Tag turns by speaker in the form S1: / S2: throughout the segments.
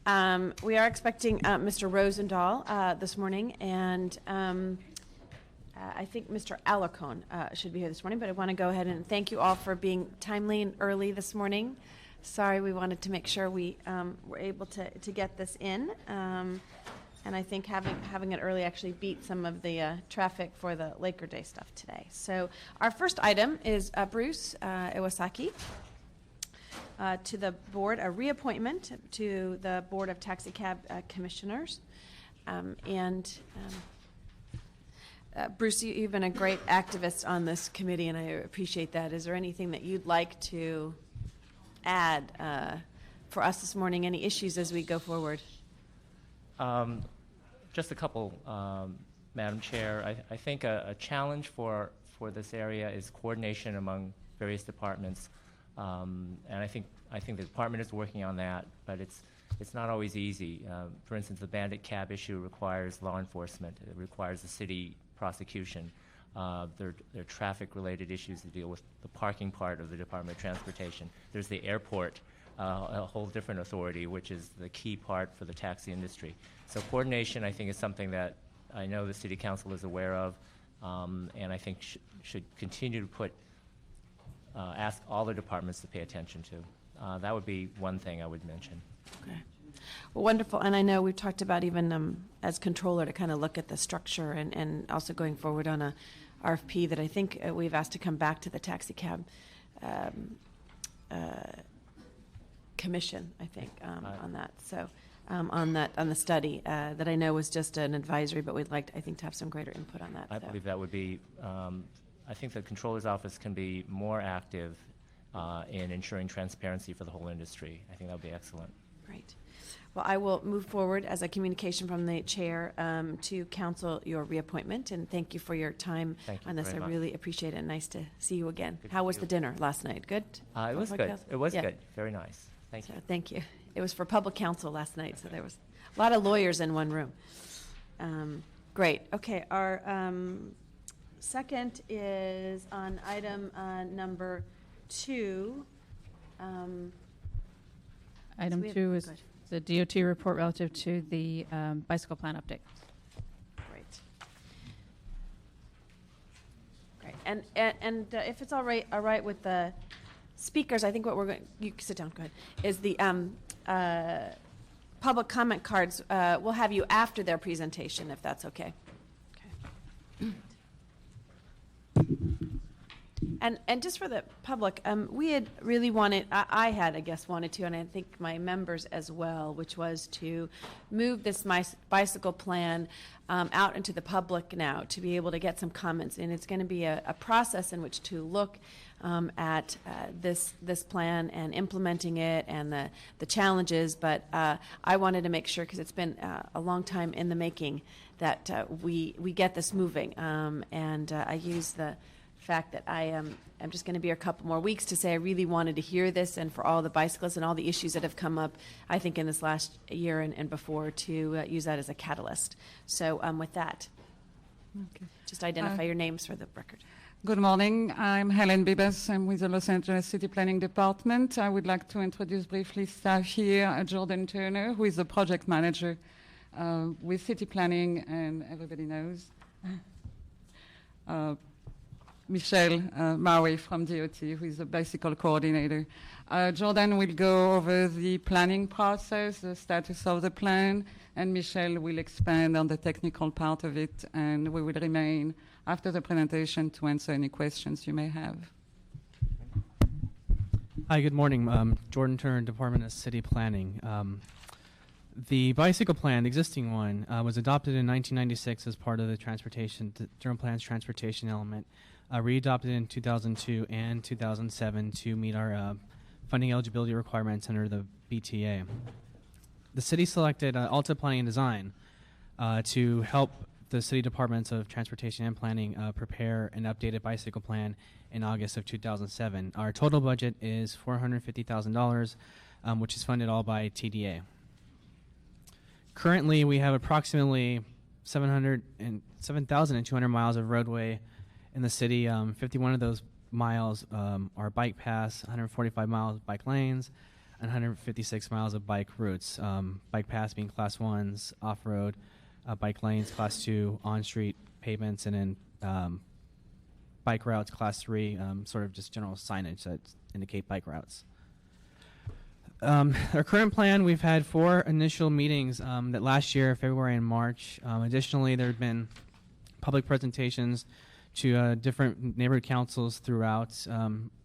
S1: We are expecting Mr. Rosendahl this morning, and I think Mr. Alarcon should be here this morning, but I want to go ahead and thank you all for being timely and early this morning. Sorry, we wanted to make sure we were able to get this in, and I think having it early actually beat some of the traffic for the Laker Day stuff today. So our first item is Bruce Iwasaki to the board, a reappointment to the Board of Taxi Cab Commissioners. Bruce, you've been a great activist on this committee, and I appreciate that. Is there anything that you'd like to add for us this morning? Any issues as we go forward?
S2: Just a couple, Madam Chair. I think a challenge for this area is coordination among various departments, and I think the department is working on that, but it's not always easy. For instance, the bandit cab issue requires law enforcement. It requires the city prosecution. There are traffic-related issues to deal with, the parking part of the Department of Transportation. There's the airport, a whole different authority, which is the key part for the taxi industry. So coordination, I think, is something that I know the City Council is aware of, and I think should continue to put, ask all the departments to pay attention to. That would be one thing I would mention.
S1: Okay. Well, wonderful. And I know we've talked about even as controller to kind of look at the structure and also going forward on a RFP that I think we've asked to come back to the taxi cab commission, I think, on that. So on the study that I know was just an advisory, but we'd like, I think, to have some greater input on that.
S2: I believe that would be, I think the controller's office can be more active in ensuring transparency for the whole industry. I think that would be excellent.
S1: Great. Well, I will move forward as a communication from the chair to council your reappointment, and thank you for your time on this. I really appreciate it. Nice to see you again. How was the dinner last night? Good?
S2: It was good. It was good. Very nice. Thank you.
S1: Thank you. It was for public counsel last night, so there was a lot of lawyers in one room. Great. Okay, our second is on item number 2.
S3: Item 2 is the DOT report relative to the bicycle plan update.
S1: Great. Great. And if it's all right with the speakers, I think what we're going, you can sit down, go ahead, is the public comment cards. We'll have you after their presentation, if that's okay. Okay. And just for the public, we had really wanted, I had, I guess, wanted to, and I think my members as well, which was to move this bicycle plan out into the public now to be able to get some comments. And it's going to be a process in which to look at this plan and implementing it and the challenges. But I wanted to make sure, because it's been a long time in the making, that we get this moving. And I use the fact that I'm just going to be here a couple more weeks to say I really wanted to hear this, and for all the bicyclists and all the issues that have come up, I think, in this last year and before, to use that as a catalyst. So with that, okay. Just identify your names for the record.
S4: Good morning. I'm Helen Bibas. I'm with the Los Angeles City Planning Department. I would like to introduce briefly staff here, Jordan Turner, who is the project manager with City Planning, and everybody knows. Michelle Maui from DOT, who is the bicycle coordinator. Jordan will go over the planning process, the status of the plan, and Michelle will expand on the technical part of it, and we will remain after the presentation to answer any questions you may have.
S5: Hi, good morning. Jordan Turner, Department of City Planning. The bicycle plan, the existing one, was adopted in 1996 as part of the general plan's transportation element. Readopted in 2002 and 2007 to meet our funding eligibility requirements under the BTA. The city selected Alta Planning and Design to help the city departments of transportation and planning prepare an updated bicycle plan in August of 2007. Our total budget is $450,000, which is funded all by TDA. Currently, we have approximately 7,200 miles of roadway in the city. 51 of those miles are bike paths, 145 miles bike lanes, and 156 miles of bike routes. Bike paths being class 1s, off-road, bike lanes, class 2, on-street pavements, and then bike routes, class 3, sort of just general signage that indicate bike routes. Our current plan, we've had 4 initial meetings that last year, February and March. Additionally, there have been public presentations to different neighborhood councils throughout.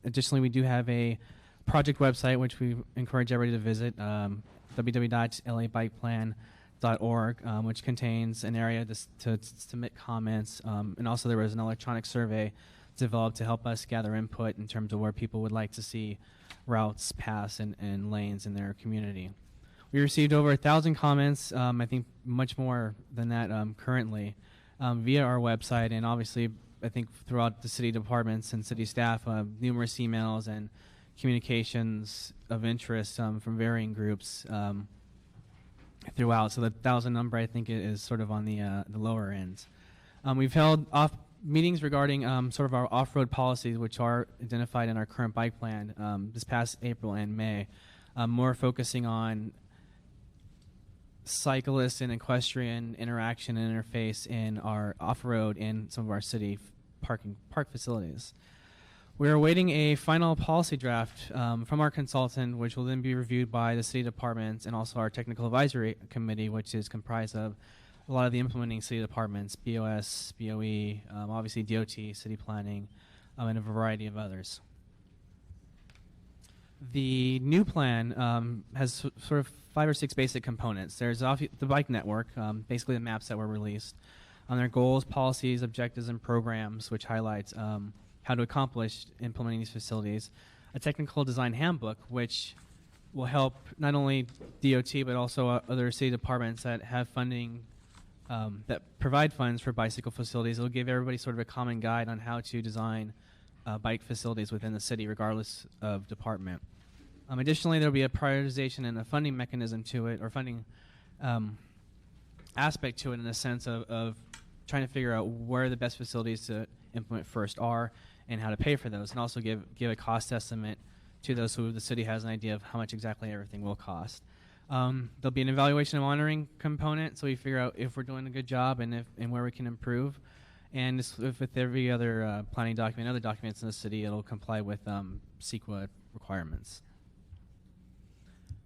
S5: Additionally, we do have a project website, which we encourage everybody to visit, www.labikeplan.org, which contains an area to submit comments. And also there was an electronic survey developed to help us gather input in terms of where people would like to see routes, paths, and lanes in their community. We received over 1,000 comments, I think much more than that currently, via our website, and obviously I think throughout the city departments and city staff, numerous emails and communications of interest from varying groups throughout. So the 1,000 number, I think, is sort of on the lower end. We've held meetings regarding sort of our off-road policies, which are identified in our current bike plan this past April and May, more focusing on cyclist and equestrian interaction and interface in our off-road and some of our city park facilities. We're awaiting a final policy draft from our consultant, which will then be reviewed by the city departments and also our technical advisory committee, which is comprised of a lot of the implementing city departments, BOS, BOE, obviously DOT, city planning, and a variety of others. The new plan has sort of 5 or 6 basic components. There's the bike network, basically the maps that were released, on their goals, policies, objectives, and programs, which highlights how to accomplish implementing these facilities. A technical design handbook, which will help not only DOT, but also other city departments that have funding, that provide funds for bicycle facilities. It'll give everybody sort of a common guide on how to design bike facilities within the city, regardless of department. Additionally, there will be a prioritization and a funding mechanism to it, or funding aspect to it, in the sense of trying to figure out where the best facilities to implement first are and how to pay for those, and also give a cost estimate to those so the city has an idea of how much exactly everything will cost. There'll be an evaluation and monitoring component, so we figure out if we're doing a good job and where we can improve. And with every other planning document, other documents in the city, it'll comply with CEQA requirements.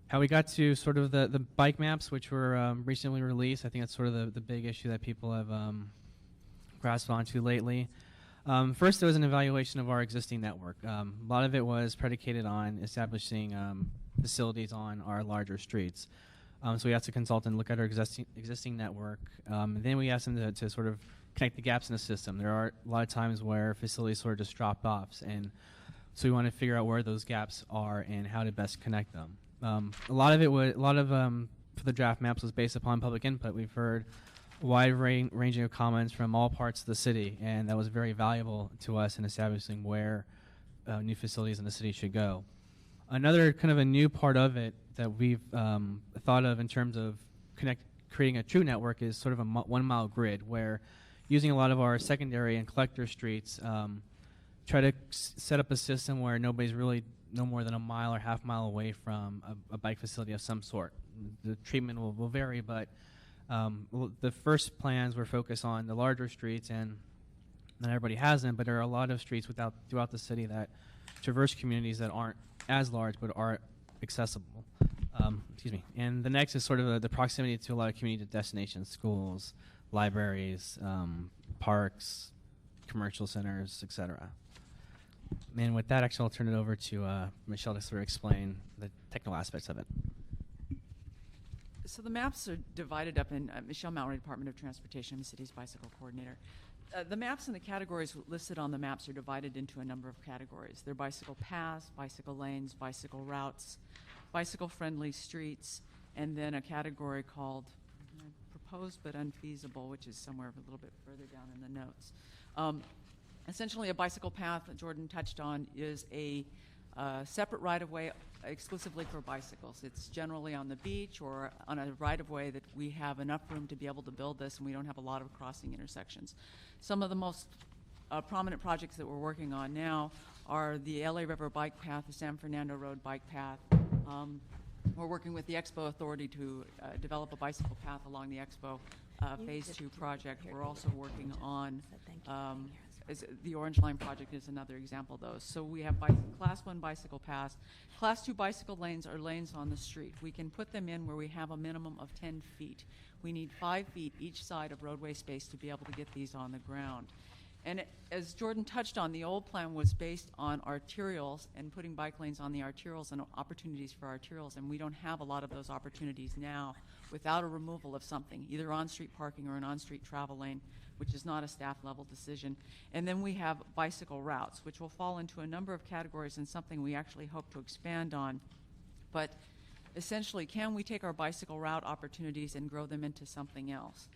S5: How we got to sort of the bike maps, which were recently released, I think that's sort of the big issue that people have grasped onto lately. First, there was an evaluation of our existing network. A lot of it was predicated on establishing facilities on our larger streets. So we asked the consultant to look at our existing network. Then we asked them to sort of connect the gaps in the system. There are a lot of times where facilities sort of just drop off, and so we want to figure out where those gaps are and how to best connect them. A lot of for the draft maps was based upon public input. We've heard a wide ranging of comments from all parts of the city, and that was very valuable to us in establishing where new facilities in the city should go. Another kind of a new part of it that we've thought of in terms of creating a true network is sort of a 1 mile grid, where using a lot of our secondary and collector streets, try to set up a system where nobody's really no more than a mile or half mile away from a bike facility of some sort. The treatment will vary, but the first plans were focused on the larger streets, and not everybody has them, but there are a lot of streets throughout the city that traverse communities that aren't as large but are accessible. And the next is sort of the proximity to a lot of community destinations, schools, libraries, parks, commercial centers, etc. And with that, actually, I'll turn it over to Michelle to sort of explain the technical aspects of it.
S6: So the maps are divided up in Michelle Mallory, Department of Transportation, the city's bicycle coordinator. The maps and the categories listed on the maps are divided into a number of categories. They're bicycle paths, bicycle lanes, bicycle routes, bicycle-friendly streets, and then a category called proposed but unfeasible, which is somewhere a little bit further down in the notes. Essentially, a bicycle path that Jordan touched on is a separate right-of-way exclusively for bicycles. It's generally on the beach or on a right-of-way that we have enough room to be able to build this, and we don't have a lot of crossing intersections. Some of the most prominent projects that we're working on now are the LA River Bike Path, the San Fernando Road Bike Path, We're working with the Expo Authority to develop a bicycle path along the Expo Phase 2 project. We're also working on the Orange Line project is another example of those. So we have Class 1 bicycle paths. Class 2 bicycle lanes are lanes on the street. We can put them in where we have a minimum of 10 feet. We need 5 feet each side of roadway space to be able to get these on the ground. And as Jordan touched on, the old plan was based on arterials and putting bike lanes on the arterials and opportunities for arterials, and we don't have a lot of those opportunities now without a removal of something, either on-street parking or an on-street travel lane, which is not a staff-level decision. And then we have bicycle routes, which will fall into a number of categories and something we actually hope to expand on. But essentially, can we take our bicycle route opportunities and grow them into something else?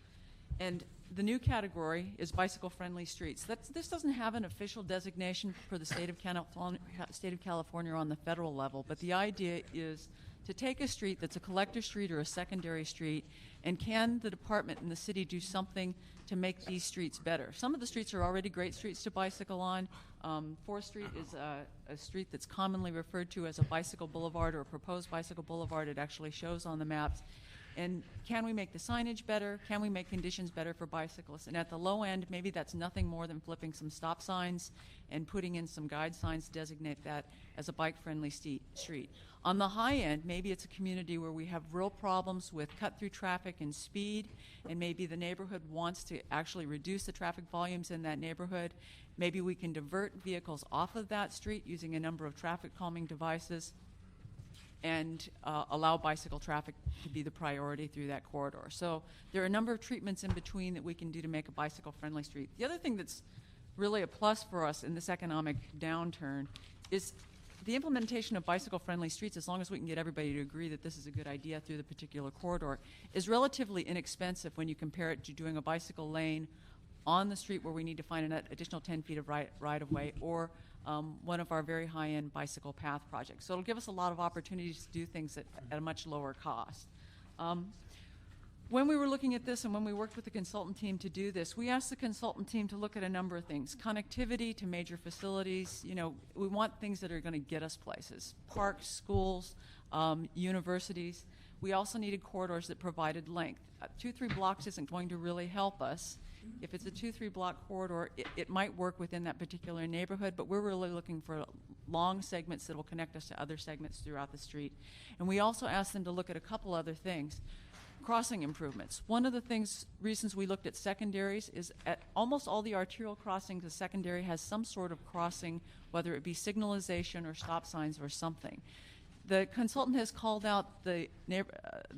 S6: And the new category is bicycle-friendly streets. This doesn't have an official designation for the state of California on the federal level, but the idea is to take a street that's a collector street or a secondary street, and can the department and the city do something to make these streets better? Some of the streets are already great streets to bicycle on. 4th Street is a street that's commonly referred to as a bicycle boulevard or a proposed bicycle boulevard. It actually shows on the maps. And can we make the signage better? Can we make conditions better for bicyclists? And at the low end, maybe that's nothing more than flipping some stop signs and putting in some guide signs to designate that as a bike-friendly street. On the high end, maybe it's a community where we have real problems with cut-through traffic and speed, and maybe the neighborhood wants to actually reduce the traffic volumes in that neighborhood. Maybe we can divert vehicles off of that street using a number of traffic calming devices and allow bicycle traffic to be the priority through that corridor. So there are a number of treatments in between that we can do to make a bicycle-friendly street. The other thing that's really a plus for us in this economic downturn is the implementation of bicycle-friendly streets, as long as we can get everybody to agree that this is a good idea through the particular corridor, is relatively inexpensive when you compare it to doing a bicycle lane on the street where we need to find an additional 10 feet of right-of-way, or one of our very high-end bicycle path projects. So it'll give us a lot of opportunities to do things at a much lower cost. When we were looking at this and when we worked with the consultant team to do this, we asked the consultant team to look at a number of things. Connectivity to major facilities. You know, we want things that are going to get us places. Parks, schools, universities. We also needed corridors that provided length. 2-3 blocks isn't going to really help us. If it's a 2-3 block corridor, it might work within that particular neighborhood, but we're really looking for long segments that will connect us to other segments throughout the street. And we also asked them to look at a couple other things. Crossing improvements. One of the reasons we looked at secondaries is at almost all the arterial crossings, a secondary has some sort of crossing, whether it be signalization or stop signs or something. The consultant has called out the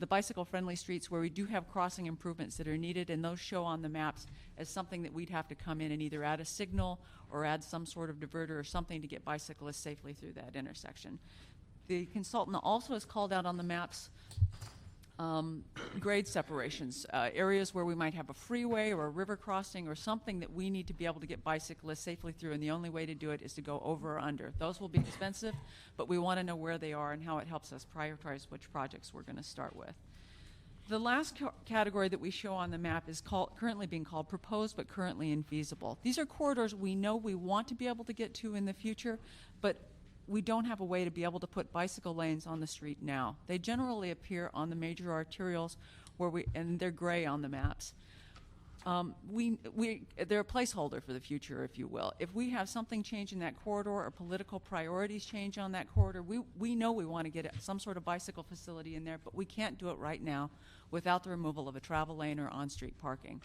S6: bicycle-friendly streets where we do have crossing improvements that are needed, and those show on the maps as something that we'd have to come in and either add a signal or add some sort of diverter or something to get bicyclists safely through that intersection. The consultant also has called out on the maps grade separations, areas where we might have a freeway or a river crossing or something that we need to be able to get bicyclists safely through, and the only way to do it is to go over or under. Those will be expensive, but we want to know where they are and how it helps us prioritize which projects we're going to start with. The last category that we show on the map is currently being called proposed but currently infeasible. These are corridors we know we want to be able to get to in the future, but we don't have a way to be able to put bicycle lanes on the street now. They generally appear on the major arterials and they're gray on the maps. They're a placeholder for the future, if you will. If we have something change in that corridor or political priorities change on that corridor, we know we want to get some sort of bicycle facility in there, but we can't do it right now without the removal of a travel lane or on-street parking.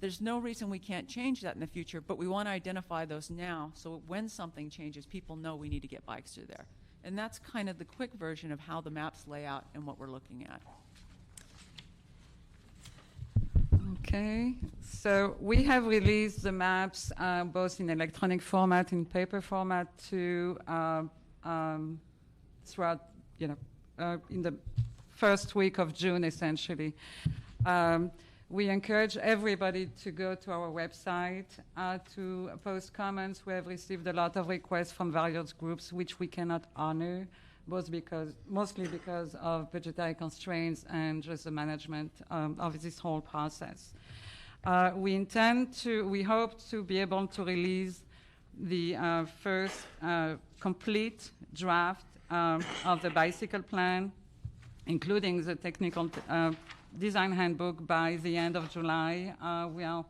S6: There's no reason we can't change that in the future, but we want to identify those now so when something changes, people know we need to get bikes through there. And that's kind of the quick version of how the maps lay out and what we're looking at.
S4: Okay, so we have released the maps both in electronic format and paper format throughout, in the first week of June, essentially. We encourage everybody to go to our website to post comments. We have received a lot of requests from various groups which we cannot honor, mostly because of budgetary constraints and just the management of this whole process. We hope to be able to release the first complete draft of the bicycle plan, including the technical design handbook by the end of July. We are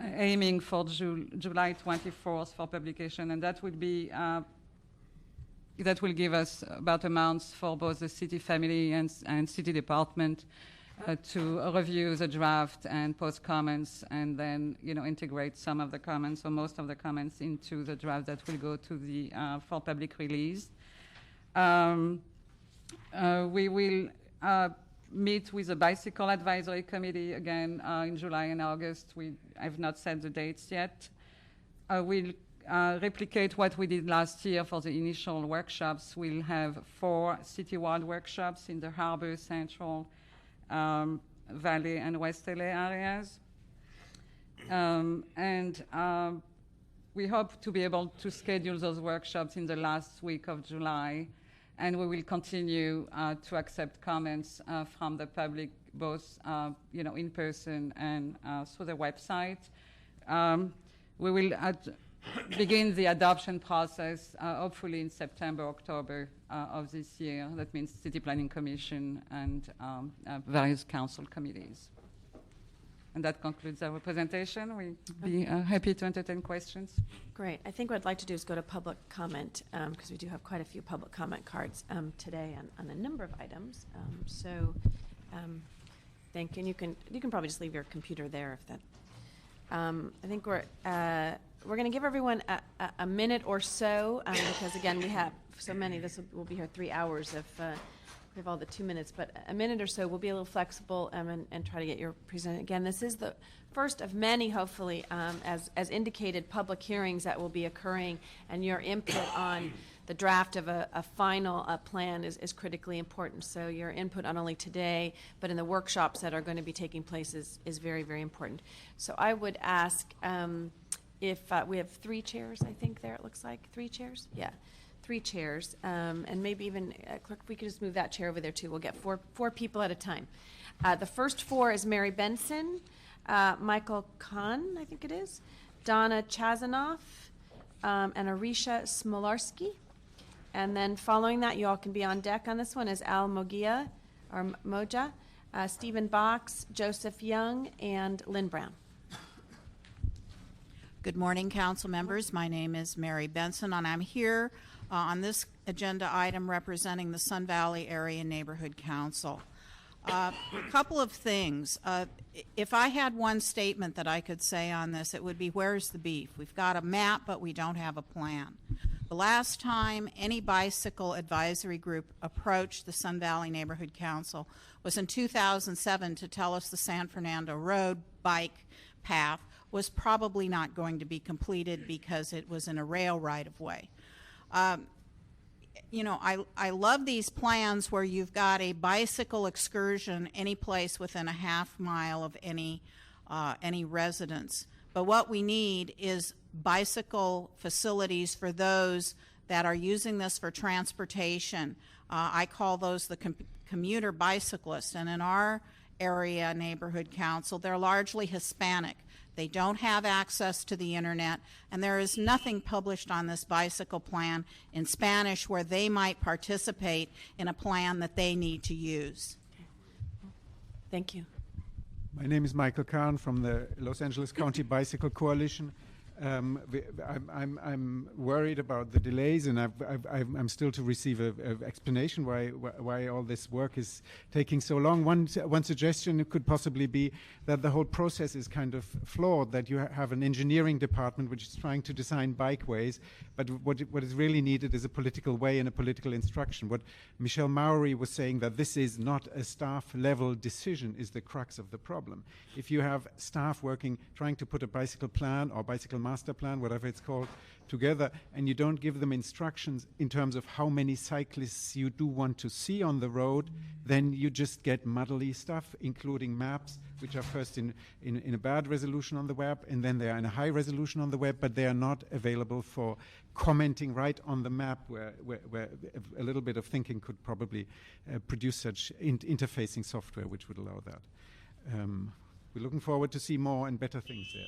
S4: aiming for July 24th for publication, and that will be that will give us about a month for both the city family and city department to review the draft and post comments, and then integrate some of the comments or most of the comments into the draft that will go to the for public release. We will meet with the Bicycle Advisory Committee again in July and August. I have not set the dates yet. We'll replicate what we did last year for the initial workshops. We'll have 4 citywide workshops in the Harbor, Central, Valley, and West LA areas. We hope to be able to schedule those workshops in the last week of July, and we will continue to accept comments from the public, both in person and through the website. We will begin the adoption process hopefully in September, October of this year. That means City Planning Commission and various council committees. And that concludes our presentation. We'd be happy to entertain questions.
S1: Great. I think what I'd like to do is go to public comment, because we do have quite a few public comment cards today on a number of items. Thank you. And you can probably just leave your computer there if that. I think we're going to give everyone a minute or so, because again we have so many. We'll be here 3 hours if we have all the 2 minutes, but a minute or so. We'll be a little flexible and try to get your present. Again, this is the first of many, hopefully, as indicated, public hearings that will be occurring, and your input on the draft of a final plan is critically important. So your input not only today, but in the workshops that are going to be taking place is very, very important. So I would ask if we have 3 chairs, I think there it looks like. 3 chairs? Yeah, 3 chairs. And maybe even, clerk, if we could just move that chair over there too. We'll get four people at a time. The first 4 is Mary Benson, Michael Kahn, I think it is, Donna Chazanoff, and Arisha Smolarski. And then following that, you all can be on deck on this one, is Al Mogia, or Moja, Stephen Box, Joseph Young, and Lynn Brown.
S7: Good morning, council members. My name is Mary Benson, and I'm here on this agenda item representing the Sun Valley Area Neighborhood Council. A couple of things. If I had one statement that I could say on this, it would be, where's the beef? We've got a map, but we don't have a plan. The last time any bicycle advisory group approached the Sun Valley Neighborhood Council was in 2007 to tell us the San Fernando Road bike path was probably not going to be completed because it was in a rail right-of-way. I love these plans where you've got a bicycle excursion any place within a half mile of any residence. But what we need is bicycle facilities for those that are using this for transportation. I call those the commuter bicyclists. And in our area neighborhood council, they're largely Hispanic. They don't have access to the internet, and there is nothing published on this bicycle plan in Spanish where they might participate in a plan that they need to use.
S1: Thank you.
S8: My name is Michael Kahn from the Los Angeles County Bicycle Coalition. I'm worried about the delays, and I'm still to receive an explanation why all this work is taking so long. One suggestion could possibly be that the whole process is kind of flawed, that you have an engineering department which is trying to design bikeways, but what is really needed is a political way and a political instruction. What Michelle Mowry was saying, that this is not a staff-level decision, is the crux of the problem. If you have staff trying to put a bicycle plan or bicycle master plan, whatever it's called, together, and you don't give them instructions in terms of how many cyclists you do want to see on the road, then you just get muddly stuff, including maps, which are first in a bad resolution on the web, and then they are in a high resolution on the web, but they are not available for commenting right on the map, where a little bit of thinking could probably produce such interfacing software which would allow that. We're looking forward to see more and better things there.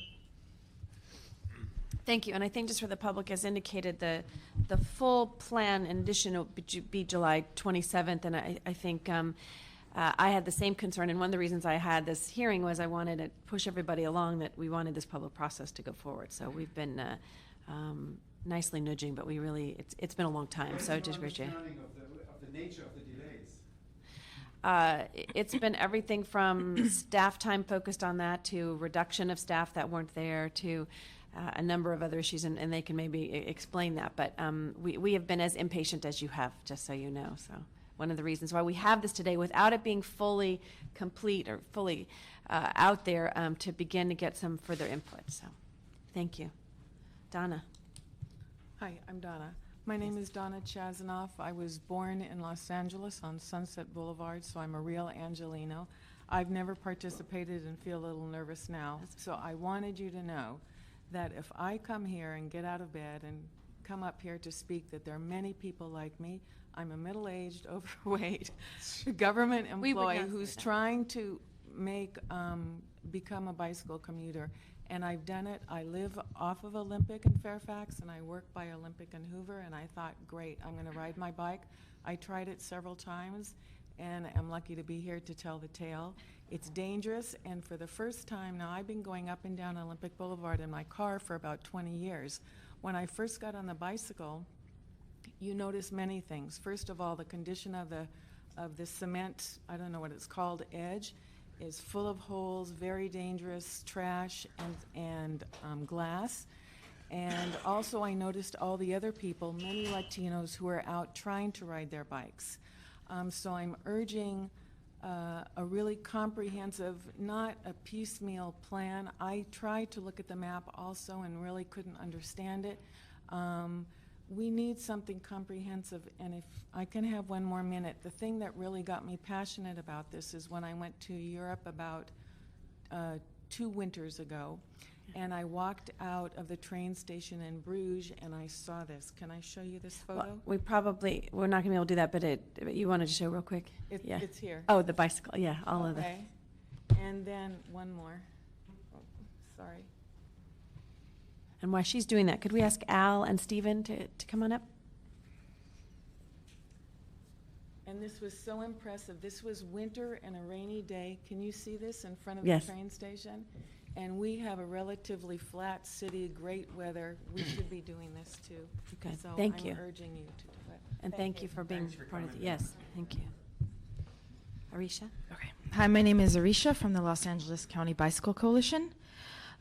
S1: Thank you, and I think just for the public, as indicated, the full plan in addition will be July 27th, and I think I had the same concern, and one of the reasons I had this hearing was I wanted to push everybody along that we wanted this public process to go forward. So we've been nicely nudging, but we really, it's been a long time, so just appreciate it.
S8: Of the nature of the delays.
S1: It's been everything from staff time focused on that to reduction of staff that weren't there to a number of other issues, and they can maybe explain that. But we have been as impatient as you have, just so you know. So one of the reasons why we have this today, without it being fully complete or fully out there, to begin to get some further input. So thank you. Donna.
S9: Hi, I'm Donna. My name is Donna Chazanoff. I was born in Los Angeles on Sunset Boulevard, so I'm a real Angelino. I've never participated and feel a little nervous now. So I wanted you to know that if I come here and get out of bed and come up here to speak, that there are many people like me. I'm a middle-aged, overweight government employee who's trying to make become a bicycle commuter. And I've done it. I live off of Olympic in Fairfax, and I work by Olympic and Hoover, and I thought, great, I'm going to ride my bike. I tried it several times, and I'm lucky to be here to tell the tale. It's dangerous, and for the first time, now I've been going up and down Olympic Boulevard in my car for about 20 years. When I first got on the bicycle, you notice many things. First of all, the condition of the cement, I don't know what it's called, edge, is full of holes, very dangerous, trash and glass. And also I noticed all the other people, many Latinos, who are out trying to ride their bikes. So I'm urging a really comprehensive, not a piecemeal plan. I tried to look at the map also and really couldn't understand it. We need something comprehensive, and if I can have one more minute, the thing that really got me passionate about this is when I went to Europe about 2 winters ago, and I walked out of the train station in Bruges, and I saw this. Can I show you this photo?
S1: Well, we're not going to be able to do that, but you wanted to show real quick? Yeah.
S9: It's here.
S1: Oh, the bicycle, yeah, all of that.
S9: Okay. And then one more. Oh, sorry.
S1: And while she's doing that, could we ask Al and Stephen to come on up?
S9: And this was so impressive. This was winter and a rainy day. Can you see this in front of
S1: Yes.
S9: the train station? And we have a relatively flat city, great weather. We should be doing this too.
S1: Okay,
S9: So
S1: thank
S9: I'm
S1: you.
S9: urging you to do it.
S1: And thank you for being part of it. Yes, thank you. Arisha?
S10: Okay. Hi, my name is Arisha from the Los Angeles County Bicycle Coalition.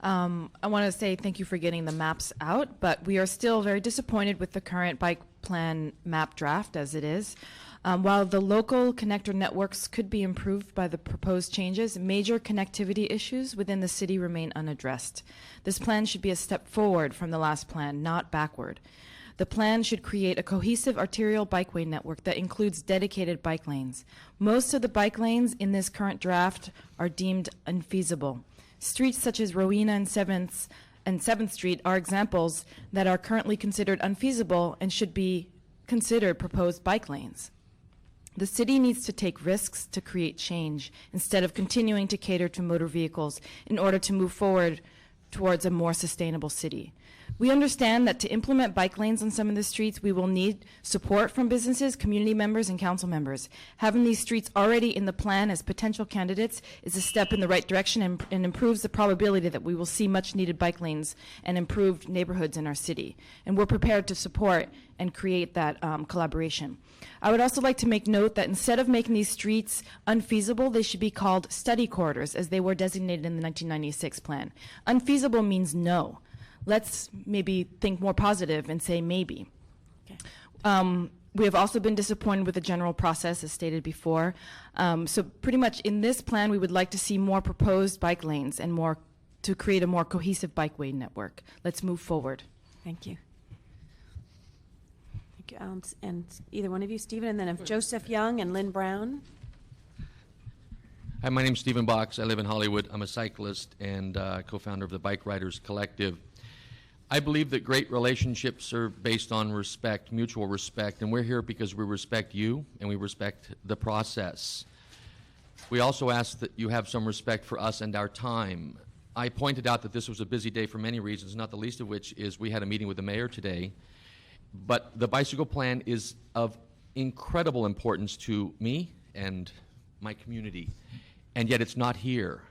S10: I want to say thank you for getting the maps out, but we are still very disappointed with the current bike plan map draft as it is. While the local connector networks could be improved by the proposed changes, major connectivity issues within the city remain unaddressed. This plan should be a step forward from the last plan, not backward. The plan should create a cohesive arterial bikeway network that includes dedicated bike lanes. Most of the bike lanes in this current draft are deemed unfeasible. Streets such as Rowena and 7th Street are examples that are currently considered unfeasible and should be considered proposed bike lanes. The city needs to take risks to create change instead of continuing to cater to motor vehicles in order to move forward towards a more sustainable city. We understand that to implement bike lanes on some of the streets, we will need support from businesses, community members, and council members. Having these streets already in the plan as potential candidates is a step in the right direction and improves the probability that we will see much needed bike lanes and improved neighborhoods in our city. And we're prepared to support and create that collaboration. I would also like to make note that instead of making these streets unfeasible, they should be called study corridors as they were designated in the 1996 plan. Unfeasible means no. Let's maybe think more positive and say maybe.
S1: Okay.
S10: We have also been disappointed with the general process, as stated before. So pretty much in this plan, we would like to see more proposed bike lanes and more to create a more cohesive bikeway network. Let's move forward.
S1: Thank you. Thank you, and either one of you, Stephen, and then if Joseph Young and Lynn Brown.
S11: Hi, my name's Stephen Box. I live in Hollywood. I'm a cyclist and co-founder of the Bike Riders Collective. I believe that great relationships are based on respect, mutual respect, and we're here because we respect you and we respect the process. We also ask that you have some respect for us and our time. I pointed out that this was a busy day for many reasons, not the least of which is we had a meeting with the mayor today. But the bicycle plan is of incredible importance to me and my community, and yet it's not here.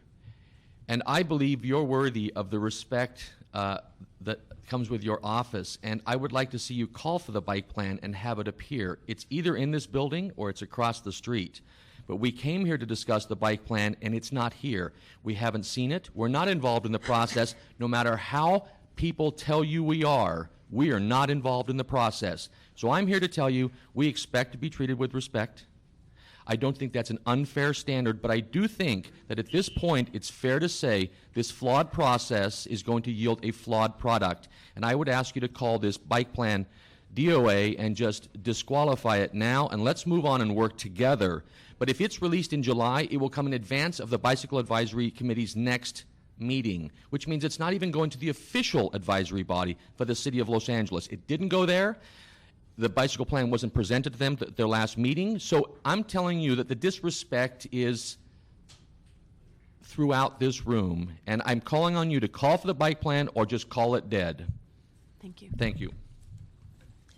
S11: And I believe you're worthy of the respect that comes with your office, and I would like to see you call for the bike plan and have it appear. It's either in this building or it's across the street. But we came here to discuss the bike plan, and it's not here. We haven't seen it. We're not involved in the process. No matter how people tell you we are not involved in the process. So I'm here to tell you we expect to be treated with respect. I don't think that's an unfair standard, but I do think that at this point it's fair to say this flawed process is going to yield a flawed product. And I would ask you to call this bike plan DOA and just disqualify it now, and let's move on and work together. But if it's released in July, it will come in advance of the Bicycle Advisory Committee's next meeting, which means it's not even going to the official advisory body for the City of Los Angeles. It didn't go there. The bicycle plan wasn't presented to them at their last meeting. So I'm telling you that the disrespect is throughout this room, and I'm calling on you to call for the bike plan or just call it dead.
S1: Thank you.
S11: Thank you.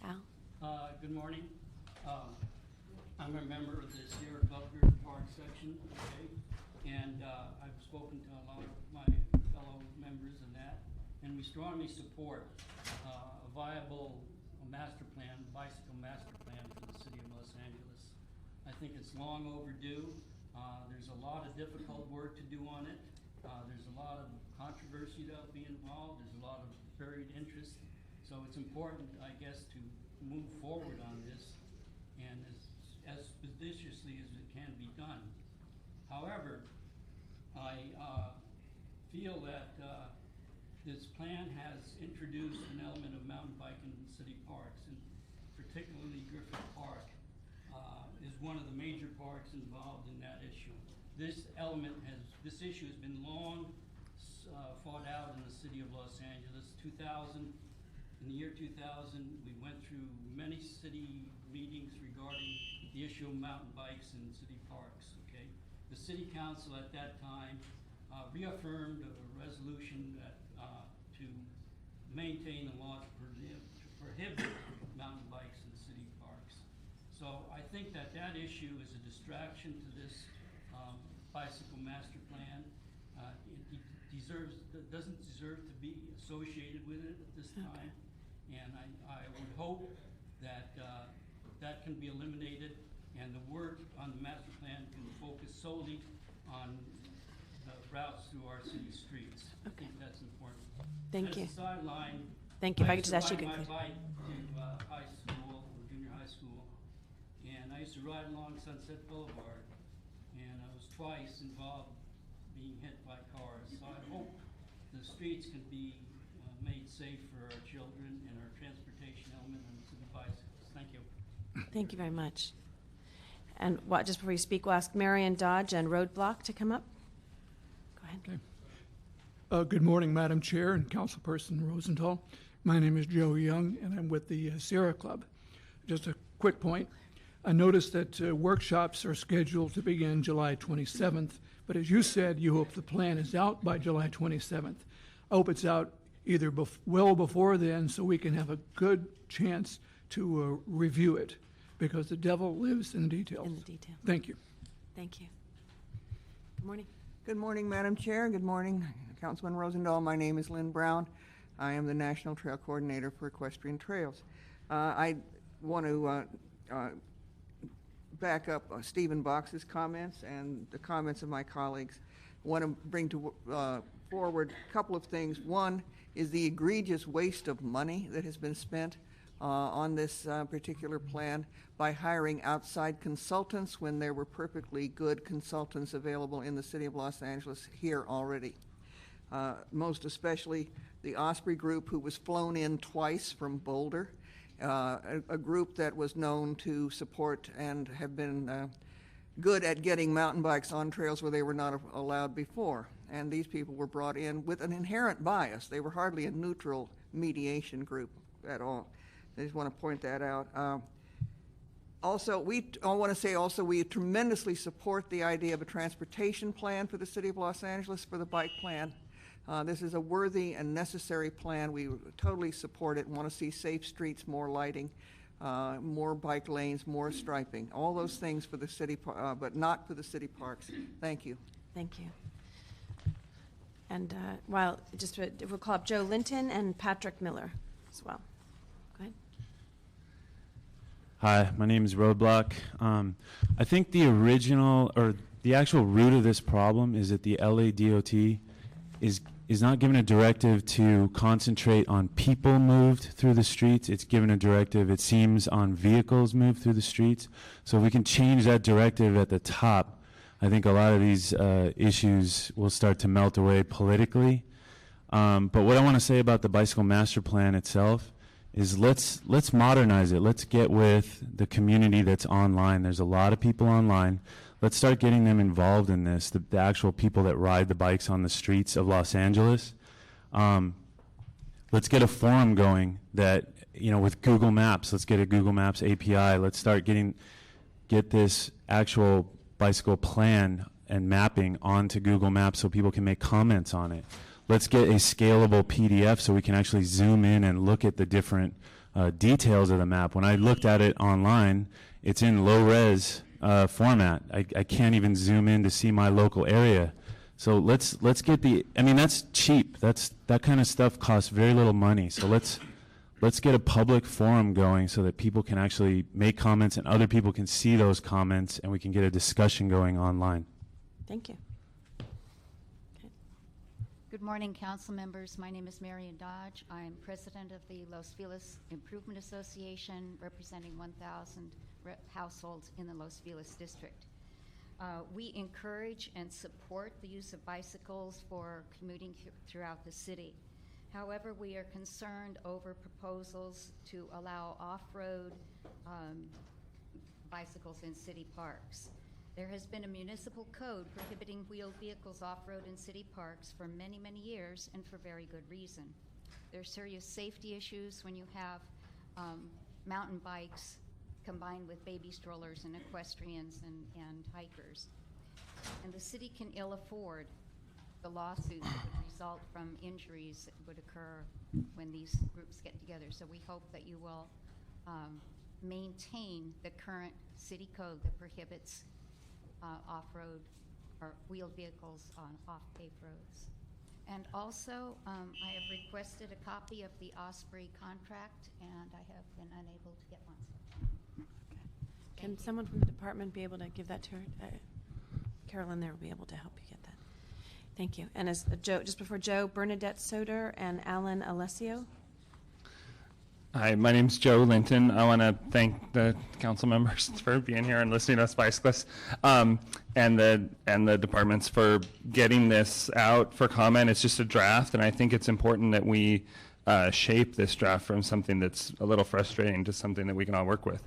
S1: Al?
S12: Good morning. I'm a member of the Sierra Club Park section, okay? And I've spoken to a lot of my fellow members in that, and we strongly support a viable master plan, bicycle master plan for the City of Los Angeles. I think it's long overdue. There's a lot of difficult work to do on it. There's a lot of controversy that'll be involved. There's a lot of varied interest. So it's important, I guess, to move forward on this and as expeditiously as it can be done. However, I feel that this plan has introduced an element of mountain biking in city parks, and particularly Griffith Park is one of the major parks involved in that issue. This issue has been long fought out in the City of Los Angeles. In the year 2000, we went through many city meetings regarding the issue of mountain bikes in city parks, okay? The city council at that time reaffirmed a resolution that to maintain the law to prohibit mountain bikes in city parks. So I think that issue is a distraction to this bicycle master plan. It doesn't deserve to be associated with it at this time. And I would hope that that can be eliminated and the work on the master plan can focus solely on the routes through our city streets. I think that's important.
S1: Thank you.
S12: As a sideline,
S1: Thank you. If I could just ask you
S12: to
S1: to conclude.
S12: ride my bike to high school, or junior high school, and I used to ride along Sunset Boulevard, and I was twice involved being hit by cars. So I hope the streets can be made safe for our children and our transportation element on city bicycles. Thank you.
S1: Thank you very much. And just before you speak, we'll ask Marion Dodge and Roadblock to come up. Go ahead.
S13: Okay. Good morning, Madam Chair and Councilperson Rosenthal. My name is Joe Young, and I'm with the Sierra Club. Just a quick point. I noticed that workshops are scheduled to begin July 27th, but as you said, you hope the plan is out by July 27th. I hope it's out either well before then so we can have a good chance to review it, because the devil lives in the details.
S1: In the detail.
S13: Thank you.
S1: Thank you. Good morning.
S14: Good morning, Madam Chair. Good morning, Councilman Rosendahl. My name is Lynn Brown. I am the National Trail Coordinator for Equestrian Trails. I want to back up Stephen Box's comments and the comments of my colleagues. I want to bring forward a couple of things. One is the egregious waste of money that has been spent on this particular plan by hiring outside consultants when there were perfectly good consultants available in the City of Los Angeles here already. Most especially the Osprey Group, who was flown in twice from Boulder, a group that was known to support and have been good at getting mountain bikes on trails where they were not allowed before. And these people were brought in with an inherent bias. They were hardly a neutral mediation group at all. I just want to point that out. Also, we tremendously support the idea of a transportation plan for the City of Los Angeles for the bike plan. This is a worthy and necessary plan. We totally support it and want to see safe streets, more lighting, more bike lanes, more striping, all those things for the city, but not for the city parks. Thank you.
S1: Thank you. And while, just we'll call up Joe Linton and Patrick Miller as well. Go ahead.
S15: Hi, my name is Roadblock. I think the original, or the actual root of this problem is that the LA DOT is not given a directive to concentrate on people moved through the streets. It's given a directive, it seems, on vehicles moved through the streets. So if we can change that directive at the top, I think a lot of these issues will start to melt away politically. But what I want to say about the bicycle master plan itself is let's modernize it. Let's get with the community that's online. There's a lot of people online. Let's start getting them involved in this, the actual people that ride the bikes on the streets of Los Angeles. Let's get a forum going that, with Google Maps, let's get a Google Maps API. Let's start get this actual bicycle plan and mapping onto Google Maps so people can make comments on it. Let's get a scalable PDF so we can actually zoom in and look at the different details of the map. When I looked at it online, it's in low-res format. I can't even zoom in to see my local area. So let's get that's cheap. That kind of stuff costs very little money. So let's get a public forum going so that people can actually make comments and other people can see those comments and we can get a discussion going online.
S1: Thank you.
S16: Good morning, council members. My name is Marion Dodge. I'm president of the Los Feliz Improvement Association, representing 1,000 households in the Los Feliz district. We encourage and support the use of bicycles for commuting throughout the city. However, we are concerned over proposals to allow off-road bicycles in city parks. There has been a municipal code prohibiting wheeled vehicles off-road in city parks for many, many years, and for very good reason. There are serious safety issues when you have mountain bikes combined with baby strollers and equestrians and hikers. And the city can ill afford the lawsuits that would result from injuries that would occur when these groups get together. So we hope that you will maintain the current city code that prohibits off-road or wheeled vehicles on off-paved roads. And also, I have requested a copy of the Osprey contract, and I have been unable to get one.
S1: Can someone from the department be able to give that to her? Carolyn there will be able to help you get that. Thank you. And as Joe, just before Joe, Bernadette Soder and Alan Alessio.
S17: Hi, my name's Joe Linton. I want to thank the council members for being here and listening to us bicyclists, and the departments for getting this out for comment. It's just a draft, and I think it's important that we shape this draft from something that's a little frustrating to something that we can all work with.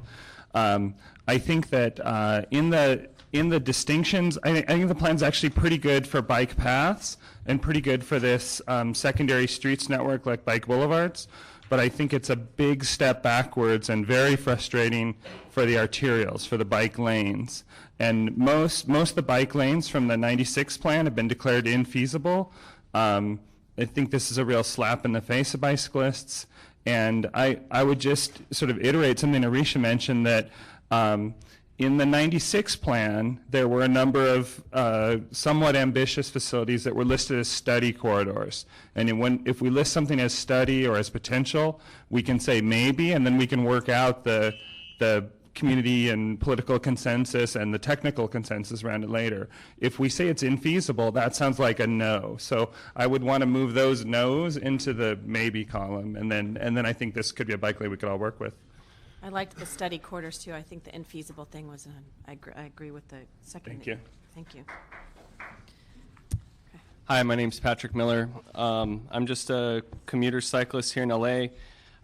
S17: I think that in the distinctions, I think the plan's actually pretty good for bike paths and pretty good for this secondary streets network like bike boulevards. But I think it's a big step backwards and very frustrating for the arterials, for the bike lanes. And most of the bike lanes from the 96 plan have been declared infeasible. I think this is a real slap in the face of bicyclists. And I would just sort of iterate something Arisha mentioned, that in the 96 plan, there were a number of somewhat ambitious facilities that were listed as study corridors. And if we list something as study or as potential, we can say maybe, and then we can work out the community and political consensus and the technical consensus around it later. If we say it's infeasible, that sounds like a no. So I would want to move those no's into the maybe column, and then I think this could be a bike lane we could all work with.
S1: I liked the study quarters too. I think the infeasible thing was, I agree with the second.
S17: Thank you.
S1: Thank you.
S18: Hi, my name's Patrick Miller. I'm just a commuter cyclist here in LA.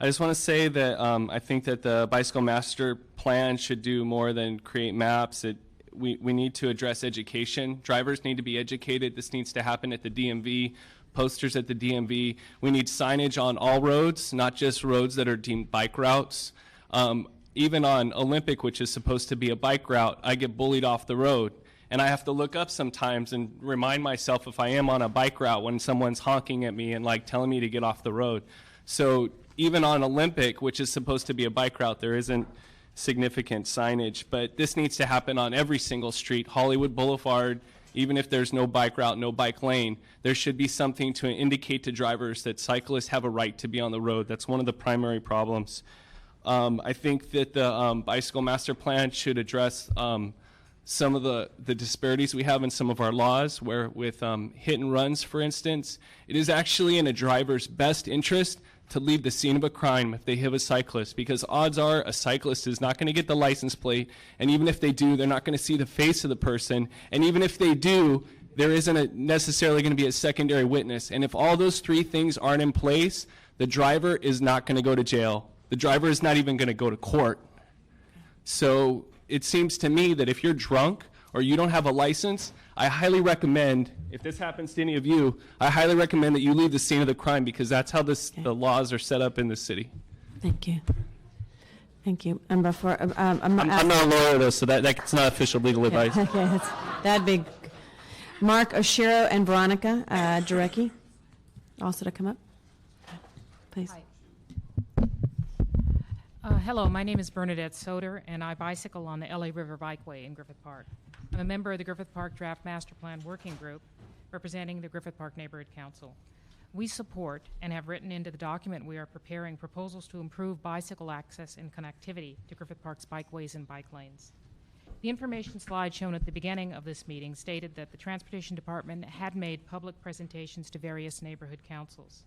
S18: I just want to say that I think that the Bicycle Master Plan should do more than create maps. We need to address education. Drivers need to be educated. This needs to happen at the DMV, posters at the DMV. We need signage on all roads, not just roads that are deemed bike routes. Even on Olympic, which is supposed to be a bike route, I get bullied off the road. And I have to look up sometimes and remind myself if I am on a bike route when someone's honking at me and like telling me to get off the road. So even on Olympic, which is supposed to be a bike route, there isn't significant signage. But this needs to happen on every single street. Hollywood Boulevard, even if there's no bike route, no bike lane, there should be something to indicate to drivers that cyclists have a right to be on the road. That's one of the primary problems. I think that the bicycle master plan should address some of the disparities we have in some of our laws, where with hit and runs, for instance, it is actually in a driver's best interest to leave the scene of a crime if they hit a cyclist, because odds are a cyclist is not going to get the license plate, and even if they do, they're not going to see the face of the person, and even if they do, there isn't necessarily going to be a secondary witness. And if all those three things aren't in place, the driver is not going to go to jail. The driver is not even going to go to court. So it seems to me that if you're drunk or you don't have a license, I highly recommend, if this happens to any of you, I highly recommend that you leave the scene of the crime, because that's how the laws are set up in the city.
S1: Thank you. Thank you. And before,
S18: I'm not a lawyer, though, so that's not official legal advice.
S1: Okay, that'd be Mark Oshiro and Veronica Jarecki, also to come up, please.
S19: Hi. Hello, my name is Bernadette Soder, and I bicycle on the LA River Bikeway in Griffith Park. I'm a member of the Griffith Park Draft Master Plan Working Group, representing the Griffith Park Neighborhood Council. We support and have written into the document we are preparing proposals to improve bicycle access and connectivity to Griffith Park's bikeways and bike lanes. The information slide shown at the beginning of this meeting stated that the Transportation Department had made public presentations to various neighborhood councils.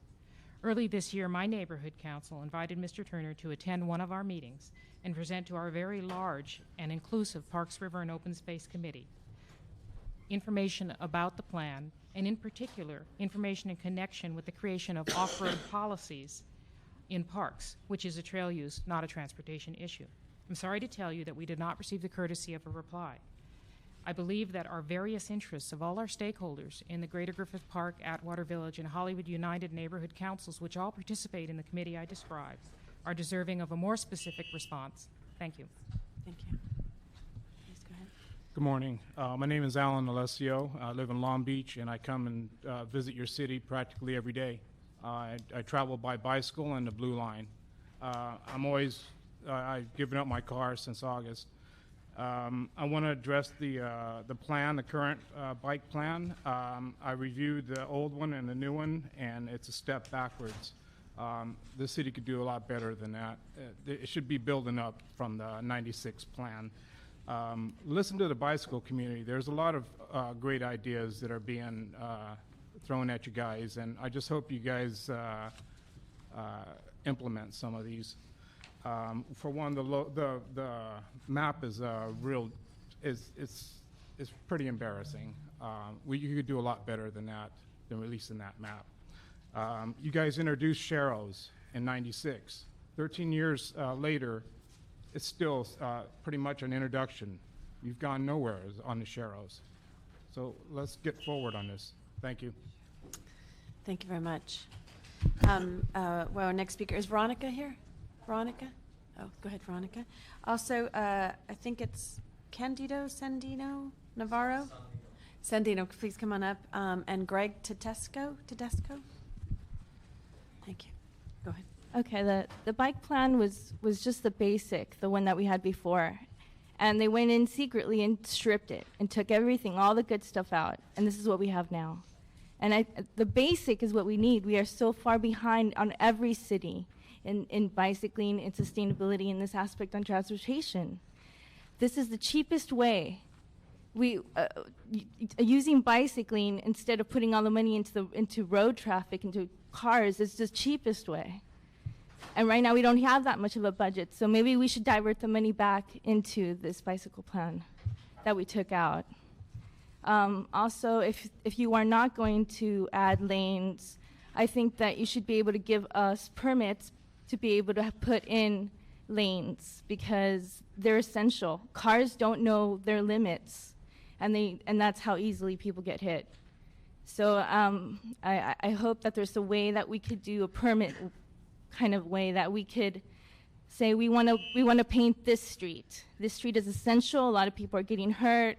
S19: Early this year, my neighborhood council invited Mr. Turner to attend one of our meetings and present to our very large and inclusive Parks, River, and Open Space Committee information about the plan, and in particular, information in connection with the creation of off-road policies in parks, which is a trail use, not a transportation issue. I'm sorry to tell you that we did not receive the courtesy of a reply. I believe that our various interests of all our stakeholders in the Greater Griffith Park, Atwater Village, and Hollywood United Neighborhood Councils, which all participate in the committee I described, are deserving of a more specific response. Thank you.
S1: Thank you. Please go ahead.
S20: Good morning. My name is Alan Alessio. I live in Long Beach, and I come and visit your city practically every day. I travel by bicycle and the Blue Line. I've given up my car since August. I want to address the plan, the current bike plan. I reviewed the old one and the new one, and it's a step backwards. The city could do a lot better than that. It should be building up from the '96 plan. Listen to the bicycle community. There's a lot of great ideas that are being thrown at you guys, and I just hope you guys implement some of these. For one, the map is it's pretty embarrassing. You could do a lot better than that, than releasing that map. You guys introduced Sharrows in '96. 13 years later, it's still pretty much an introduction. You've gone nowhere on the Sharrows. So let's get forward on this. Thank you.
S1: Thank you very much. Well, our next speaker, is Veronica here? Veronica? Oh, go ahead, Veronica. Also, I think it's Sandino Navarro? Sandino, please come on up. And Greg Tedesco? Thank you. Go ahead.
S21: Okay, the bike plan was just the basic, the one that we had before. And they went in secretly and stripped it and took everything, all the good stuff out. And this is what we have now. And the basic is what we need. We are so far behind on every city in bicycling and sustainability in this aspect on transportation. This is the cheapest way. Using bicycling instead of putting all the money into road traffic, into cars, is the cheapest way. And right now we don't have that much of a budget, so maybe we should divert the money back into this bicycle plan that we took out. Also, if you are not going to add lanes, I think that you should be able to give us permits to be able to put in lanes, because they're essential. Cars don't know their limits, and that's how easily people get hit. So I hope that there's a way that we could do a permit kind of way, that we could say we want to paint this street. This street is essential. A lot of people are getting hurt.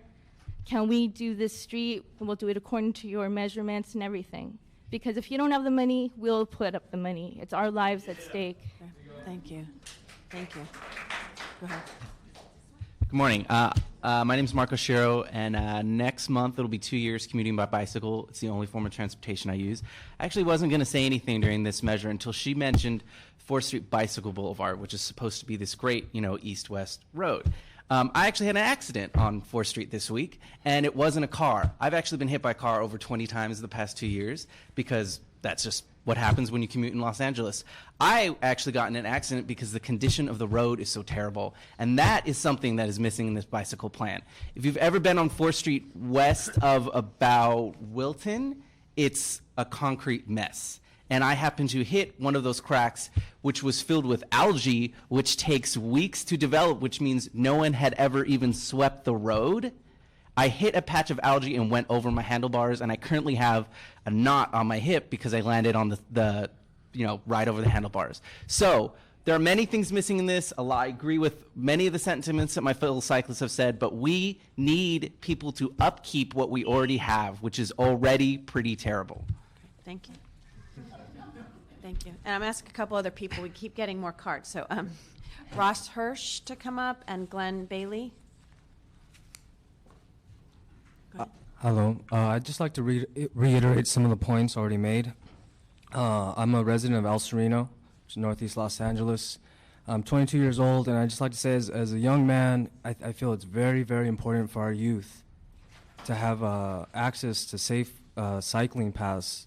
S21: can we do this street? We'll do it according to your measurements and everything. Because if you don't have the money, we'll put up the money. It's our lives at stake.
S1: Thank you. Thank you. Go ahead.
S2: Good morning. My name is Marco Shiro, and next month it'll be 2 years commuting by bicycle. It's the only form of transportation I use. I actually wasn't going to say anything during this measure until she mentioned 4th Street Bicycle Boulevard, which is supposed to be this great, east-west road. I actually had an accident on 4th Street this week, and it wasn't a car. I've actually been hit by a car over 20 times in the past 2 years because that's just what happens when you commute in Los Angeles. I actually got in an accident because the condition of the road is so terrible, and that is something that is missing in this bicycle plan. If you've ever been on 4th Street west of about Wilton, it's a concrete mess. And I happened to hit one of those cracks, which was filled with algae, which takes weeks to develop, which means no one had ever even swept the road. I hit a patch of algae and went over my handlebars, and I currently have a knot on my hip because I landed on the right over the handlebars. So there are many things missing in this. I agree with many of the sentiments that my fellow cyclists have said, but we need people to upkeep what we already have, which is already pretty terrible.
S1: Thank you. Thank you. And I'm asking a couple other people. We keep getting more cards. So Ross Hirsch to come up and Glenn Bailey.
S22: Hello. I'd just like to reiterate some of the points already made. I'm a resident of El Sereno, which is northeast Los Angeles. I'm 22 years old, and I'd just like to say as a young man, I feel it's very, very important for our youth to have access to safe cycling paths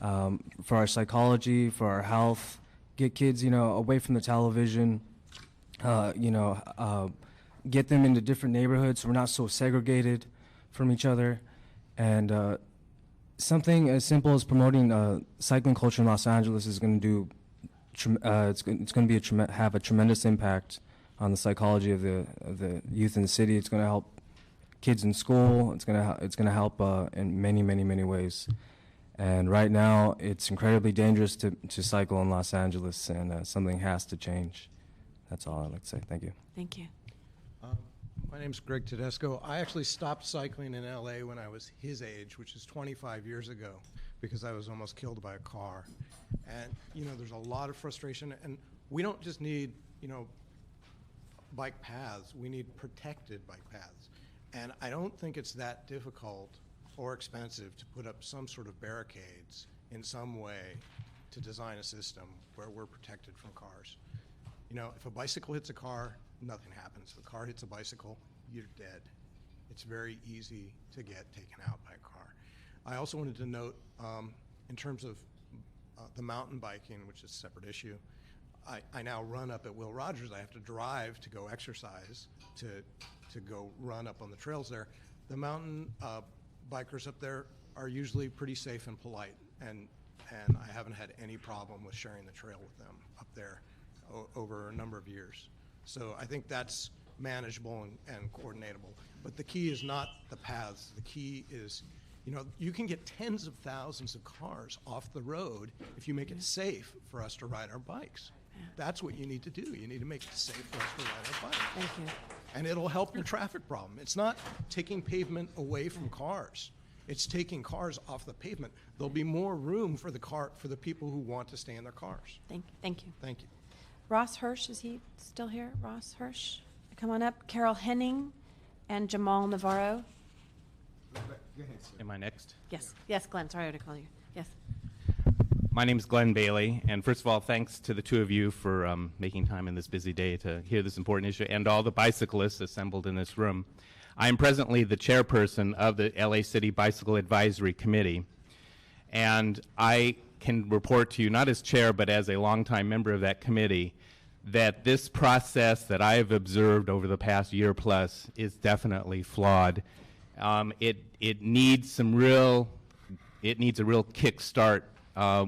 S22: for our psychology, for our health, get kids, away from the television, get them into different neighborhoods so we're not so segregated from each other. And something as simple as promoting cycling culture in Los Angeles is going to do, it's going to have a tremendous impact on the psychology of the youth in the city. It's going to help kids in school. It's going to help in many, many, many ways. And right now, it's incredibly dangerous to cycle in Los Angeles, and something has to change. That's all I'd like to say. Thank you.
S1: Thank you.
S23: My name's Greg Tedesco. I actually stopped cycling in LA when I was his age, which is 25 years ago, because I was almost killed by a car. And, there's a lot of frustration. And we don't just need, bike paths. We need protected bike paths. And I don't think it's that difficult or expensive to put up some sort of barricades in some way to design a system where we're protected from cars. If a bicycle hits a car, nothing happens. If a car hits a bicycle, you're dead. It's very easy to get taken out by a car. I also wanted to note, in terms of the mountain biking, which is a separate issue, I now run up at Will Rogers. I have to drive to go exercise, to go run up on the trails there. The mountain bikers up there are usually pretty safe and polite, and I haven't had any problem with sharing the trail with them up there over a number of years. So I think that's manageable and coordinatable. But the key is not the paths. The key is, you can get tens of thousands of cars off the road if you make it safe for us to ride our bikes. That's what you need to do. You need to make it safe for us to ride our bikes.
S1: Thank you.
S23: And it'll help your traffic problem. It's not taking pavement away from cars. It's taking cars off the pavement. There'll be more room for the people who want to stay in their cars.
S1: Thank you.
S23: Thank you.
S1: Ross Hirsch, is he still here? Ross Hirsch, come on up. Carol Henning and Jamal Navarro.
S24: Am I next?
S1: Yes, Glenn. Sorry to call you. Yes.
S24: My name is Glenn Bailey, and first of all, thanks to the two of you for making time in this busy day to hear this important issue, and all the bicyclists assembled in this room. I am presently the chairperson of the LA City Bicycle Advisory Committee, and I can report to you, not as chair, but as a longtime member of that committee, that this process that I have observed over the past year plus is definitely flawed. It needs a real kickstart.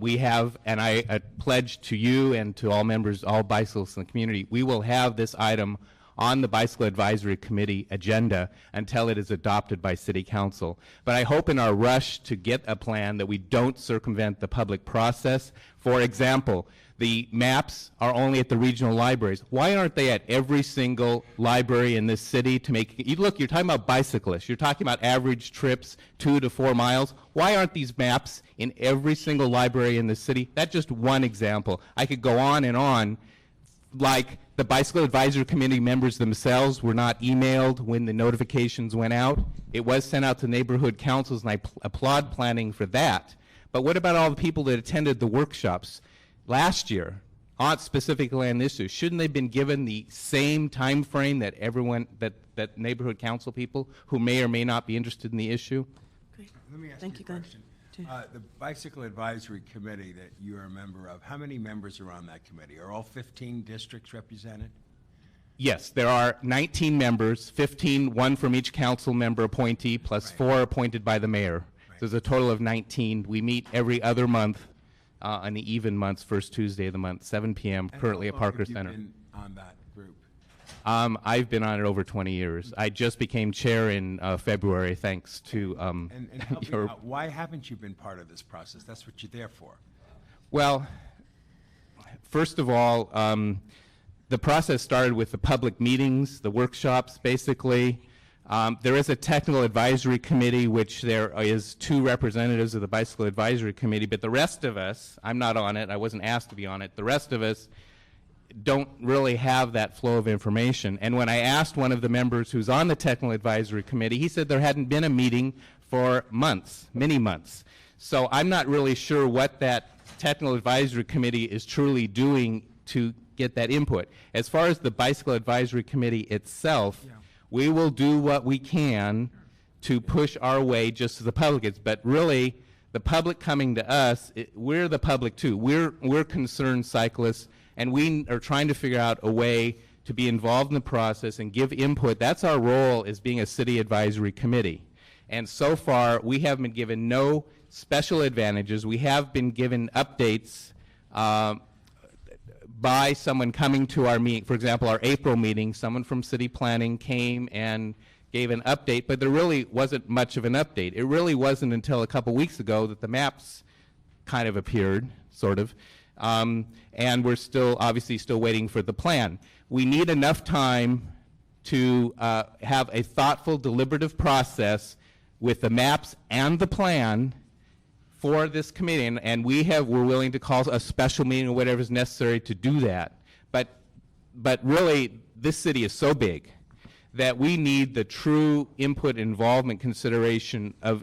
S24: We have, and I pledge to you and to all members, all bicyclists in the community, we will have this item on the Bicycle Advisory Committee agenda until it is adopted by City Council. But I hope in our rush to get a plan that we don't circumvent the public process. For example, The maps are only at the regional libraries. Why aren't they at every single library in this city to make, look, you're talking about bicyclists. You're talking about average trips 2 to 4 miles. Why aren't these maps in every single library in the city? That's just one example. I could go on, like the Bicycle Advisory Committee members themselves were not emailed when the notifications went out. It was sent out to neighborhood councils, and I applaud planning for that. But what about all the people that attended the workshops last year on specifically on this issue? Shouldn't they have been given the same time frame that everyone, that neighborhood council people who may or may not be interested in the issue?
S3: Let me ask
S1: Thank
S3: you
S1: you.
S3: a question. The Bicycle Advisory Committee that you're a member of, how many members are on that committee? Are all 15 districts represented?
S24: Yes, there are 19 members, 15, one from each council member appointee, plus 4 appointed by the mayor. So there's a total of 19. We meet every other month on the even months, first Tuesday of the month, 7 p.m., currently at Parker Center.
S3: How long have you been on that group?
S24: I've been on it over 20 years. I just became chair in February, thanks to
S3: And help me out, why haven't you been part of this process? That's what you're there for.
S24: Well, first of all, the process started with the public meetings, the workshops, basically. There is a technical advisory committee, which there is 2 representatives of the Bicycle Advisory Committee, but the rest of us, I'm not on it, I wasn't asked to be on it, the rest of us don't really have that flow of information. And when I asked one of the members who's on the Technical Advisory Committee, he said there hadn't been a meeting for months, many months. So I'm not really sure what that Technical Advisory Committee is truly doing to get that input. As far as the Bicycle Advisory Committee itself, we will do what we can to push our way just as the public is. But really, the public coming to us, we're the public too. We're concerned cyclists, and we are trying to figure out a way to be involved in the process and give input. That's our role as being a city advisory committee. And so far, we have been given no special advantages. We have been given updates by someone coming to our meeting. For example, our April meeting, someone from city planning came and gave an update, but there really wasn't much of an update. It really wasn't until a couple weeks ago that the maps kind of appeared, sort of. And we're still, obviously, still waiting for the plan. We need enough time to have a thoughtful, deliberative process with the maps and the plan for this committee, and we're willing to call a special meeting or whatever is necessary to do that. But really, this city is so big that we need the true input, involvement, consideration of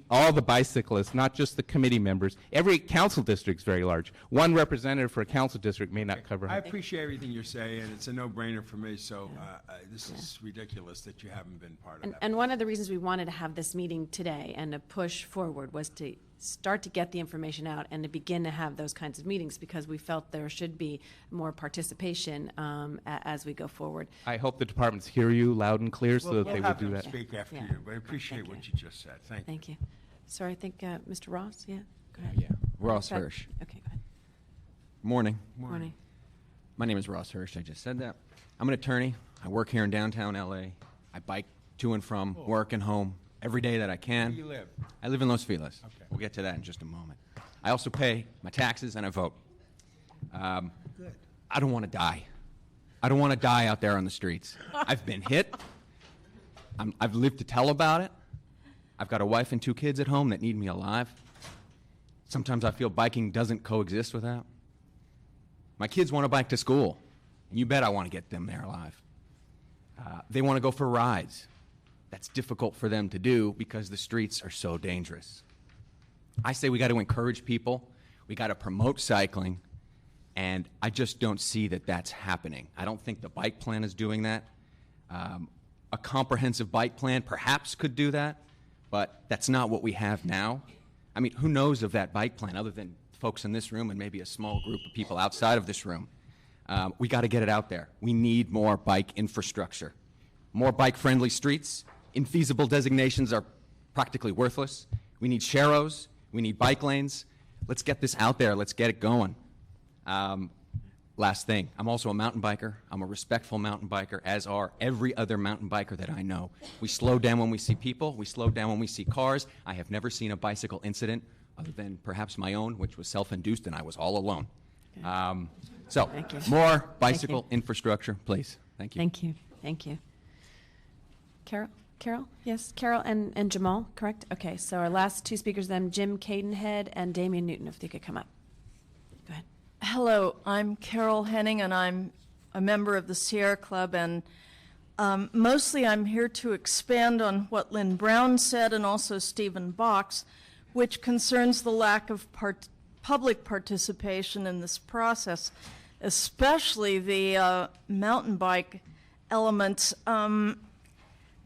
S24: all the bicyclists, not just the committee members. Every council district is very large. One representative for a council district may not cover.
S3: I appreciate everything you're saying, and it's a no-brainer for me, so this is ridiculous that you haven't been part of that.
S1: And one of the reasons we wanted to have this meeting today and to push forward was to start to get the information out and to begin to have those kinds of meetings, because we felt there should be more participation as we go forward.
S24: I hope the departments hear you loud and clear so that they will do that.
S3: We'll have them speak after you, but I appreciate what you just said. Thank you.
S1: Thank you. Sorry, I think Mr. Ross, yeah, go ahead.
S4: Yeah, Ross
S1: Okay.
S4: Hirsch.
S1: Okay, go ahead.
S4: Morning.
S1: Morning.
S4: My name is Ross Hirsch. I just said that. I'm an attorney. I work here in downtown LA. I bike to and from work and home every day that I can.
S3: Where do you live?
S4: I live in Los Feliz.
S3: Okay.
S4: We'll get to that in just a moment. I also pay my taxes and I vote.
S3: Good.
S4: I don't want to die. I don't want to die out there on the streets. I've been hit. I've lived to tell about it. I've got a wife and 2 kids at home that need me alive. Sometimes I feel biking doesn't coexist with that. My kids want to bike to school, and you bet I want to get them there alive. They want to go for rides. That's difficult for them to do because the streets are so dangerous. I say we got to encourage people. We got to promote cycling, and I just don't see that that's happening. I don't think the bike plan is doing that. A comprehensive bike plan perhaps could do that, but that's not what we have now. I mean, who knows of that bike plan other than folks in this room and maybe a small group of people outside of this room? We got to get it out there. We need more bike infrastructure, more bike-friendly streets. Infeasible designations are practically worthless. We need sharrows. We need bike lanes. Let's get this out there. Let's get it going. Last thing, I'm also a mountain biker. I'm a respectful mountain biker, as are every other mountain biker that I know. We slow down when we see people. We slow down when we see cars. I have never seen a bicycle incident other than perhaps my own, which was self-induced, and I was all alone. So,
S1: Thank you.
S4: more bicycle infrastructure, please. Thank you.
S1: Thank you. Thank you. Carol? Yes, Carol and Jamal, correct? Okay, so our last two speakers then, Jim Cadenhead and Damian Newton, if they could come up. Go ahead.
S5: Hello, I'm Carol Henning, and I'm a member of the Sierra Club, and mostly I'm here to expand on what Lynn Brown said and also Stephen Box, which concerns the lack of public participation in this process, especially the mountain bike elements.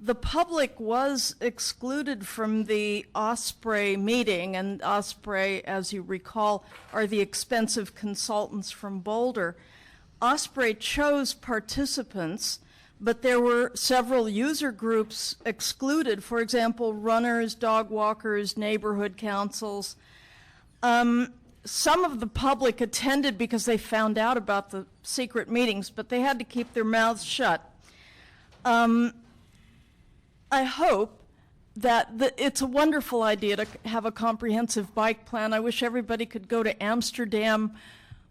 S5: The public was excluded from the Osprey meeting, and Osprey, as you recall, are the expensive consultants from Boulder. Osprey chose participants, but there were several user groups excluded, for example, runners, dog walkers, neighborhood councils. Some of the public attended because they found out about the secret meetings, but they had to keep their mouths shut. I hope that it's a wonderful idea to have a comprehensive bike plan. I wish everybody could go to Amsterdam,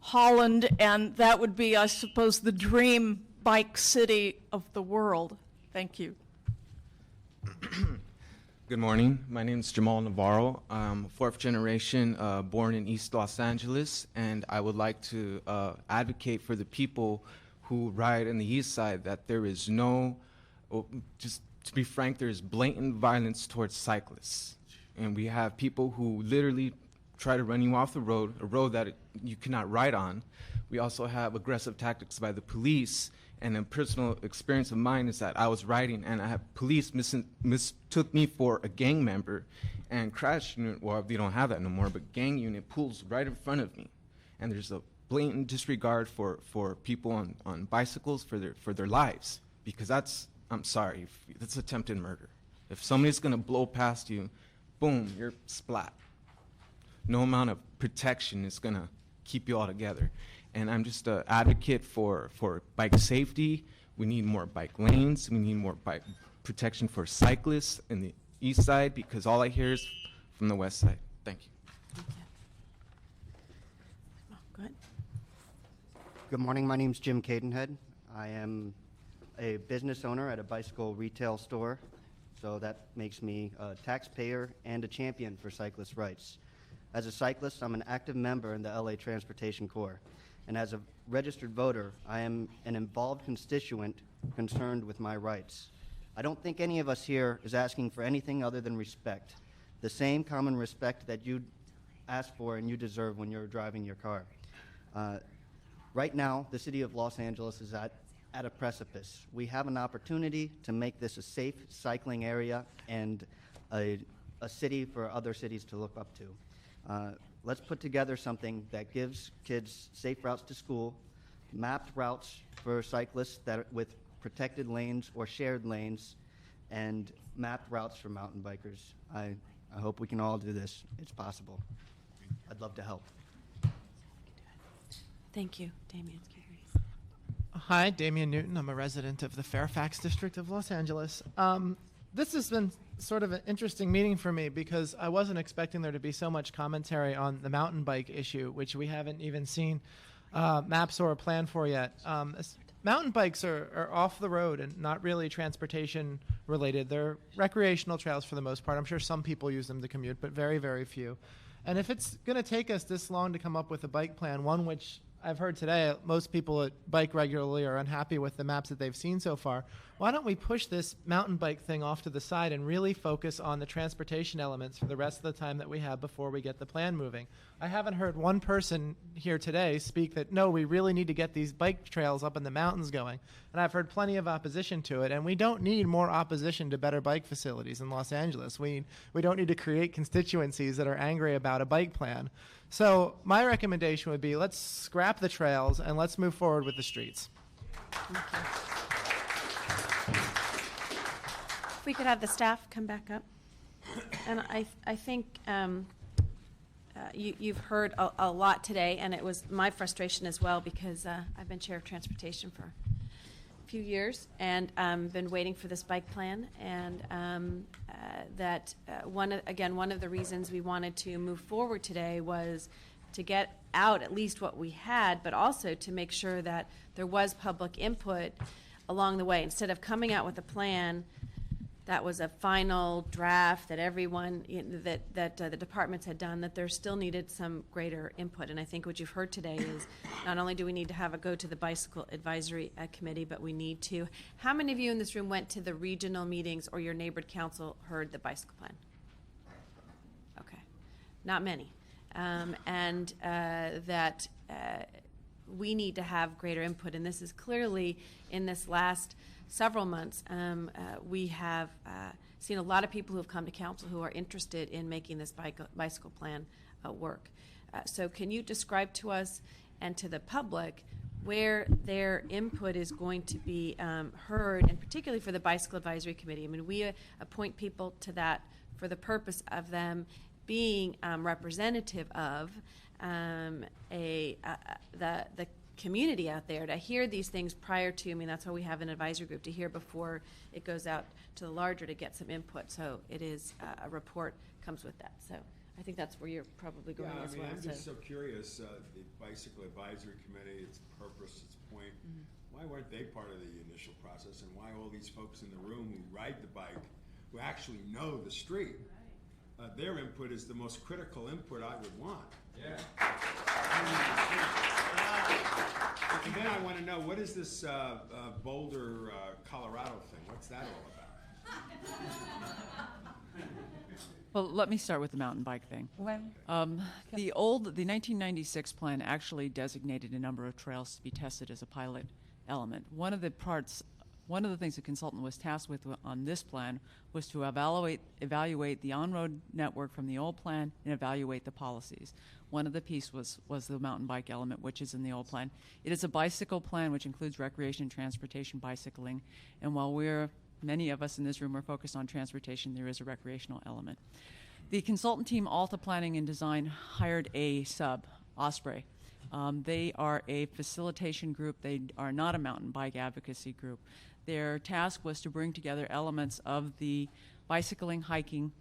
S5: Holland, and that would be, I suppose, the dream bike city of the world. Thank you.
S6: Good morning. My name is Jamal Navarro. I'm fourth generation, born in East Los Angeles, and I would like to advocate for the people who ride in the East Side that there is no, just to be frank, there is blatant violence towards cyclists. And we have people who literally try to run you off the road, a road that you cannot ride on. We also have aggressive tactics by the police. And a personal experience of mine is that I was riding and police mistook me for a gang member, and crash unit, well, we don't have that no more, but gang unit pulls right in front of me. And there's a blatant disregard for people on bicycles for their lives, because I'm sorry, that's attempted murder. If somebody's gonna blow past you, boom, you're splat. No amount of protection is gonna keep you all together. And I'm just an advocate for bike safety. We need more bike lanes. We need more bike protection for cyclists in the East Side, because all I hear is from the West Side. Thank you.
S1: Thank you. Oh, go ahead.
S7: Good morning. My name's Jim Cadenhead. I am a business owner at a bicycle retail store, so that makes me a taxpayer and a champion for cyclist rights. As a cyclist, I'm an active member in the LA Transportation Corps, and as a registered voter, I am an involved constituent concerned with my rights. I don't think any of us here is asking for anything other than respect, the same common respect that you ask for and you deserve when you're driving your car. Right now, the city of Los Angeles is at a precipice. We have an opportunity to make this a safe cycling area and a city for other cities to look up to. Let's put together something that gives kids safe routes to school, mapped routes for cyclists with protected lanes or shared lanes, and mapped routes for mountain bikers. I hope we can all do this. It's possible. I'd love to help.
S1: Thank you, Damian.
S8: Hi, Damian Newton. I'm a resident of the Fairfax district of Los Angeles. This has been sort of an interesting meeting for me, because I wasn't expecting there to be so much commentary on the mountain bike issue, which we haven't even seen maps or a plan for yet. Mountain bikes are off the road and not really transportation related. They're recreational trails for the most part. I'm sure some people use them to commute, but very, very few. And if it's going to take us this long to come up with a bike plan, one which I've heard today most people that bike regularly are unhappy with the maps that they've seen so far, why don't we push this mountain bike thing off to the side and really focus on the transportation elements for the rest of the time that we have before we get the plan moving? I haven't heard one person here today speak that, no, we really need to get these bike trails up in the mountains going. And I've heard plenty of opposition to it, and we don't need more opposition to better bike facilities in Los Angeles. We don't need to create constituencies that are angry about a bike plan. So my recommendation would be, let's scrap the trails and let's move forward with the streets.
S1: If we could have the staff come back up. And I think you've heard a lot today, and it was my frustration as well, because I've been chair of transportation for a few years and been waiting for this bike plan, and one of the reasons we wanted to move forward today was to get out at least what we had, but also to make sure that there was public input along the way. Instead of coming out with a plan that was a final draft that everyone, that the departments had done, that there still needed some greater input. And I think what you've heard today is not only do we need to have a go to the Bicycle Advisory Committee, but we need to. How many of you in this room went to the regional meetings or your neighborhood council heard the bicycle plan? Okay, not many. We need to have greater input, and this is clearly in this last several months. We have seen a lot of people who have come to council who are interested in making this bicycle plan work. So can you describe to us and to the public where their input is going to be heard, and particularly for the Bicycle Advisory Committee? I mean, we appoint people to that for the purpose of them being representative of the community out there, to hear these things prior to, I mean, that's why we have an advisory group, to hear before it goes out to the larger, to get some input. So it is, a report comes with that. So I think that's where you're probably going as well.
S3: I'm just so curious, the Bicycle Advisory Committee, its purpose, its point, why weren't they part of the initial process, and why all these folks in the room who ride the bike, who actually know the street, their input is the most critical input I would want. Yeah. And then I want to know, what is this Boulder, Colorado thing? What's that all about?
S9: Well, let me start with the mountain bike thing. The 1996 plan actually designated a number of trails to be tested as a pilot element. One of the things the consultant was tasked with on this plan was to evaluate the on-road network from the old plan and evaluate the policies. One of the pieces was the mountain bike element, which is in the old plan. It is a bicycle plan which includes recreation and transportation bicycling, and while many of us in this room are focused on transportation, there is a recreational element. The consultant team, Alta Planning and Design, hired a sub, Osprey. They are a facilitation group. They are not a mountain bike advocacy group. Their task was to bring together elements of the bicycling, hiking,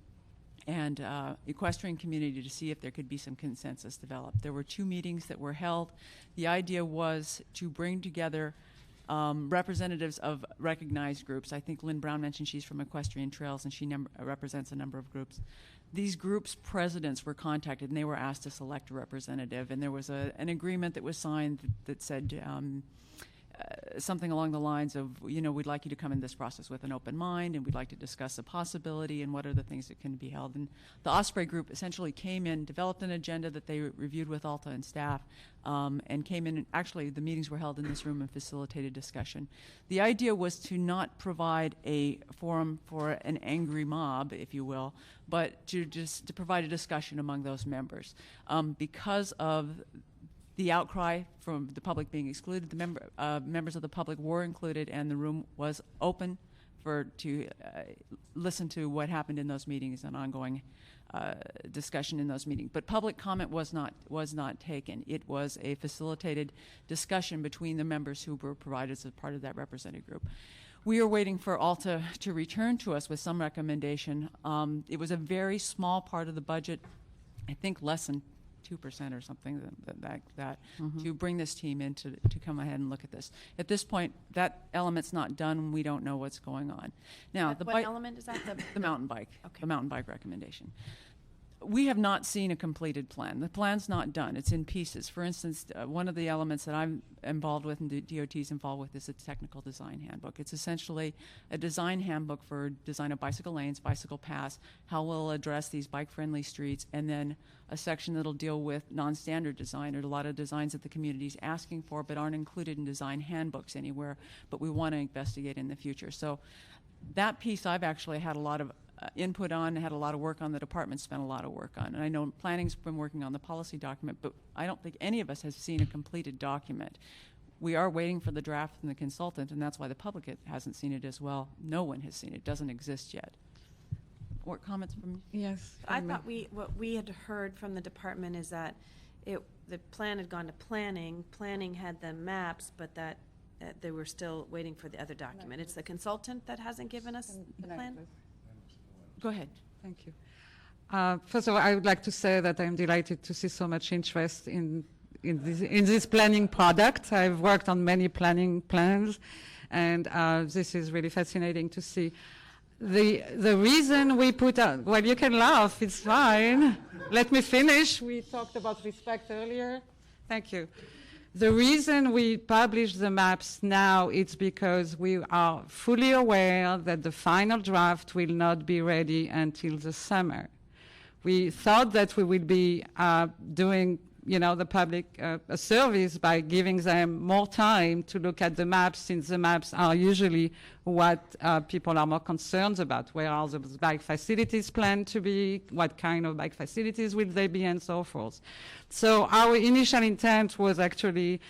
S9: and equestrian community to see if there could be some consensus developed. There were 2 meetings that were held. The idea was to bring together representatives of recognized groups. I think Lynn Brown mentioned she's from Equestrian Trails, and she represents a number of groups. These groups' presidents were contacted, and they were asked to select a representative. And there was an agreement that was signed that said something along the lines of, we'd like you to come in this process with an open mind, and we'd like to discuss a possibility and what are the things that can be held. And the Osprey group essentially came in, developed an agenda that they reviewed with Alta and staff, and came in, and actually the meetings were held in this room and facilitated discussion. The idea was to not provide a forum for an angry mob, if you will, but to provide a discussion among those members. Because of the outcry from the public being excluded, the members of the public were included, and the room was open to listen to what happened in those meetings and ongoing discussion in those meetings. But public comment was not taken. It was a facilitated discussion between the members who were provided as a part of that representative group. We are waiting for Alta to return to us with some recommendation. It was a very small part of the budget, I think less than 2% or something like that, to bring this team in to come ahead and look at this. At this point, that element's not done. We don't know what's going on. Now,
S1: what element is that?
S9: The mountain bike.
S1: Okay.
S9: The mountain bike recommendation. We have not seen a completed plan. The plan's not done. It's in pieces. For instance, one of the elements that I'm involved with and the DOT's involved with is a technical design handbook. It's essentially a design handbook for design of bicycle lanes, bicycle paths, how we'll address these bike-friendly streets, and then a section that'll deal with non-standard design, or a lot of designs that the community's asking for but aren't included in design handbooks anywhere, but we want to investigate in the future. So that piece I've actually had a lot of input on, had a lot of work on, the department spent a lot of work on. And I know planning's been working on the policy document, but I don't think any of us has seen a completed document. We are waiting for the draft from the consultant, and that's why the public hasn't seen it as well. No one has seen it. It doesn't exist yet. More comments from you?
S1: Yes. I thought what we had heard from the department is that the plan had gone to planning. Planning had the maps, but that they were still waiting for the other document. It's the consultant that hasn't given us the plan?
S10: Please?
S9: Go ahead.
S10: Thank you. First of all, I would like to say that I'm delighted to see so much interest in this planning product. I've worked on many planning plans, and this is really fascinating to see. The reason we put out, well, you can laugh, it's fine. Let me finish. We talked about respect earlier. Thank you. The reason we publish the maps now is because we are fully aware that the final draft will not be ready until the summer. We thought that we would be doing, the public a service by giving them more time to look at the maps, since the maps are usually what people are more concerned about. Where are the bike facilities planned to be? What kind of bike facilities will they be, and so forth. So our initial intent was actually,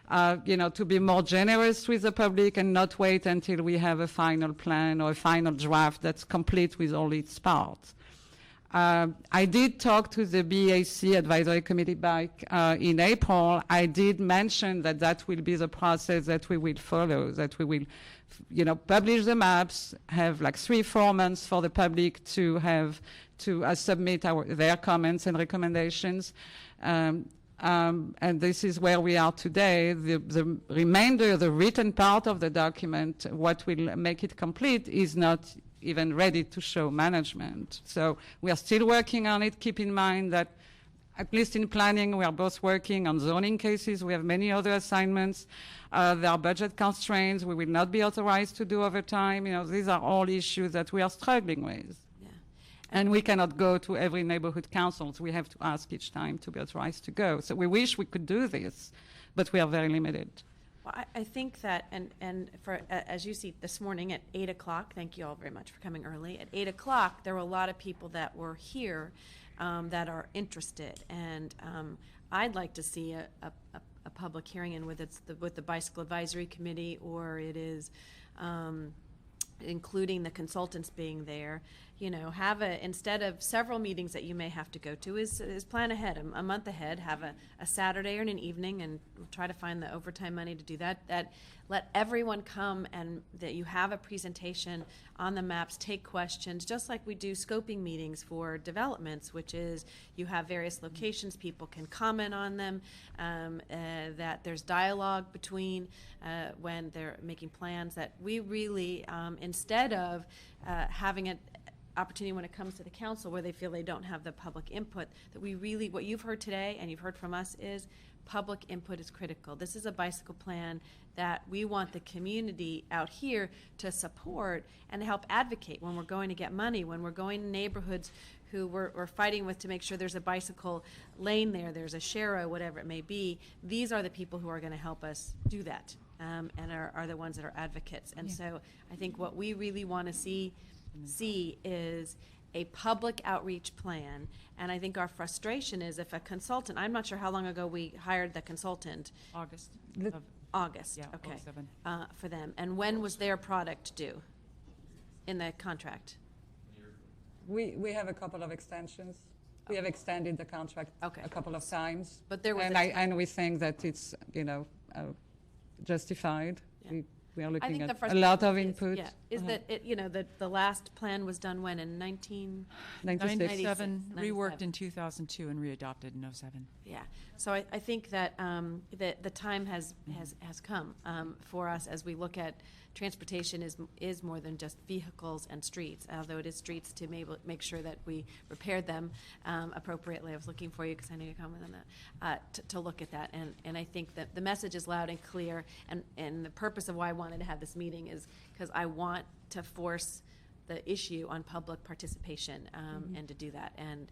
S10: to be more generous with the public and not wait until we have a final plan or a final draft that's complete with all its parts. I did talk to the BAC Advisory Committee back in April. I did mention that will be the process that we will follow, that we will, publish the maps, have like 3-4 months for the public to have to submit their comments and recommendations. And this is where we are today. The remainder, the written part of the document, what will make it complete, is not even ready to show management. So we are still working on it. Keep in mind that, at least in planning, we are both working on zoning cases. We have many other assignments. There are budget constraints. We will not be authorized to do overtime. These are all issues that we are struggling with. Yeah. And we cannot go to every neighborhood council. So we have to ask each time to be authorized to go. So we wish we could do this, but we are very limited.
S1: Well, I think that, and for as you see this morning at 8 o'clock, thank you all very much for coming early. At 8 o'clock, there were a lot of people that were here that are interested, and I'd like to see a public hearing, and with the Bicycle Advisory Committee, or it is including the consultants being there. Have instead of several meetings that you may have to go to, is plan ahead, a month ahead, have a Saturday or an evening, and try to find the overtime money to do that. Let everyone come, and that you have a presentation on the maps, take questions, just like we do scoping meetings for developments, which is you have various locations, people can comment on them, that there's dialogue between when they're making plans, that we really, instead of having an opportunity when it comes to the council where they feel they don't have the public input, that we really, what you've heard today and you've heard from us, is public input is critical. This is a bicycle plan that we want the community out here to support and help advocate when we're going to get money, when we're going to neighborhoods who we're fighting with to make sure there's a bicycle lane there's a share, whatever it may be. These are the people who are going to help us do that, and are the ones that are advocates. And so I think what we really want to see is a public outreach plan. And I think our frustration is if a consultant, I'm not sure how long ago we hired the consultant.
S9: August.
S1: August,
S9: yeah,
S1: okay.
S9: 07.
S1: For them. And when was their product due in the contract?
S11: We have a couple of extensions. We have extended the contract a couple of times.
S1: But there was
S11: and we think that it's, justified. Yeah. We are looking at a lot of input.
S1: Is that the last plan was done when, in
S9: 1997, reworked in 2002 and readopted in 07.
S1: Yeah. So I think that the time has come for us as we look at transportation is more than just vehicles and streets, although it is streets, to make sure that we repair them appropriately. I was looking for you because I know you comment on that, to look at that. And I think that the message is loud and clear, and the purpose of why I wanted to have this meeting is because I want to force the issue on public participation, and to do that, and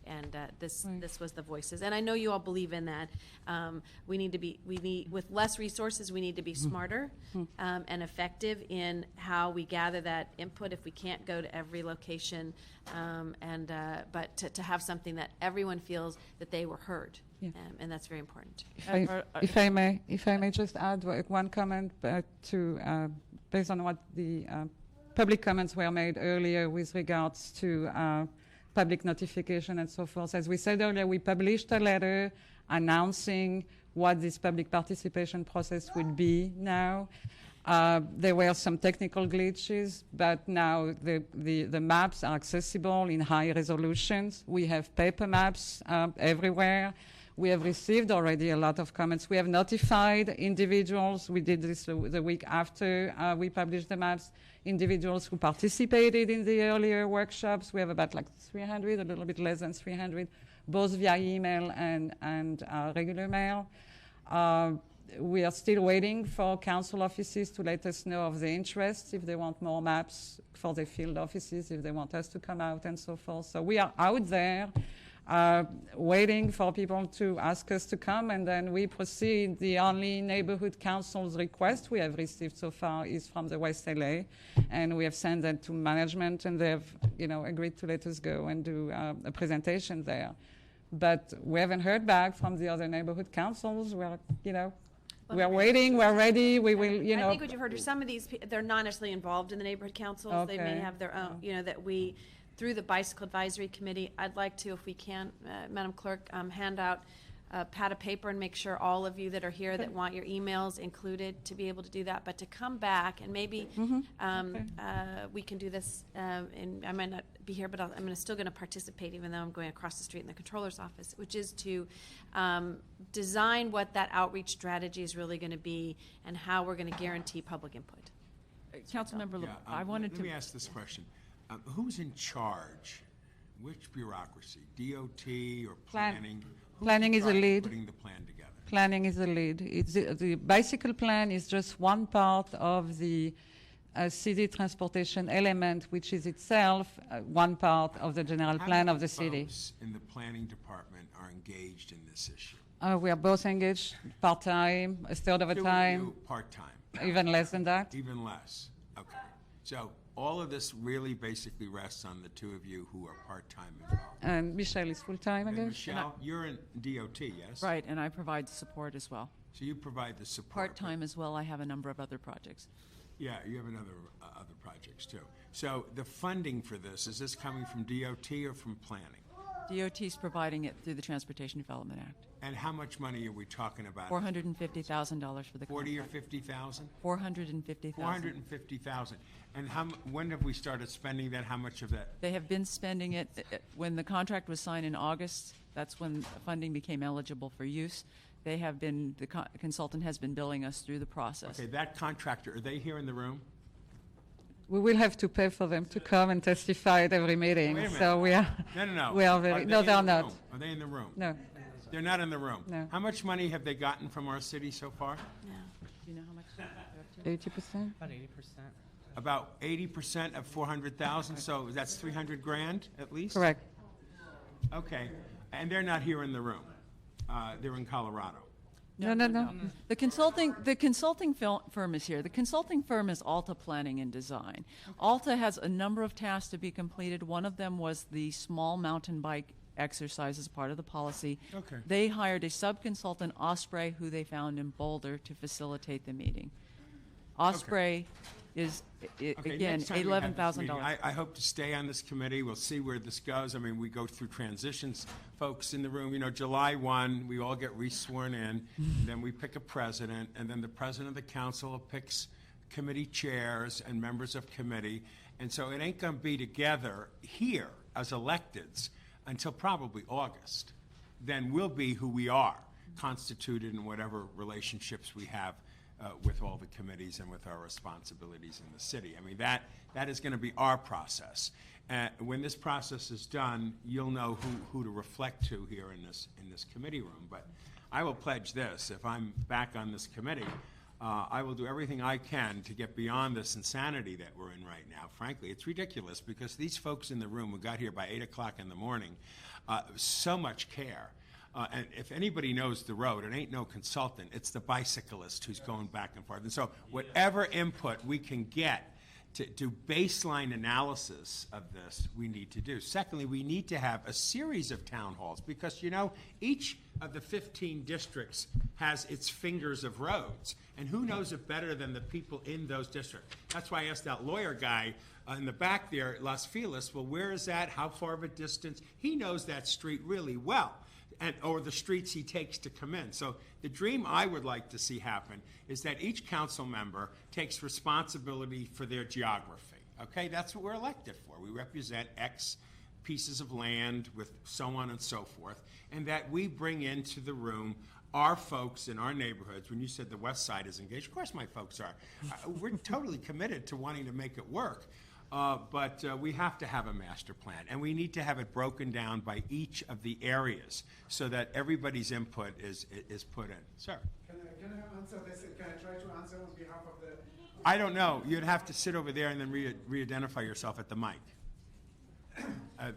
S1: this was the voices, and I know you all believe in that. We need with less resources, we need to be smarter and effective in how we gather that input. If we can't go to every location, but to have something that everyone feels that they were heard, and that's very important.
S11: If I may just add one comment based on what the public comments were made earlier with regards to public notification and so forth. As we said earlier, we published a letter announcing what this public participation process would be now. There were some technical glitches, but now the maps are accessible in high resolutions. We have paper maps everywhere. We have received already a lot of comments. We have notified individuals. We did this the week after we published the maps. Individuals who participated in the earlier workshops. We have about like 300, a little bit less than 300, both via email and regular mail. We are still waiting for council offices to let us know of the interest, if they want more maps for their field offices, if they want us to come out and so forth. So we are out there waiting for people to ask us to come, and then we proceed. The only neighborhood council's request we have received so far is from the West LA, and we have sent that to management, and they have, agreed to let us go and do a presentation there. But we haven't heard back from the other neighborhood councils. We're waiting, we're ready, we will,
S1: I think what you've heard are some of these, they're not necessarily involved in the neighborhood councils. They may
S11: Okay.
S1: have their own, that we, through the Bicycle Advisory Committee, I'd like to, if we can, Madam Clerk, hand out a pad of paper and make sure all of you that are here that want your emails included to be able to do that, but to come back and maybe we can do this, and I might not be here, but I'm still going to participate even though I'm going across the street in the controller's office, which is to design what that outreach strategy is really going to be and how we're going to guarantee public input.
S9: Councilmember,
S3: Yeah,
S9: I wanted
S3: let
S9: to.
S3: me ask this question. Who's in charge? Which bureaucracy? DOT or planning? Who's
S11: Planning
S3: in
S11: is the
S3: charge of
S11: lead.
S3: Putting the plan together.
S11: Planning is the lead. It's the bicycle plan is just one part of the city transportation element, which is itself one part of the general plan of the city.
S3: Folks in the planning department are engaged in this issue.
S11: We are both engaged part-time, a third of a
S3: Two of
S11: time,
S3: you part-time.
S11: even less than that.
S3: Even less. Okay. So all of this really basically rests on the two of you who are part-time involved.
S11: And Michelle is full-time, I
S3: And
S11: guess.
S3: Michelle, you're in DOT, yes?
S9: Right, and I provide support as well.
S3: So you provide the support.
S9: Part-time as well, I have a number of other projects.
S3: Yeah, you have other projects too. So the funding for this, is this coming from DOT or from planning?
S9: DOT is providing it through the Transportation Development Act.
S3: And how much money are we talking about?
S9: $450,000 for the
S3: 40 or
S9: contract.
S3: 50,000?
S9: 450,000.
S3: 450,000. And when have we started spending that? How much of that?
S9: They have been spending it, when the contract was signed in August, that's when funding became eligible for use. They have been, the consultant has been billing us through the process.
S3: Okay, that contractor, are they here in the room?
S11: We will have to pay for them to come and testify at every meeting.
S3: Wait a minute.
S11: So we are.
S3: No.
S11: We are very. No,
S3: they
S11: they're
S3: in the
S11: not.
S3: room? Are they in the room?
S11: No.
S3: They're not in the room?
S11: No.
S3: How much money have they gotten from our city so far?
S9: Do you know how much?
S11: 80%.
S8: About 80%.
S3: About 80% of 400,000, so that's 300 grand at least?
S11: Correct.
S3: Okay, and they're not here in the room. They're in Colorado.
S11: No.
S9: The consulting firm is here. The consulting firm is Alta Planning and Design. Alta has a number of tasks to be completed. One of them was the small mountain bike exercise as part of the policy.
S3: Okay.
S9: They hired a sub-consultant, Osprey, who they found in Boulder, to facilitate the meeting. Osprey is,
S3: Okay,
S9: again,
S3: next time we have this
S9: $11,000.
S3: meeting, I hope to stay on this committee. We'll see where this goes. I mean, we go through transitions. Folks in the room, July 1, we all get re-sworn in. Then we pick a president, and then the president of the council picks committee chairs and members of committee. And so it ain't going to be together here as electeds until probably August. Then we'll be who we are, constituted in whatever relationships we have with all the committees and with our responsibilities in the city. I mean, that is going to be our process. When this process is done, you'll know who to reflect to here in this committee room. But I will pledge this: if I'm back on this committee, I will do everything I can to get beyond this insanity that we're in right now. Frankly, it's ridiculous because these folks in the room who got here by 8 o'clock in the morning, so much care. And if anybody knows the road, it ain't no consultant. It's the bicyclist who's going back and forth. And so whatever input we can get to do baseline analysis of this, we need to do. Secondly, we need to have a series of town halls because, each of the 15 districts has its fingers of roads. And who knows it better than the people in those districts? That's why I asked that lawyer guy in the back there, Las Feliz, well, where is that? How far of a distance? He knows that street really well. or the streets he takes to come in. So the dream I would like to see happen is that each council member takes responsibility for their geography. Okay, that's what we're elected for. We represent X pieces of land with so on and so forth, and that we bring into the room our folks in our neighborhoods. When you said the West Side is engaged, of course my folks are. We're totally committed to wanting to make it work. But we have to have a master plan, and we need to have it broken down by each of the areas so that everybody's input is put in. Sir?
S12: Can I answer this? Can I try to answer on behalf of the...
S3: I don't know. You'd have to sit over there and then re-identify yourself at the mic.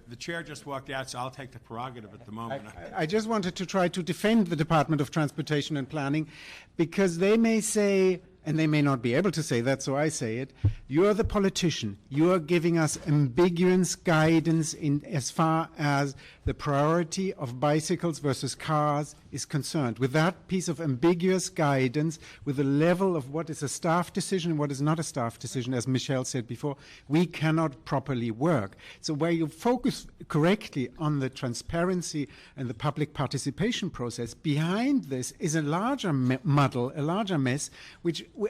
S3: The chair just walked out, so I'll take the prerogative at the moment.
S12: I just wanted to try to defend the Department of Transportation and Planning, because they may say, and they may not be able to say that, so I say it, you're the politician. You're giving us ambiguous guidance in as far as the priority of bicycles versus cars is concerned. With that piece of ambiguous guidance, with the level of what is a staff decision and what is not a staff decision, as Michelle said before, we cannot properly work. So where you focus correctly on the transparency and the public participation process, behind this is a larger muddle, a larger mess,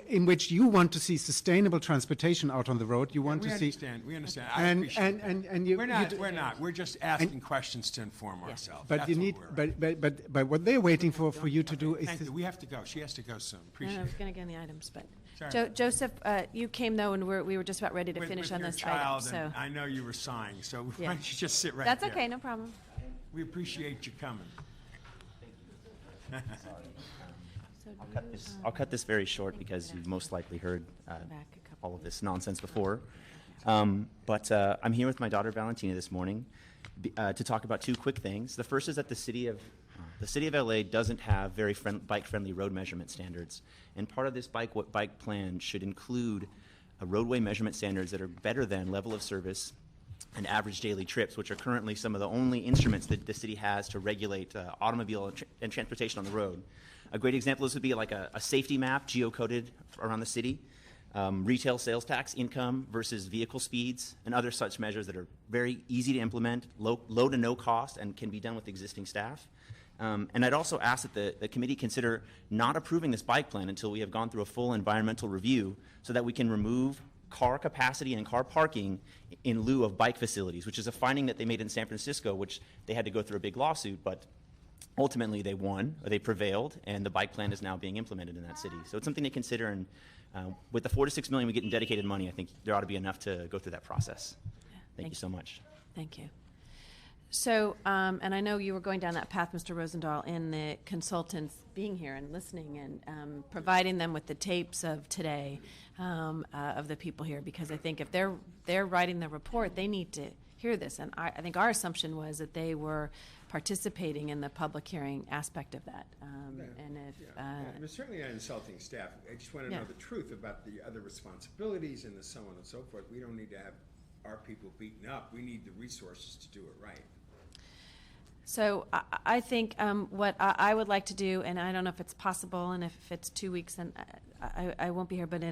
S12: in which you want to see sustainable transportation out on the road. You want to see...
S3: We understand. I appreciate that. We're not. We're just asking questions to inform ourselves.
S12: But
S3: That's
S12: you need... But what they're waiting for you to do is...
S3: Thank you. We have to go. She has to go soon. Appreciate
S1: I was
S3: it.
S1: going to get in the items, but...
S3: Sorry.
S1: Joseph, you came, though, and we were just about ready to finish
S3: with
S1: on
S3: your
S1: this
S3: child,
S1: item. So
S3: and I know you were sighing, so
S1: Yeah.
S3: why don't you just sit right
S1: That's
S3: there?
S1: okay, no problem.
S3: We appreciate you coming.
S13: I'll cut this very short because you've most likely heard all of this nonsense before. But I'm here with my daughter Valentina this morning to talk about two quick things. The first is that the city of LA doesn't have very bike-friendly road measurement standards, and part of this bike plan should include roadway measurement standards that are better than level of service and average daily trips, which are currently some of the only instruments that the city has to regulate automobile and transportation on the road. A great example of this would be like a safety map geocoded around the city, retail sales tax income versus vehicle speeds, and other such measures that are very easy to implement, low to no cost, and can be done with existing staff. And I'd also ask that the committee consider not approving this bike plan until we have gone through a full environmental review so that we can remove car capacity and car parking in lieu of bike facilities, which is a finding that they made in San Francisco, which they had to go through a big lawsuit, but ultimately they won, or they prevailed, and the bike plan is now being implemented in that city. So it's something to consider, and with the $4 to $6 million we get in dedicated money, I think there ought to be enough to go through that process. Thank you so much.
S1: Thank you. So, and I know you were going down that path, Mr. Rosendahl, in the consultants being here and listening and providing them with the tapes of today of the people here, because I think if they're writing the report, they need to hear this. And I think our assumption was that they were participating in the public hearing aspect of that. And if
S3: we're certainly not insulting staff. I just want to know the truth about the other responsibilities and the so on and so forth. We don't need to have our people beaten up. We need the resources to do it right.
S1: So I think what I would like to do, and I don't know if it's possible, and if it's 2 weeks, then I won't be here, but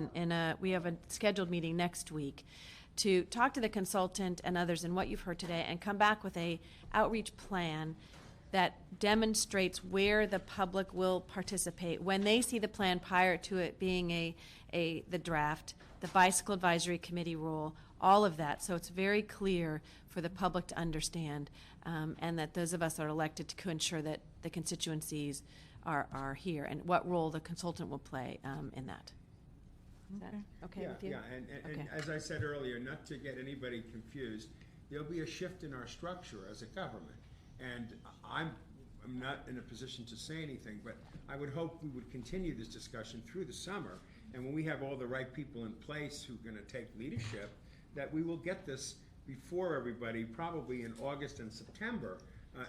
S1: we have a scheduled meeting next week to talk to the consultant and others and what you've heard today, and come back with a outreach plan that demonstrates where the public will participate when they see the plan prior to it being the draft, the bicycle advisory committee rule, all of that. So it's very clear for the public to understand, and that those of us that are elected to ensure that the constituencies are here, and what role the consultant will play in that. Is that okay with you?
S3: Yeah, and as I said earlier, not to get anybody confused, there'll be a shift in our structure as a government. And I'm not in a position to say anything, but I would hope we would continue this discussion through the summer, and when we have all the right people in place who are going to take leadership, that we will get this before everybody, probably in August and September,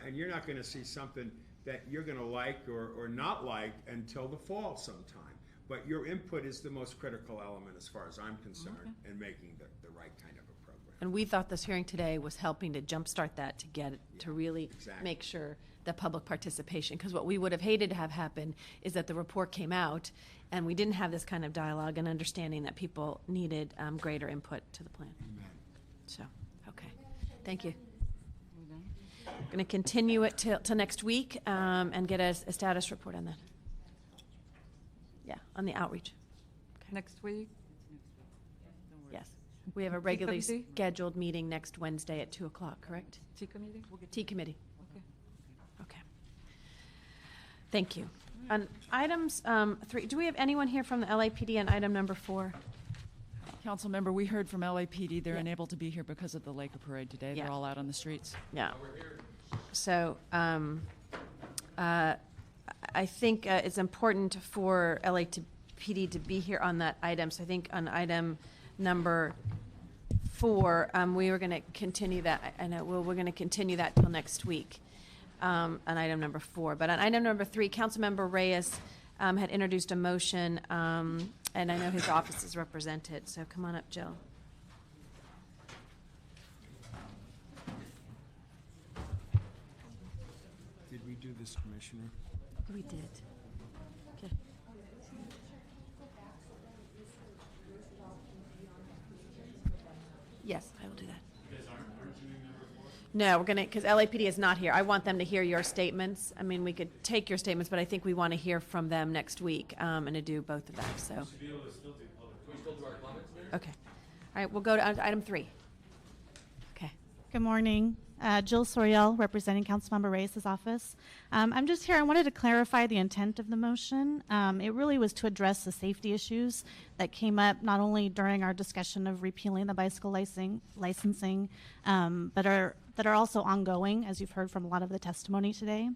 S3: and you're not going to see something that you're going to like or not like until the fall sometime. But your input is the most critical element as far as I'm concerned in making the right kind of a program.
S1: And we thought this hearing today was helping to jumpstart that, to get it, to really make sure the public participation, because what we would have hated to have happen is that the report came out and we didn't have this kind of dialogue and understanding that people needed greater input to the plan.
S3: Amen.
S1: So, okay. Thank you. Going to continue it till next week and get a status report on that. Yeah, on the outreach.
S11: Next week?
S1: Yes. We have a regularly
S11: committee?
S1: scheduled meeting next Wednesday at 2 o'clock, correct?
S11: Tea committee?
S1: Tea committee.
S11: Okay.
S1: Okay. Thank you. On items 3, do we have anyone here from the LAPD on item number 4?
S9: Council member, we heard from LAPD. They're
S1: Yeah.
S9: unable to be here because of the Laker Parade today.
S1: Yeah.
S9: They're all out on the streets.
S1: Yeah. So I think it's important for LAPD to be here on that item. So I think on item number 4, we were going to continue that. I know we're going to continue that till next week on item number 4. But on item number 3, Councilmember Reyes had introduced a motion, and I know his office is represented. So come on up, Jill.
S3: Did we do this, Commissioner?
S1: We did. Okay. Yes, I will do that. No, we're gonna, because LAPD is not here. I want them to hear your statements. I mean, we could take your statements, but I think we want to hear from them next week, and to do both of them, so. Okay. All right, we'll go to item 3. Okay.
S14: Good morning. Jill Soriel, representing Councilmember Reyes' office. I'm just here. I wanted to clarify the intent of the motion. It really was to address the safety issues that came up not only during our discussion of repealing the bicycle licensing, but that are also ongoing, as you've heard from a lot of the testimony today.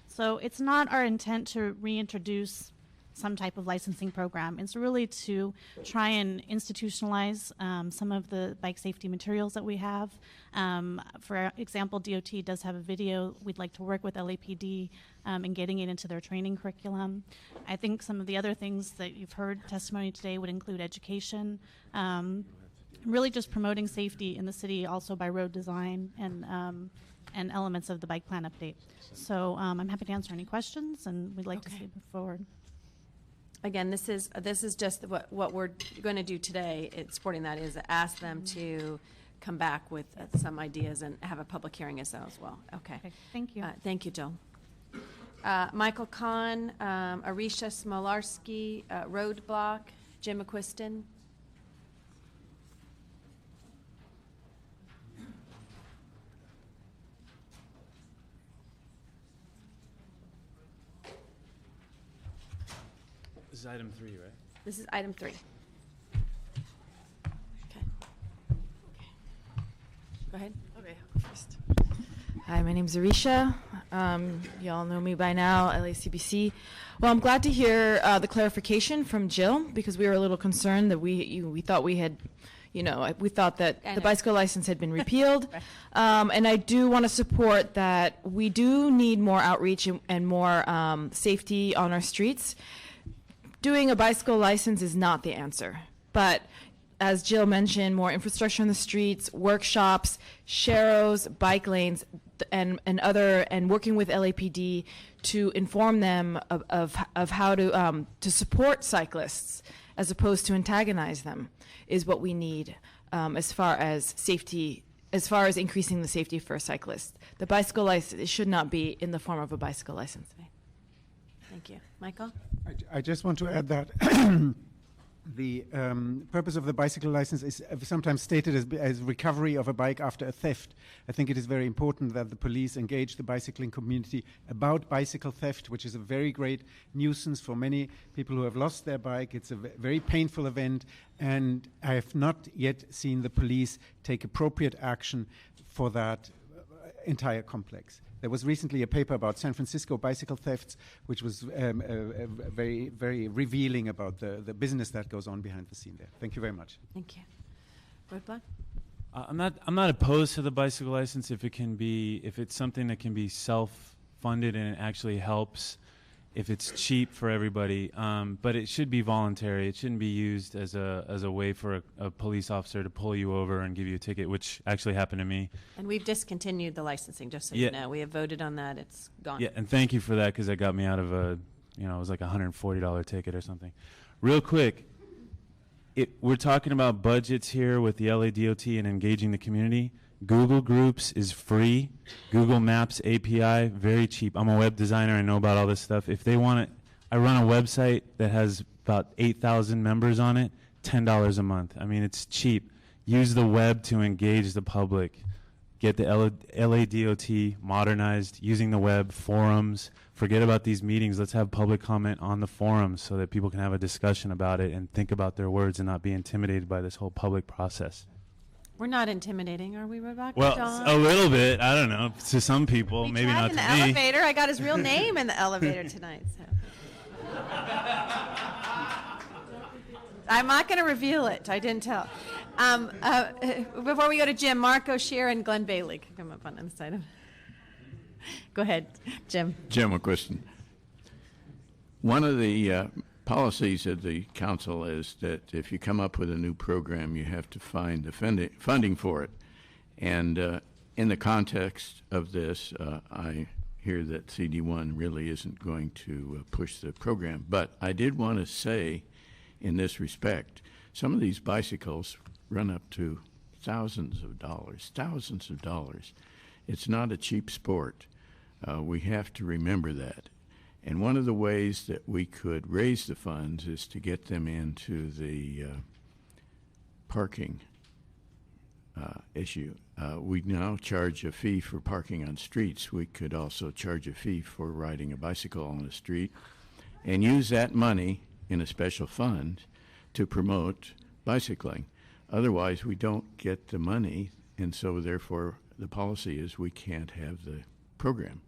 S14: So it's not our intent to reintroduce some type of licensing program. It's really to try and institutionalize some of the bike safety materials that we have. For example, DOT does have a video. We'd like to work with LAPD in getting it into their training curriculum. I think some of the other things that you've heard testimony today would include education, really just promoting safety in the city also by road design and elements of the bike plan update. So I'm happy to answer any questions, and we'd like to see it move forward.
S1: Again, this is just what we're going to do today. It's supporting that is ask them to come back with some ideas and have a public hearing as well. Okay.
S14: Thank you.
S1: Thank you, Jill. Michael Kahn, Arisha Smolarski, Roadblock, Jim McQuiston.
S15: This is item 3, right?
S1: This is item 3. Okay. Go ahead.
S16: Okay, first. Hi, my name's Arisha. Y'all know me by now, LACBC. Well, I'm glad to hear the clarification from Jill, because we were a little concerned that we thought we had, we thought that the bicycle license had been repealed. And I do want to support that we do need more outreach and more safety on our streets. Doing a bicycle license is not the answer, but as Jill mentioned, more infrastructure on the streets, workshops, sharrows, bike lanes, and working with LAPD to inform them of how to support cyclists as opposed to antagonize them is what we need as far as safety, as far as increasing the safety for cyclists. The bicycle license should not be in the form of a bicycle license.
S1: Thank you. Michael?
S12: I just want to add that the purpose of the bicycle license is sometimes stated as recovery of a bike after a theft. I think it is very important that the police engage the bicycling community about bicycle theft, which is a very great nuisance for many people who have lost their bike. It's a very painful event, and I have not yet seen the police take appropriate action for that entire complex. There was recently a paper about San Francisco bicycle thefts, which was very, very revealing about the business that goes on behind the scene there. Thank you very much.
S1: Thank you. Roadblock?
S15: I'm not opposed to the bicycle license if it's something that can be self-funded and it actually helps, if it's cheap for everybody. But it should be voluntary. It shouldn't be used as a way for a police officer to pull you over and give you a ticket, which actually happened to me.
S1: And we've discontinued the licensing, just so you know. We have voted on that. It's gone.
S15: Yeah, and thank you for that, because that got me out of it was like a $140 ticket or something. Real quick, we're talking about budgets here with the LA DOT and engaging the community. Google Groups is free. Google Maps API, very cheap. I'm a web designer. I know about all this stuff. If they want it, I run a website that has about 8,000 members on it, $10 a month. I mean, it's cheap. Use the web to engage the public. Get the LADOT modernized, using the web, forums. Forget about these meetings. Let's have public comment on the forums so that people can have a discussion about it and think about their words and not be intimidated by this whole public process.
S1: We're not intimidating, are we, Rebecca?
S15: Well,
S1: Dawn?
S15: a little bit. I don't know. To some people, maybe not
S1: in
S15: to
S1: the
S15: me.
S1: elevator. I got his real name in the elevator tonight. So. I'm not going to reveal it. I didn't tell. Before we go to Jim, Marco Scheer and Glenn Bailey can come up on the side of. Go ahead, Jim.
S17: Jim, a question. One of the policies of the council is that if you come up with a new program, you have to find the funding for it. And in the context of this, I hear that CD1 really isn't going to push the program. But I did want to say, in this respect, some of these bicycles run up to thousands of dollars. It's not a cheap sport. We have to remember that. And one of the ways that we could raise the funds is to get them into the parking issue. We now charge a fee for parking on streets. We could also charge a fee for riding a bicycle on the street and use that money in a special fund to promote bicycling. Otherwise, we don't get the money, and so therefore the policy is we can't have the program.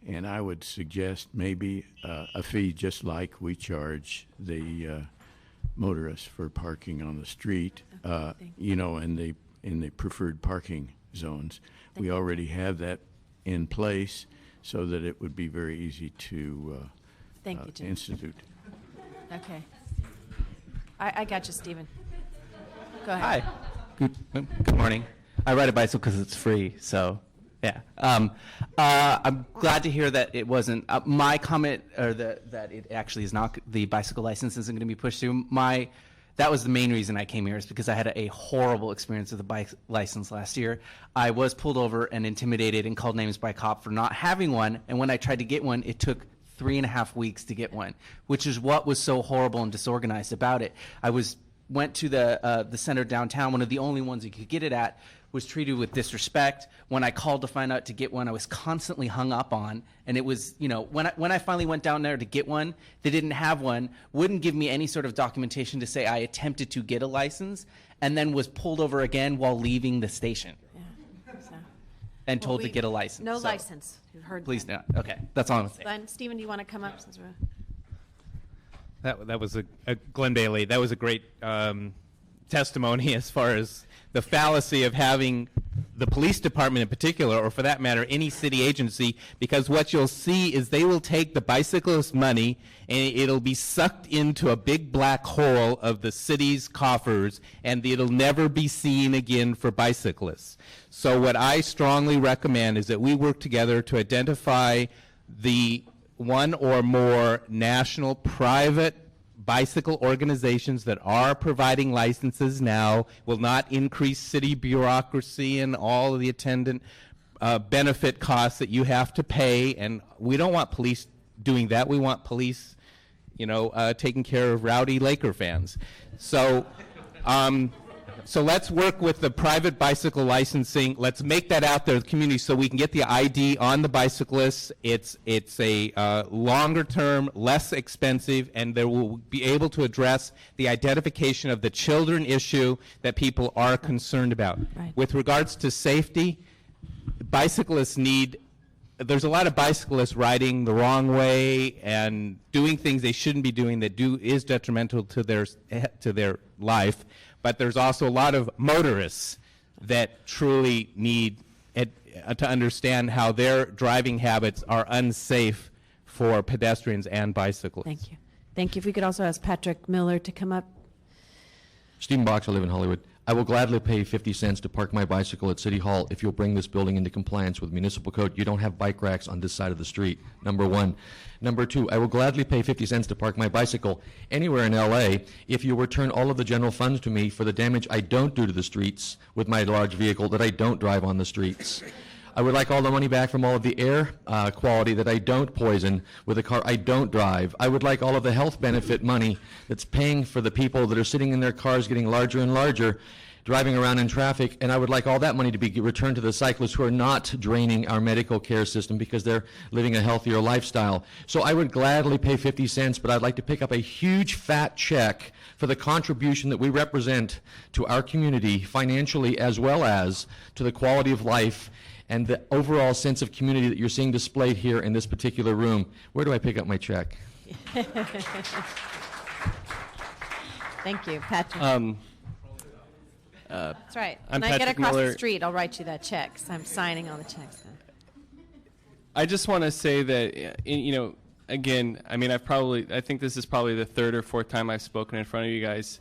S17: And I would suggest maybe a fee just like we charge the motorists for parking on the street, you know, in the preferred parking zones. We already have that in place so that it would be very easy to institute.
S1: Okay. I got you, Stephen. Go ahead.
S2: Hi. Good morning. I ride a bicycle because it's free, so yeah. I'm glad to hear that it wasn't my comment, or that it actually is not, the bicycle license isn't going to be pushed through. That was the main reason I came here, is because I had a horrible experience with the bike license last year. I was pulled over and intimidated and called names by a cop for not having one, and when I tried to get one, it took 3.5 weeks to get one, which is what was so horrible and disorganized about it. I went to the center downtown, one of the only ones you could get it at, was treated with disrespect. When I called to find out to get one, I was constantly hung up on, and it was, you know, when I finally went down there to get one, they didn't have one, wouldn't give me any sort of documentation to say I attempted to get a license, and then was pulled over again while leaving the station. And told to get a license.
S1: No license. You've heard
S2: please
S1: that.
S2: not. Okay, that's all I'm saying.
S1: Glenn, Stephen, do you want to come up? Since we're...
S24: That was a Glenn Bailey. That was a great testimony as far as the fallacy of having the police department in particular, or for that matter, any city agency, because what you'll see is they will take the bicyclist money and it'll be sucked into a big black hole of the city's coffers, and it'll never be seen again for bicyclists. So what I strongly recommend is that we work together to identify the one or more national private bicycle organizations that are providing licenses now. Will not increase city bureaucracy and all of the attendant benefit costs that you have to pay. And we don't want police doing that. We want police, you know, taking care of rowdy Laker fans. So, so let's work with the private bicycle licensing. Let's make that out there to the community so we can get the ID on the bicyclists. It's a longer term, less expensive, and they will be able to address the identification of the children issue that people are concerned about.
S1: Right.
S24: With regards to safety, bicyclists need, there's a lot of bicyclists riding the wrong way and doing things they shouldn't be doing that is detrimental to their life. But there's also a lot of motorists that truly need to understand how their driving habits are unsafe for pedestrians and bicyclists.
S1: Thank you. Thank you. If we could also ask Patrick Miller to come up.
S18: Stephen Box, I live in Hollywood. I will gladly pay 50 cents to park my bicycle at City Hall if you'll bring this building into compliance with municipal code. You don't have bike racks on this side of the street, number one. Number two, I will gladly pay 50 cents to park my bicycle anywhere in LA if you return all of the general funds to me for the damage I don't do to the streets with my large vehicle that I don't drive on the streets. I would like all the money back from all of the air quality that I don't poison with a car I don't drive. I would like all of the health benefit money that's paying for the people that are sitting in their cars getting larger and larger, driving around in traffic, and I would like all that money to be returned to the cyclists who are not draining our medical care system because they're living a healthier lifestyle. So I would gladly pay 50 cents, but I'd like to pick up a huge fat check for the contribution that we represent to our community financially as well as to the quality of life and the overall sense of community that you're seeing displayed here in this particular room. Where do I pick up my check?
S1: Thank you, Patrick. That's right.
S19: I'm
S1: When I get
S19: Patrick
S1: across
S19: Miller.
S1: the street, I'll write you that check. So I'm signing all the checks.
S19: I just want to say that, again, I mean, I think this is probably the third or fourth time I've spoken in front of you guys.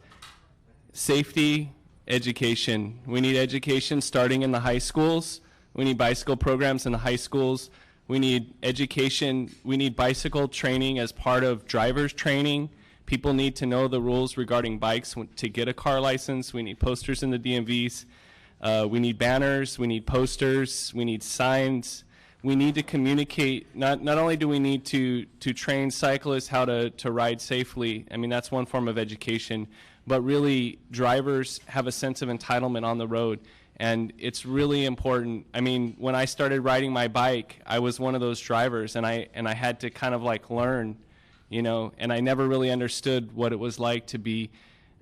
S19: Safety, education. We need education starting in the high schools. We need bicycle programs in the high schools. We need education. We need bicycle training as part of driver's training. People need to know the rules regarding bikes to get a car license. We need posters in the DMVs. We need banners. We need posters. We need signs. We need to communicate. Not only do we need to train cyclists how to ride safely. I mean, that's one form of education. But really, drivers have a sense of entitlement on the road. And it's really important. I mean, when I started riding my bike, I was one of those drivers, and I had to kind of like learn, and I never really understood what it was like to be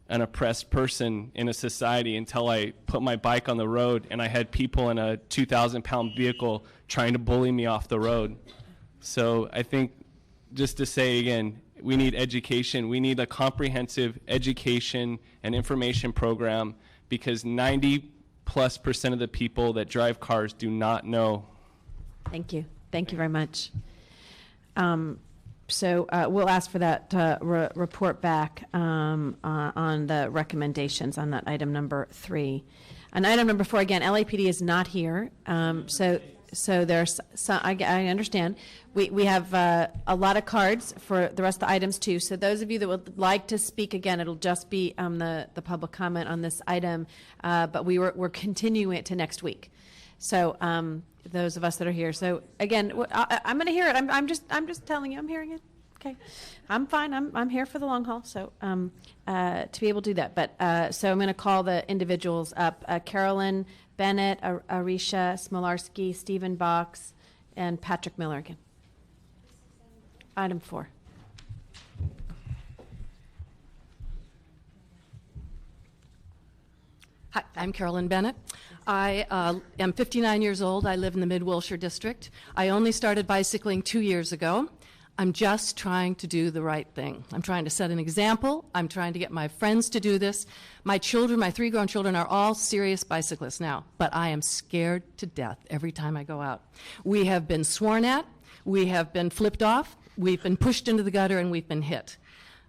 S19: an oppressed person in a society until I put my bike on the road and I had people in a 2,000-pound vehicle trying to bully me off the road. So I think, just to say again, we need education. We need a comprehensive education and information program because 90+% of the people that drive cars do not know.
S1: Thank you. Thank you very much. So we'll ask for that report back on the recommendations on that item number 3. On item number 4, again, LAPD is not here. So there's some, I understand. We have a lot of cards for the rest of the items too. So those of you that would like to speak again, it'll just be the public comment on this item. But we're continuing it to next week. So those of us that are here. So again, I'm going to hear it. I'm just telling you, I'm hearing it. Okay, I'm fine. I'm here for the long haul. So to be able to do that. But so I'm going to call the individuals up: Carolyn Bennett, Arisha Smolarski, Stephen Box, and Patrick Miller again. Item 4.
S20: Hi, I'm Carolyn Bennett. I am 59 years old. I live in the Mid-Wilshire district. I only started bicycling 2 years ago. I'm just trying to do the right thing. I'm trying to set an example. I'm trying to get my friends to do this. My children, my 3 grown children, are all serious bicyclists now, but I am scared to death every time I go out. We have been sworn at. We have been flipped off. We've been pushed into the gutter, and we've been hit.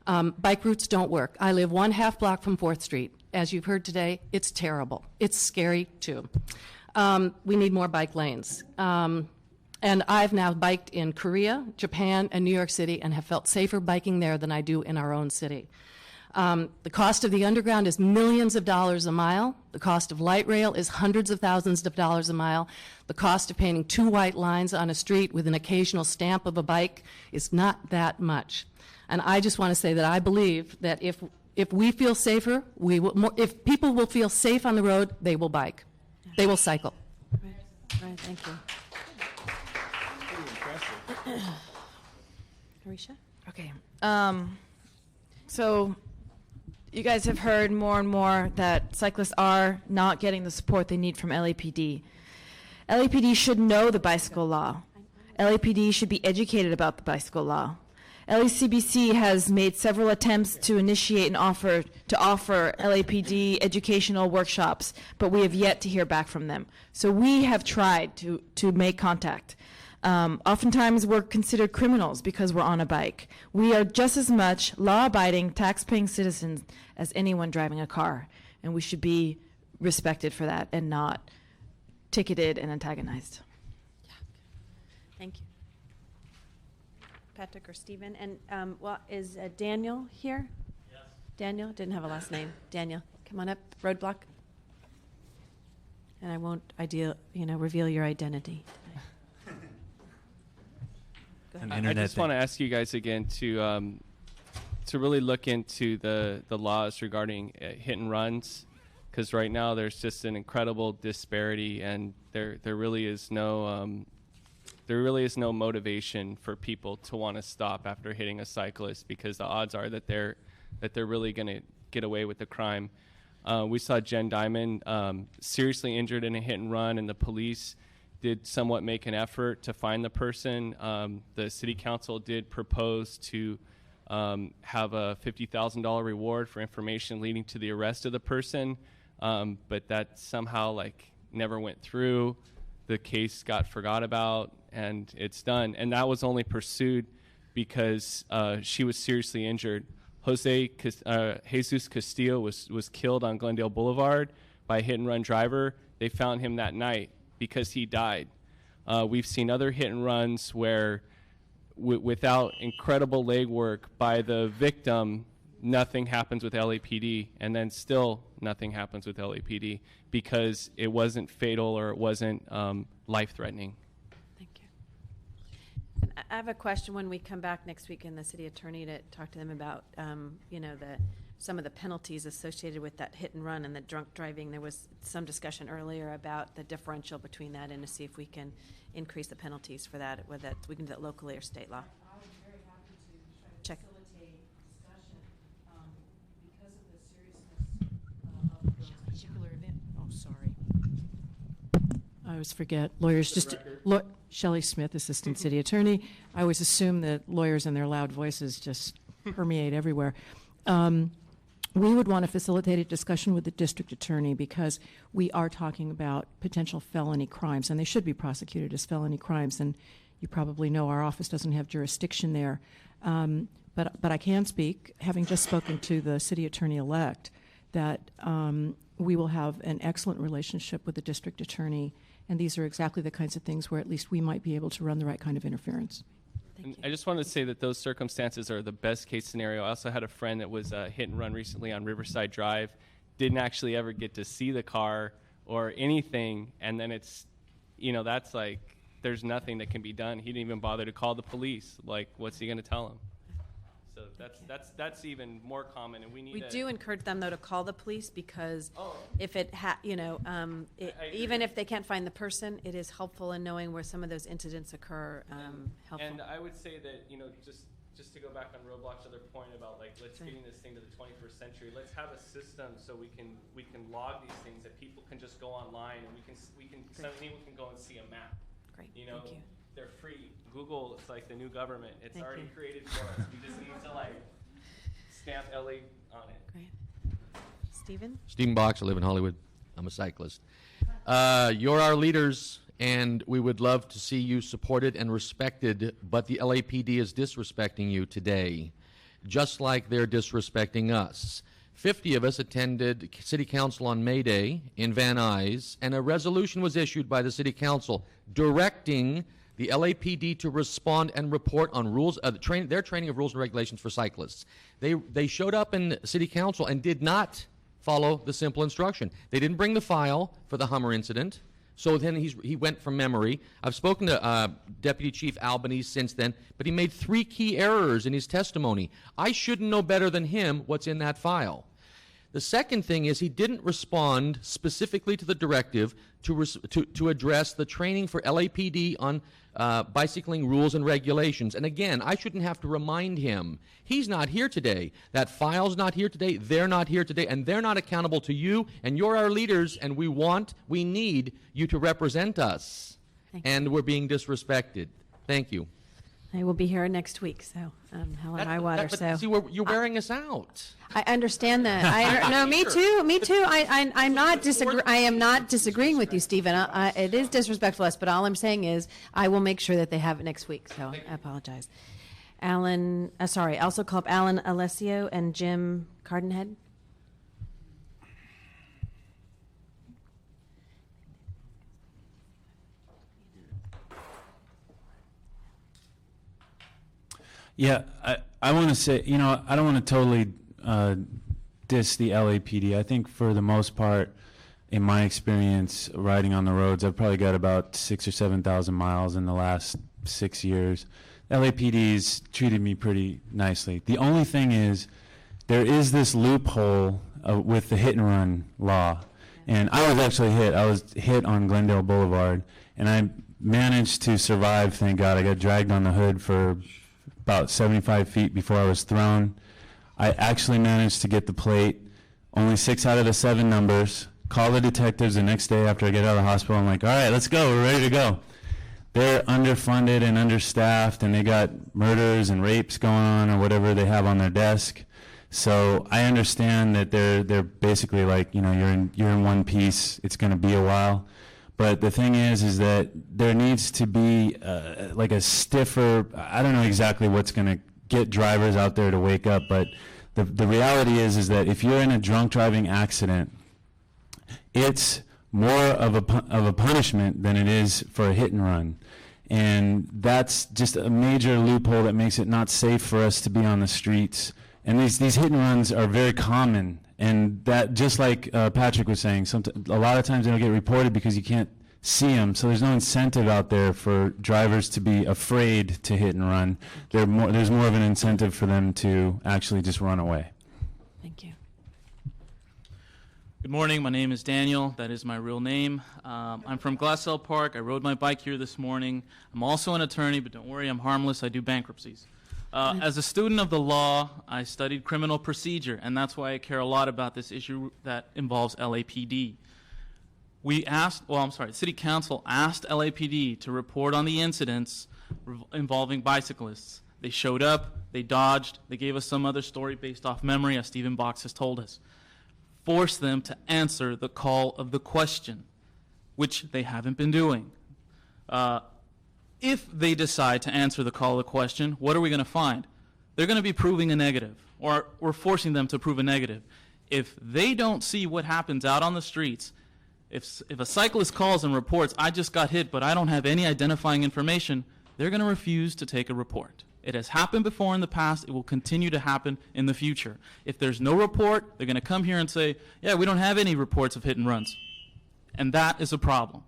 S20: Bike routes don't work. I live 1/2 block from 4th Street. As you've heard today, it's terrible. It's scary, too. We need more bike lanes. And I've now biked in Korea, Japan, and New York City and have felt safer biking there than I do in our own city. The cost of the underground is millions of dollars a mile. The cost of light rail is hundreds of thousands of dollars a mile. The cost of painting 2 white lines on a street with an occasional stamp of a bike is not that much. And I just want to say that I believe that if we feel safer, we will. If people will feel safe on the road, they will bike. They will cycle.
S1: All right, thank you. Arisha?
S16: Okay. So you guys have heard more and more that cyclists are not getting the support they need from LAPD. LAPD should know the bicycle law. LAPD should be educated about the bicycle law. LACBC has made several attempts to initiate and offer LAPD educational workshops, but we have yet to hear back from them. So we have tried to make contact. Oftentimes we're considered criminals because we're on a bike. We are just as much law-abiding, tax-paying citizens as anyone driving a car, and we should be respected for that and not ticketed and antagonized.
S1: Thank you. Patrick or Stephen, and well, is Daniel here? Yes. Daniel, didn't have a last name. Daniel, come on up, roadblock. And I won't reveal your identity today.
S19: I just want to ask you guys again to really look into the laws regarding hit and runs, because right now there's just an incredible disparity, and there really is no motivation for people to want to stop after hitting a cyclist, because the odds are that they're really going to get away with the crime. We saw Jen Diamond seriously injured in a hit and run, and the police did somewhat make an effort to find the person. The city council did propose to have a $50,000 reward for information leading to the arrest of the person, but that somehow never went through. The case got forgot about, and it's done. And that was only pursued because she was seriously injured. Jesus Castillo was killed on Glendale Boulevard by a hit-and-run driver. They found him that night because he died. We've seen other hit-and-runs where, without incredible legwork by the victim, nothing happens with LAPD, and then still nothing happens with LAPD because it wasn't fatal or it wasn't life-threatening.
S1: I have a question when we come back next week in the city attorney to talk to them about, some of the penalties associated with that hit and run and the drunk driving. There was some discussion earlier about the differential between that and to see if we can increase the penalties for that, whether we can do that locally or state law.
S11: I was very happy to
S1: Check.
S11: facilitate discussion because of the seriousness of the particular event.
S9: Oh, sorry. I always forget. Lawyers Shelley Smith, Assistant City Attorney. I always assume that lawyers and their loud voices just permeate everywhere. We would want to facilitate a discussion with the district attorney because we are talking about potential felony crimes, and they should be prosecuted as felony crimes. And you probably know our office doesn't have jurisdiction there. But I can speak, having just spoken to the city attorney-elect, that we will have an excellent relationship with the district attorney, and these are exactly the kinds of things where at least we might be able to run the right kind of interference.
S19: And I just wanted to say that those circumstances are the best case scenario. I also had a friend that was hit and run recently on Riverside Drive, didn't actually ever get to see the car or anything, and then it's, that's there's nothing that can be done. He didn't even bother to call the police. What's he going to tell him? So that's even more common, and we
S1: do encourage them though to call the police because if it even if they can't find the person, it is helpful in knowing where some of those incidents occur. Helpful.
S19: And I would say that just to go back on Roadblock's other point about let's getting this thing to the 21st century. Let's have a system so we can log these things that people can just go online and anyone can go and see a map.
S1: Great.
S19: Thank
S1: you.
S19: They're free. Google is like the new government. It's
S1: Thank
S19: already
S1: you.
S19: created for us. We just need to stamp LA on it.
S1: Great. Stephen?
S18: Stephen Box, I live in Hollywood. I'm a cyclist. You're our leaders, and we would love to see you supported and respected, but the LAPD is disrespecting you today, just like they're disrespecting us. 50 of us attended City Council on May Day in Van Nuys, and a resolution was issued by the City Council directing the LAPD to respond and report on rules, their training of rules and regulations for cyclists. They showed up in City Council and did not follow the simple instruction. They didn't bring the file for the Hummer incident, so then he went from memory. I've spoken to Deputy Chief Albanese since then, but he made 3 key errors in his testimony. I shouldn't know better than him what's in that file. The second thing is he didn't respond specifically to the directive to address the training for LAPD on bicycling rules and regulations. And again, I shouldn't have to remind him. He's not here today. That file's not here today. They're not here today. And they're not accountable to you. And you're our leaders, and we need you to represent us. And we're being disrespected. Thank you.
S1: I will be here next week, so Helen Highwater.
S18: But see, you're wearing us out.
S1: I understand that. No, me too. Me too. I'm not I am not disagreeing with you, Stephen. It is disrespectful to us, but all I'm saying is I will make sure that they have it next week. So I apologize. Alan, also call up Alan Alessio and Jim Cardenhead.
S15: Yeah, I want to say, I don't want to totally diss the LAPD. I think for the most part, in my experience riding on the roads, I've probably got about 6,000 or 7,000 miles in the last 6 years. LAPD's treated me pretty nicely. The only thing is, there is this loophole with the hit and run law. And I was actually hit. I was hit on Glendale Boulevard, and I managed to survive, thank God. I got dragged on the hood for about 75 feet before I was thrown. I actually managed to get the plate, only 6 out of the 7 numbers. Call the detectives the next day after I get out of the hospital. I'm like, all right, let's go. We're ready to go. They're underfunded and understaffed, and they got murders and rapes going on or whatever they have on their desk. So I understand that they're basically like, you're in one piece. It's going to be a while. But the thing is that there needs to be like a stiffer, I don't know exactly what's going to get drivers out there to wake up, but the reality is that if you're in a drunk driving accident, it's more of a punishment than it is for a hit and run. And that's just a major loophole that makes it not safe for us to be on the streets. And these hit and runs are very common. And that, just like Patrick was saying, a lot of times they don't get reported because you can't see them. So there's no incentive out there for drivers to be afraid to hit and run. There's more of an incentive for them to actually just run away.
S1: Thank you.
S4: Good morning. My name is Daniel. That is my real name. I'm from Glassell Park. I rode my bike here this morning. I'm also an attorney, but don't worry, I'm harmless. I do bankruptcies. As a student of the law, I studied criminal procedure, and that's why I care a lot about this issue that involves LAPD. City Council asked LAPD to report on the incidents involving bicyclists. They showed up, they dodged, they gave us some other story based off memory, as Stephen Box has told us. Force them to answer the call of the question, which they haven't been doing. If they decide to answer the call of the question, what are we going to find? They're going to be proving a negative, or we're forcing them to prove a negative. If they don't see what happens out on the streets, if a cyclist calls and reports, I just got hit, but I don't have any identifying information, they're going to refuse to take a report. It has happened before in the past. It will continue to happen in the future. If there's no report, they're going to come here and say, yeah, we don't have any reports of hit and runs. And that is a problem.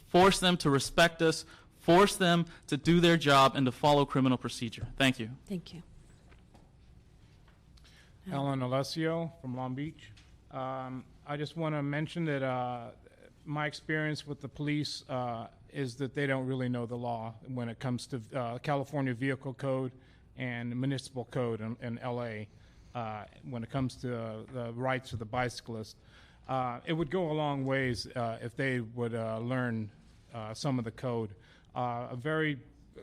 S4: Force them to respect us. Force them to do their job and to follow criminal procedure. Thank you.
S1: Thank you.
S21: Alan Alessio from Long Beach. I just want to mention that my experience with the police is that they don't really know the law when it comes to California Vehicle Code and Municipal Code in LA when it comes to the rights of the bicyclist. It would go a long ways if they would learn some of the code. A very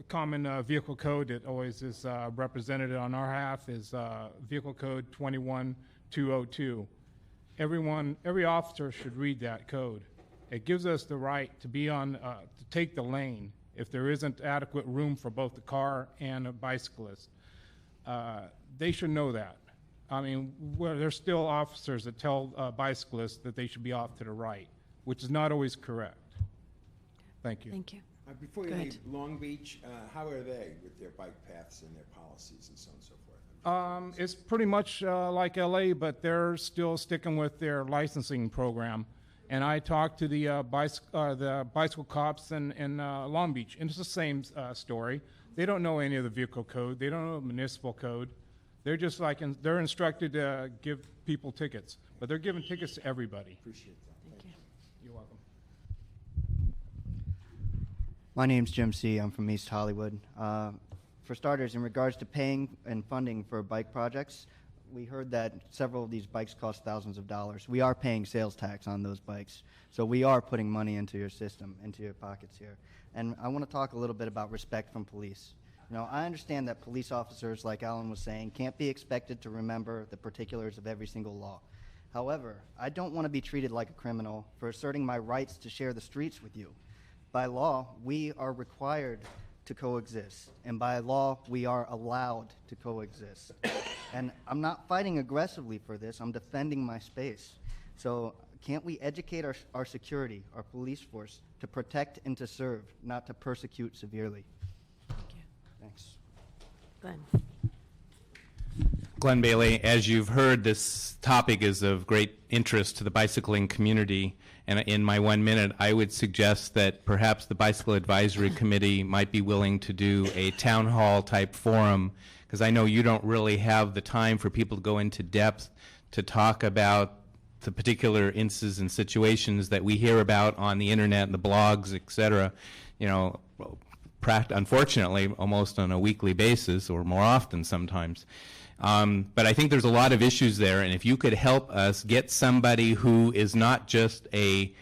S21: common vehicle code that always is represented on our half is Vehicle Code 21202. Every officer should read that code. It gives us the right to be to take the lane if there isn't adequate room for both the car and a bicyclist. They should know that. I mean, there's still officers that tell bicyclists that they should be off to the right, which is not always correct. Thank you.
S1: Thank you.
S3: Before you leave Long Beach, how are they with their bike paths and their policies and so on and so forth?
S21: It's pretty much like LA, but they're still sticking with their licensing program. And I talked to the bicycle cops in Long Beach, and it's the same story. They don't know any of the vehicle code. They don't know the municipal code. They're just they're instructed to give people tickets, but they're giving tickets to everybody.
S3: Appreciate that.
S1: Thank you.
S21: You're welcome.
S7: My name's Jim C. I'm from East Hollywood. For starters, in regards to paying and funding for bike projects, we heard that several of these bikes cost thousands of dollars. We are paying sales tax on those bikes. So we are putting money into your system, into your pockets here. And I want to talk a little bit about respect from police. You know, I understand that police officers, like Alan was saying, can't be expected to remember the particulars of every single law. However, I don't want to be treated like a criminal for asserting my rights to share the streets with you. By law, we are required to coexist, and by law, we are allowed to coexist. And I'm not fighting aggressively for this, I'm defending my space. So can't we educate our security, our police force, to protect and to serve, not to persecute severely?
S1: Thank you.
S7: Thanks.
S1: Glenn.
S24: Glenn Bailey, as you've heard, this topic is of great interest to the bicycling community. And in my 1 minute, I would suggest that perhaps the Bicycle Advisory Committee might be willing to do a town hall type forum, because I know you don't really have the time for people to go into depth to talk about the particular instances and situations that we hear about on the internet and the blogs, et cetera, you know, unfortunately, almost on a weekly basis or more often sometimes. But I think there's a lot of issues there, and if you could help us get somebody who is not just a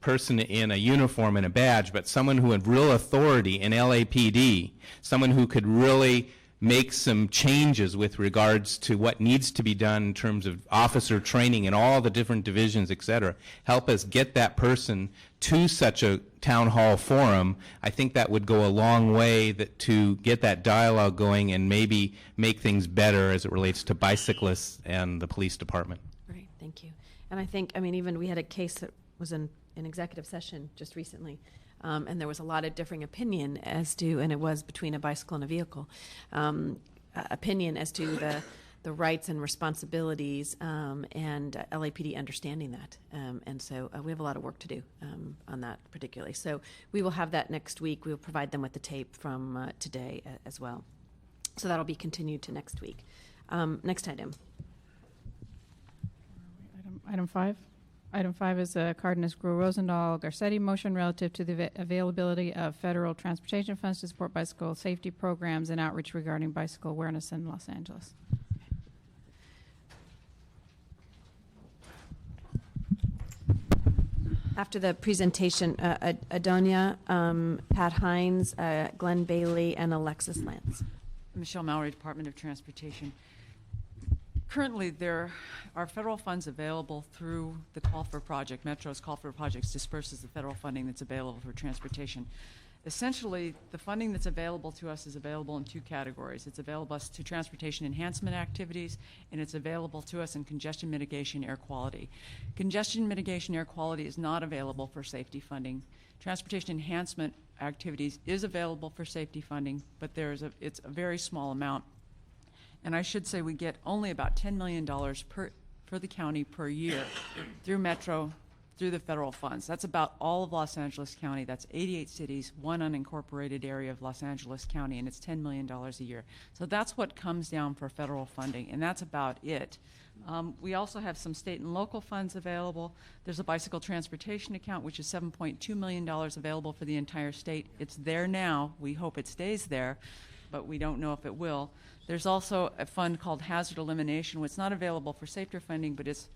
S24: person in a uniform and a badge, but someone who had real authority in LAPD, someone who could really make some changes with regards to what needs to be done in terms of officer training in all the different divisions, et cetera, help us get that person to such a town hall forum. I think that would go a long way to get that dialogue going and maybe make things better as it relates to bicyclists and the police department.
S1: Great, thank you. And I think, I mean, even we had a case that was in executive session just recently, and there was a lot of differing opinion as to, and it was between a bicycle and a vehicle, opinion as to the rights and responsibilities, and LAPD understanding that. And so we have a lot of work to do on that particularly. So we will have that next week. We'll provide them with the tape from today as well. So that'll be continued to next week. Next item.
S5: Item 5. Item 5 is a Cardenas, Gruel, Rosendahl, Garcetti motion relative to the availability of federal transportation funds to support bicycle safety programs and outreach regarding bicycle awareness in Los Angeles.
S1: After the presentation, Adonia, Pat Hines, Glenn Bailey, and Alexis Lance.
S9: Michelle Mallory, Department of Transportation. Currently, there are federal funds available through the Call for Project. Metro's Call for Projects disperses the federal funding that's available for transportation. Essentially, the funding that's available to us is available in two categories. It's available to transportation enhancement activities, and it's available to us in congestion mitigation air quality. Congestion mitigation air quality is not available for safety funding. Transportation enhancement activities is available for safety funding, but it's a very small amount. And I should say we get only about $10 million for the county per year through Metro, through the federal funds. That's about all of Los Angeles County. That's 88 cities, one unincorporated area of Los Angeles County, and it's $10 million a year. So that's what comes down for federal funding, and that's about it. We also have some state and local funds available. There's a bicycle transportation account, which is $7.2 million available for the entire state. It's there now. We hope it stays there, but we don't know if it will. There's also a fund called Hazard Elimination, which is not available for safety funding, but it's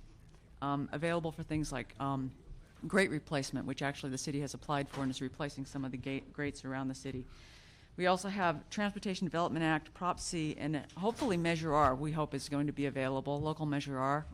S9: available for things like grate replacement, which actually the city has applied for and is replacing some of the grates around the city. We also have Transportation Development Act, Prop C, and hopefully Measure R, we hope is going to be available, local Measure R.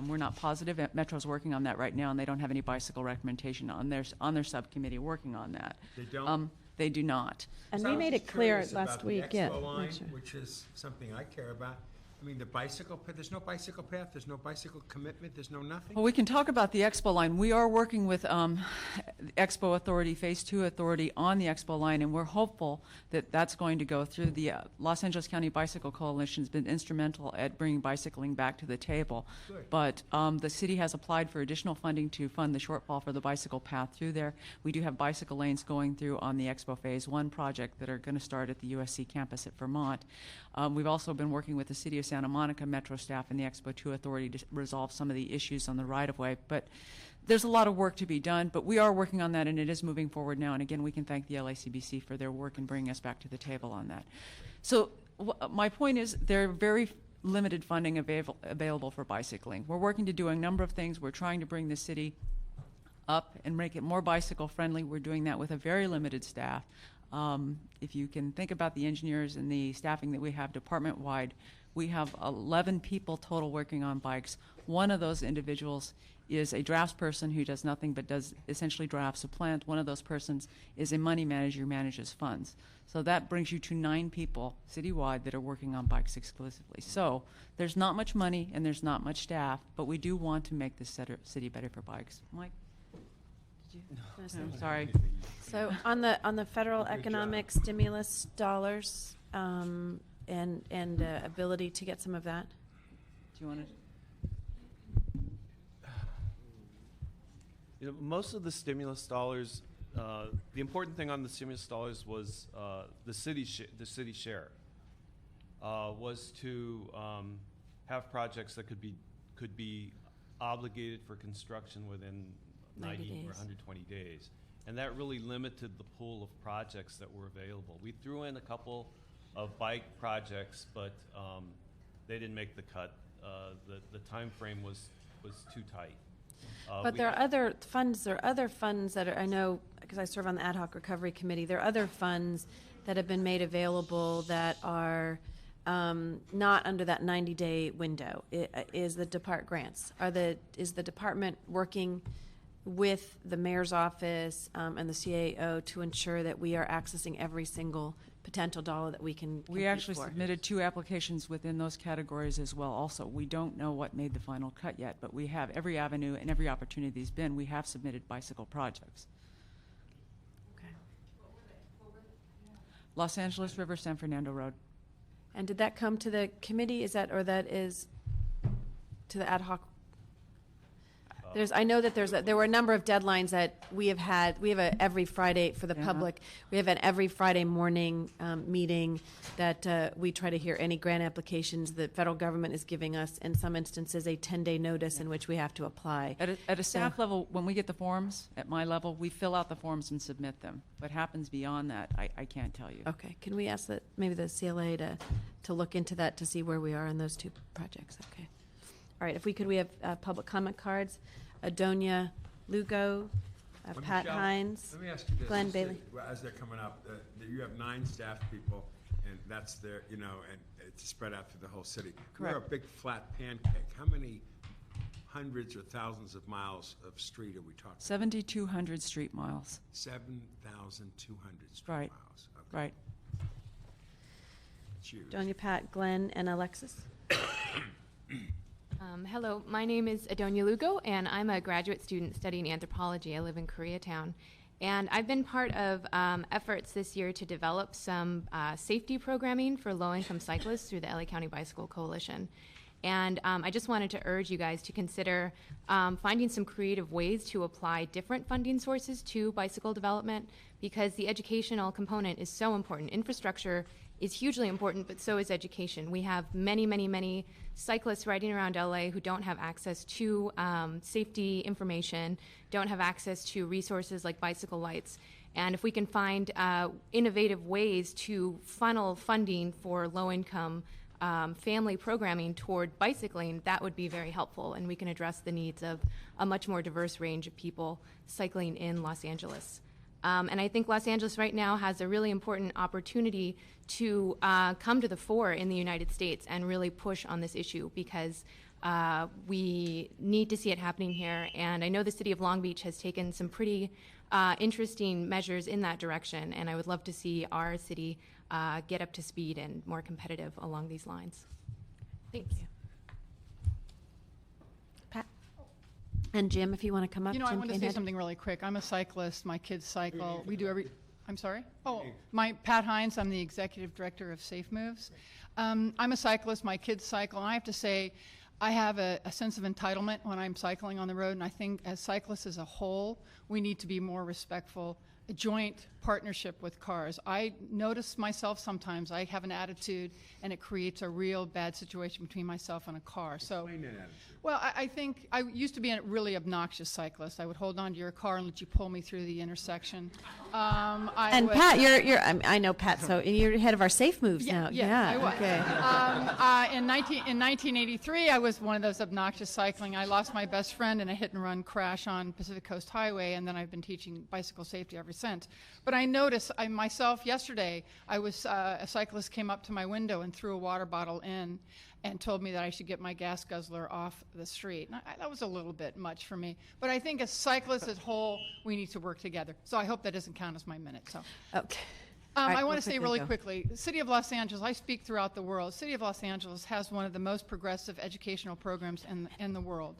S9: We're not positive. Metro's working on that right now, and they don't have any bicycle recommendation on their subcommittee working on that.
S3: They don't?
S9: They do not.
S1: And
S3: So
S1: we
S3: I was
S1: made
S3: just
S1: it clear
S3: curious
S1: last
S3: about the
S1: week,
S3: Expo
S1: yeah.
S3: line,
S1: Sure.
S3: which is something I care about. I mean, the bicycle, there's no bicycle path, there's no bicycle commitment, there's no nothing?
S9: Well, we can talk about the Expo line. We are working with Expo Authority, Phase 2 Authority on the Expo line, and we're hopeful that that's going to go through. The Los Angeles County Bicycle Coalition has been instrumental at bringing bicycling back to the table.
S3: Good.
S9: But the city has applied for additional funding to fund the shortfall for the bicycle path through there. We do have bicycle lanes going through on the Expo Phase 1 project that are going to start at the USC campus at Vermont. We've also been working with the City of Santa Monica Metro staff and the Expo 2 Authority to resolve some of the issues on the right-of-way. But there's a lot of work to be done, but we are working on that, and it is moving forward now. And again, we can thank the LACBC for their work in bringing us back to the table on that. So my point is there are very limited funding available for bicycling. We're working to do a number of things. We're trying to bring the city up and make it more bicycle-friendly. We're doing that with a very limited staff. If you can think about the engineers and the staffing that we have department-wide, we have 11 people total working on bikes. One of those individuals is a draftsperson who does nothing but does essentially drafts a plant. One of those persons is a money manager who manages funds. So that brings you to 9 people citywide that are working on bikes exclusively. So there's not much money and there's not much staff, but we do want to make this city better for bikes. Mike? I'm sorry.
S1: So on the federal economic stimulus dollars, and ability to get some of that?
S9: Do you want to?
S6: You know, most of the stimulus dollars, the important thing on the stimulus dollars was the city share was to have projects that could be obligated for construction within 90 or 120 days. And that really limited the pool of projects that were available. We threw in a couple of bike projects, but they didn't make the cut. The time frame was too tight.
S1: But there are other funds. There are other funds that are, I know, because I serve on the Ad Hoc Recovery Committee. There are other funds that have been made available that are not under that 90-day window. Is the Depart grants? Is the department working with the mayor's office and the CAO to ensure that we are accessing every single potential dollar that we can
S9: We actually
S1: for?
S9: submitted 2 applications within those categories as well also. We don't know what made the final cut yet, but we have every avenue and every opportunity there's been, we have submitted bicycle projects.
S1: Okay.
S9: Los Angeles River, San Fernando Road.
S1: And did that come to the committee? Is that to the ad hoc? I know that there were a number of deadlines that we have had. We have every Friday for the public. We have an every Friday morning meeting that we try to hear any grant applications. The federal government is giving us, in some instances, a 10-day notice in which we have to apply.
S9: At a staff level, when we get the forms, at my level, we fill out the forms and submit them. What happens beyond that, I can't tell you.
S1: Okay. Can we ask that maybe the CLA to look into that to see where we are in those 2 projects? Okay. All right. If we could, we have public comment cards. Adonia Lugo, Pat
S3: Michelle,
S1: Hines,
S3: let me ask you this.
S1: Glenn Bailey.
S3: As they're coming up, you have 9 staff people, and that's their, and it's spread out through the whole city.
S9: Correct.
S3: We're a big flat pancake. How many hundreds or thousands of miles of street are we talking?
S9: 7,200 street miles.
S3: 7,200 street
S9: Right.
S3: miles. Okay.
S9: Right.
S3: It's huge.
S1: Adonia, Pat, Glenn, and Alexis.
S10: Hello, my name is Adonia Lugo, and I'm a graduate student studying anthropology. I live in Koreatown. And I've been part of efforts this year to develop some safety programming for low-income cyclists through the LA County Bicycle Coalition. And I just wanted to urge you guys to consider finding some creative ways to apply different funding sources to bicycle development, because the educational component is so important. Infrastructure is hugely important, but so is education. We have many, many, many cyclists riding around LA who don't have access to safety information, don't have access to resources like bicycle lights. And if we can find innovative ways to funnel funding for low-income family programming toward bicycling, that would be very helpful, and we can address the needs of a much more diverse range of people cycling in Los Angeles. And I think Los Angeles right now has a really important opportunity to come to the fore in the United States and really push on this issue, because we need to see it happening here. And I know the city of Long Beach has taken some pretty interesting measures in that direction, and I would love to see our city get up to speed and more competitive along these lines. Thanks.
S1: Pat? And Jim, if you want to come up.
S22: I
S1: Jim
S22: want to say
S1: Cainhead.
S22: something really quick. I'm a cyclist. My kids cycle. We do every. I'm sorry? Oh, Pat Hines. I'm the executive director of Safe Moves. I'm a cyclist. My kids cycle. And I have to say, I have a sense of entitlement when I'm cycling on the road. And I think as cyclists as a whole, we need to be more respectful. A joint partnership with cars. I notice myself sometimes I have an attitude, and it creates a real bad situation between myself and a car. So, well, I think I used to be a really obnoxious cyclist. I would hold on to your car and let you pull me through the intersection.
S1: And Pat, I know Pat, so you're head of our Safe Moves now.
S22: I was.
S1: Okay.
S22: In 1983, I was one of those obnoxious cycling. I lost my best friend in a hit-and-run crash on Pacific Coast Highway, and then I've been teaching bicycle safety ever since. But I noticed myself yesterday, a cyclist came up to my window and threw a water bottle in and told me that I should get my gas guzzler off the street. And that was a little bit much for me. But I think as cyclists as a whole, we need to work together. So I hope that doesn't count as my minute. So.
S1: Okay.
S22: I want to say really quickly, the City of Los Angeles, I speak throughout the world. The City of Los Angeles has one of the most progressive educational programs in the world.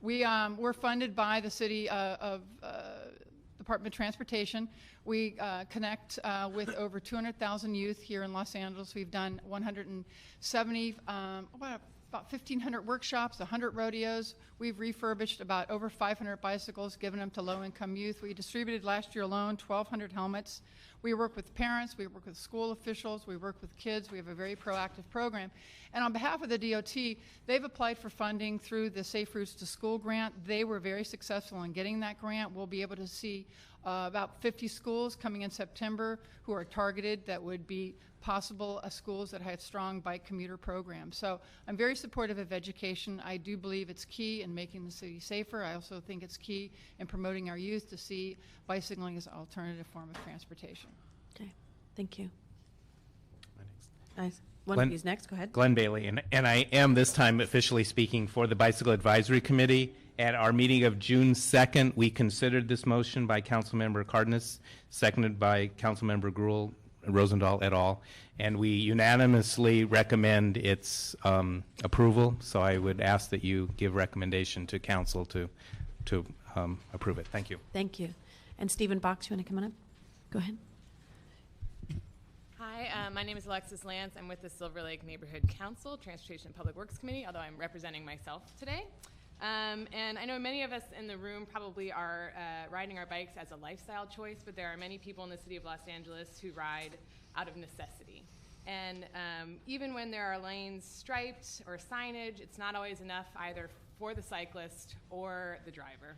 S22: We're funded by the city of the Department of Transportation. We connect with over 200,000 youth here in Los Angeles. We've done 170, about 1,500 workshops, 100 rodeos. We've refurbished about over 500 bicycles, given them to low-income youth. We distributed last year alone 1,200 helmets. We work with parents, we work with school officials, we work with kids. We have a very proactive program. And on behalf of the DOT, they've applied for funding through the Safe Routes to School grant. They were very successful in getting that grant. We'll be able to see about 50 schools coming in September who are targeted that would be possible schools that had strong bike commuter programs. So I'm very supportive of education. I do believe it's key in making the city safer. I also think it's key in promoting our youth to see bicycling as an alternative form of transportation.
S1: Okay, thank you. Nice. One
S24: Glenn-
S1: of you's next, go ahead.
S24: Glenn Bailey, and I am this time officially speaking for the Bicycle Advisory Committee. At our meeting of June 2nd, we considered this motion by Councilmember Cardenas, seconded by Councilmember Gruhl, Rosendahl et al., and we unanimously recommend its approval. So I would ask that you give recommendation to council to approve it. Thank you.
S1: Thank you. And Stephen Box, you want to come on up? Go ahead.
S8: Hi, my name is Alexis Lance. I'm with the Silver Lake Neighborhood Council, Transportation and Public Works Committee, although I'm representing myself today. And I know many of us in the room probably are riding our bikes as a lifestyle choice, but there are many people in the city of Los Angeles who ride out of necessity. And even when there are lanes striped or signage, it's not always enough either for the cyclist or the driver.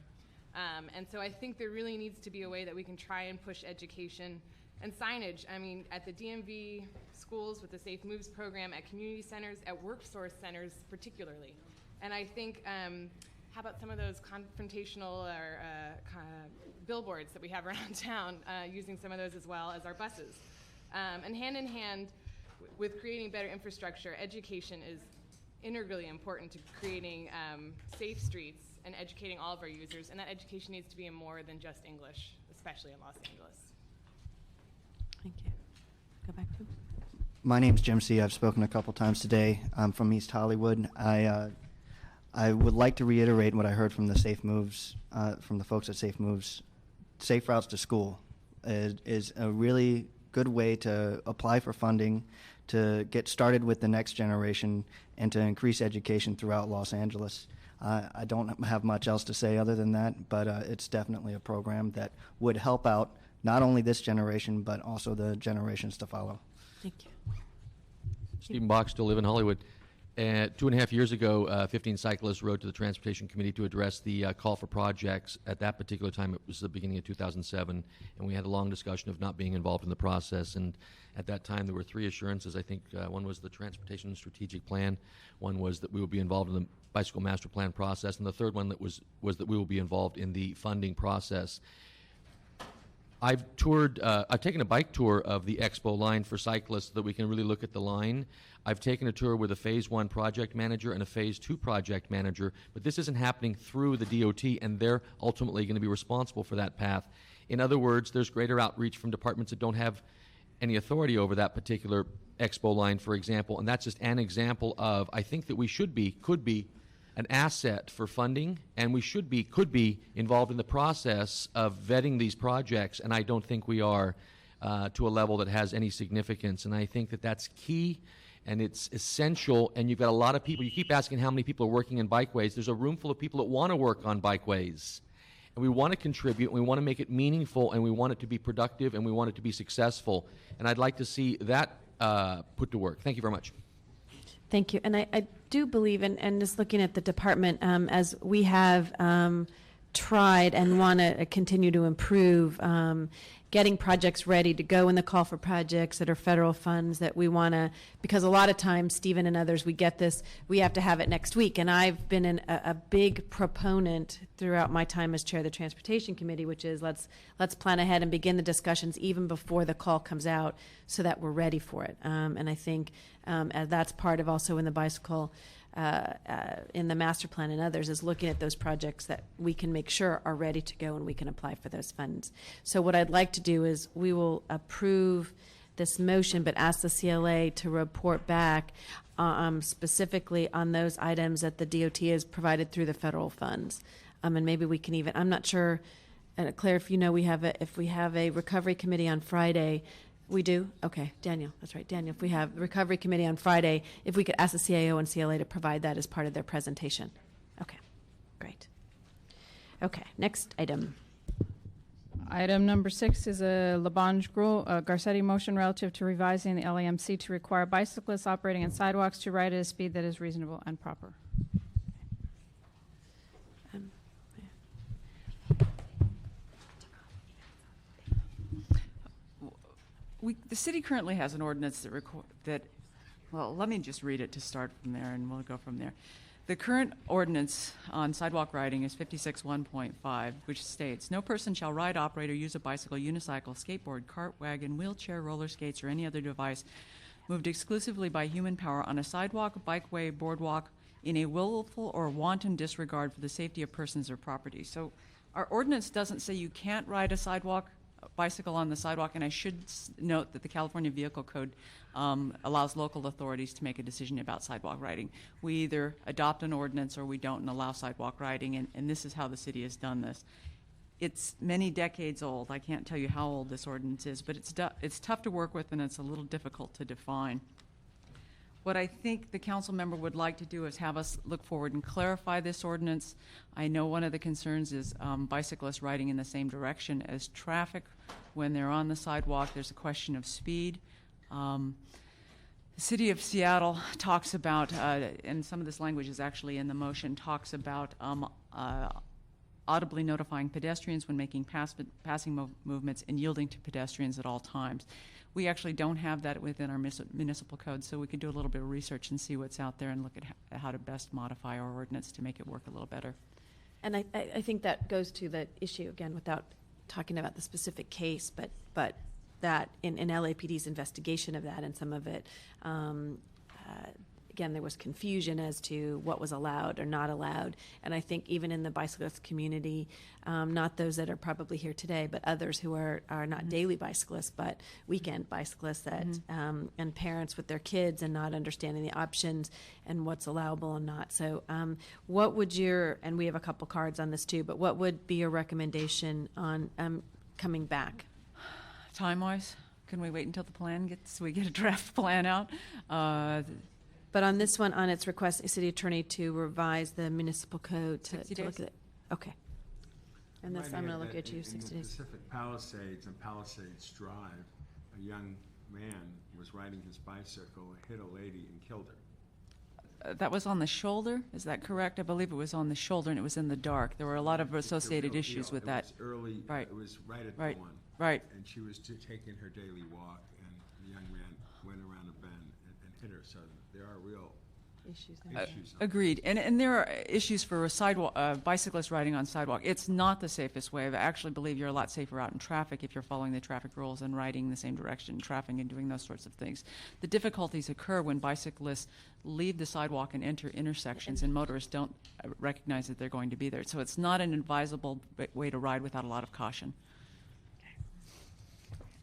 S8: And so I think there really needs to be a way that we can try and push education and signage. I mean, at the DMV schools with the Safe Moves program, at community centers, at workforce centers particularly. And I think, how about some of those confrontational or billboards that we have around town, using some of those as well as our buses. And hand in hand with creating better infrastructure, education is integrally important to creating safe streets and educating all of our users. And that education needs to be in more than just English, especially in Los Angeles.
S1: Thank you. Go back to.
S7: My name's Jim C. I've spoken a couple times today. I'm from East Hollywood. I would like to reiterate what I heard from the Safe Moves, from the folks at Safe Moves. Safe Routes to School is a really good way to apply for funding, to get started with the next generation, and to increase education throughout Los Angeles. I don't have much else to say other than that, but it's definitely a program that would help out not only this generation, but also the generations to follow.
S1: Thank you.
S18: Stephen Box, still live in Hollywood. 2.5 years ago, 15 cyclists rode to the Transportation Committee to address the call for projects. At that particular time, it was the beginning of 2007, and we had a long discussion of not being involved in the process. And at that time, there were 3 assurances. I think one was the Transportation Strategic Plan, one was that we would be involved in the Bicycle Master Plan process, and the third one that was that we will be involved in the funding process. I've taken a bike tour of the Expo line for cyclists so that we can really look at the line. I've taken a tour with a Phase 1 project manager and a Phase 2 project manager, but this isn't happening through the DOT, and they're ultimately going to be responsible for that path. In other words, there's greater outreach from departments that don't have any authority over that particular Expo line, for example, and that's just an example of, I think that we could be an asset for funding, and we could be involved in the process of vetting these projects, and I don't think we are to a level that has any significance. And I think that that's key, and it's essential. And you've got a lot of people. You keep asking how many people are working in bikeways. There's a room full of people that want to work on bikeways, and we want to contribute, and we want to make it meaningful, and we want it to be productive, and we want it to be successful. And I'd like to see that put to work. Thank you very much.
S1: Thank you. And I do believe, and just looking at the department, as we have tried and want to continue to improve, getting projects ready to go in the call for projects that are federal funds that we want to, because a lot of times, Stephen and others, we get this, we have to have it next week. And I've been a big proponent throughout my time as chair of the Transportation Committee, which is let's plan ahead and begin the discussions even before the call comes out so that we're ready for it. And I think that's part of also in the bicycle, in the master plan and others, is looking at those projects that we can make sure are ready to go and we can apply for those funds. So what I'd like to do is we will approve this motion, but ask the CLA to report back specifically on those items that the DOT has provided through the federal funds. And maybe we can even, I'm not sure, and Claire, if you know, if we have a recovery committee on Friday, we do? Okay, Daniel, that's right, Daniel. If we have a recovery committee on Friday, if we could ask the CAO and CLA to provide that as part of their presentation. Okay, great. Okay, next item.
S5: Item number 6 is a Garcetti motion relative to revising the LAMC to require bicyclists operating on sidewalks to ride at a speed that is reasonable and proper.
S9: The city currently has an ordinance well, let me just read it to start from there, and we'll go from there. The current ordinance on sidewalk riding is 56.1.5, which states, no person shall ride, operate, or use a bicycle, unicycle, skateboard, cart, wagon, wheelchair, roller skates, or any other device moved exclusively by human power on a sidewalk, bikeway, boardwalk, in a willful or wanton disregard for the safety of persons or property. So our ordinance doesn't say you can't ride a bicycle on the sidewalk, and I should note that the California Vehicle Code allows local authorities to make a decision about sidewalk riding. We either adopt an ordinance or we don't and allow sidewalk riding, and this is how the city has done this. It's many decades old. I can't tell you how old this ordinance is, but it's tough to work with, and it's a little difficult to define. What I think the council member would like to do is have us look forward and clarify this ordinance. I know one of the concerns is bicyclists riding in the same direction as traffic. When they're on the sidewalk, there's a question of speed. The city of Seattle talks about, and some of this language is actually in the motion, talks about audibly notifying pedestrians when making passing movements and yielding to pedestrians at all times. We actually don't have that within our municipal code, so we could do a little bit of research and see what's out there and look at how to best modify our ordinance to make it work a little better.
S1: And I think that goes to the issue, again, without talking about the specific case, but that in LAPD's investigation of that and some of it, again, there was confusion as to what was allowed or not allowed. And I think even in the bicyclist community, not those that are probably here today, but others who are not daily bicyclists, but weekend bicyclists that, and parents with their kids and not understanding the options and what's allowable and not. So what would and we have a couple cards on this too, but what would be your recommendation on coming back?
S9: Time-wise, can we wait until we get a draft plan out?
S1: But on this one, on its request, a city attorney to revise the municipal code to look at it. Okay. And this, I'm going to look at you, 60 days.
S3: In Pacific Palisades and Palisades Drive, a young man was riding his bicycle, hit a lady and killed her.
S9: That was on the shoulder, is that correct? I believe it was on the shoulder and it was in the dark. There were a lot of associated issues with that.
S3: It was early,
S9: right.
S3: It was right at dawn.
S9: Right.
S3: And she was taking her daily walk, and the young man went around a bend and hit her. So there are real issues.
S9: Agreed. And there are issues for a bicyclist riding on sidewalk. It's not the safest way. I actually believe you're a lot safer out in traffic if you're following the traffic rules and riding in the same direction in traffic and doing those sorts of things. The difficulties occur when bicyclists leave the sidewalk and enter intersections and motorists don't recognize that they're going to be there. So it's not an advisable way to ride without a lot of caution.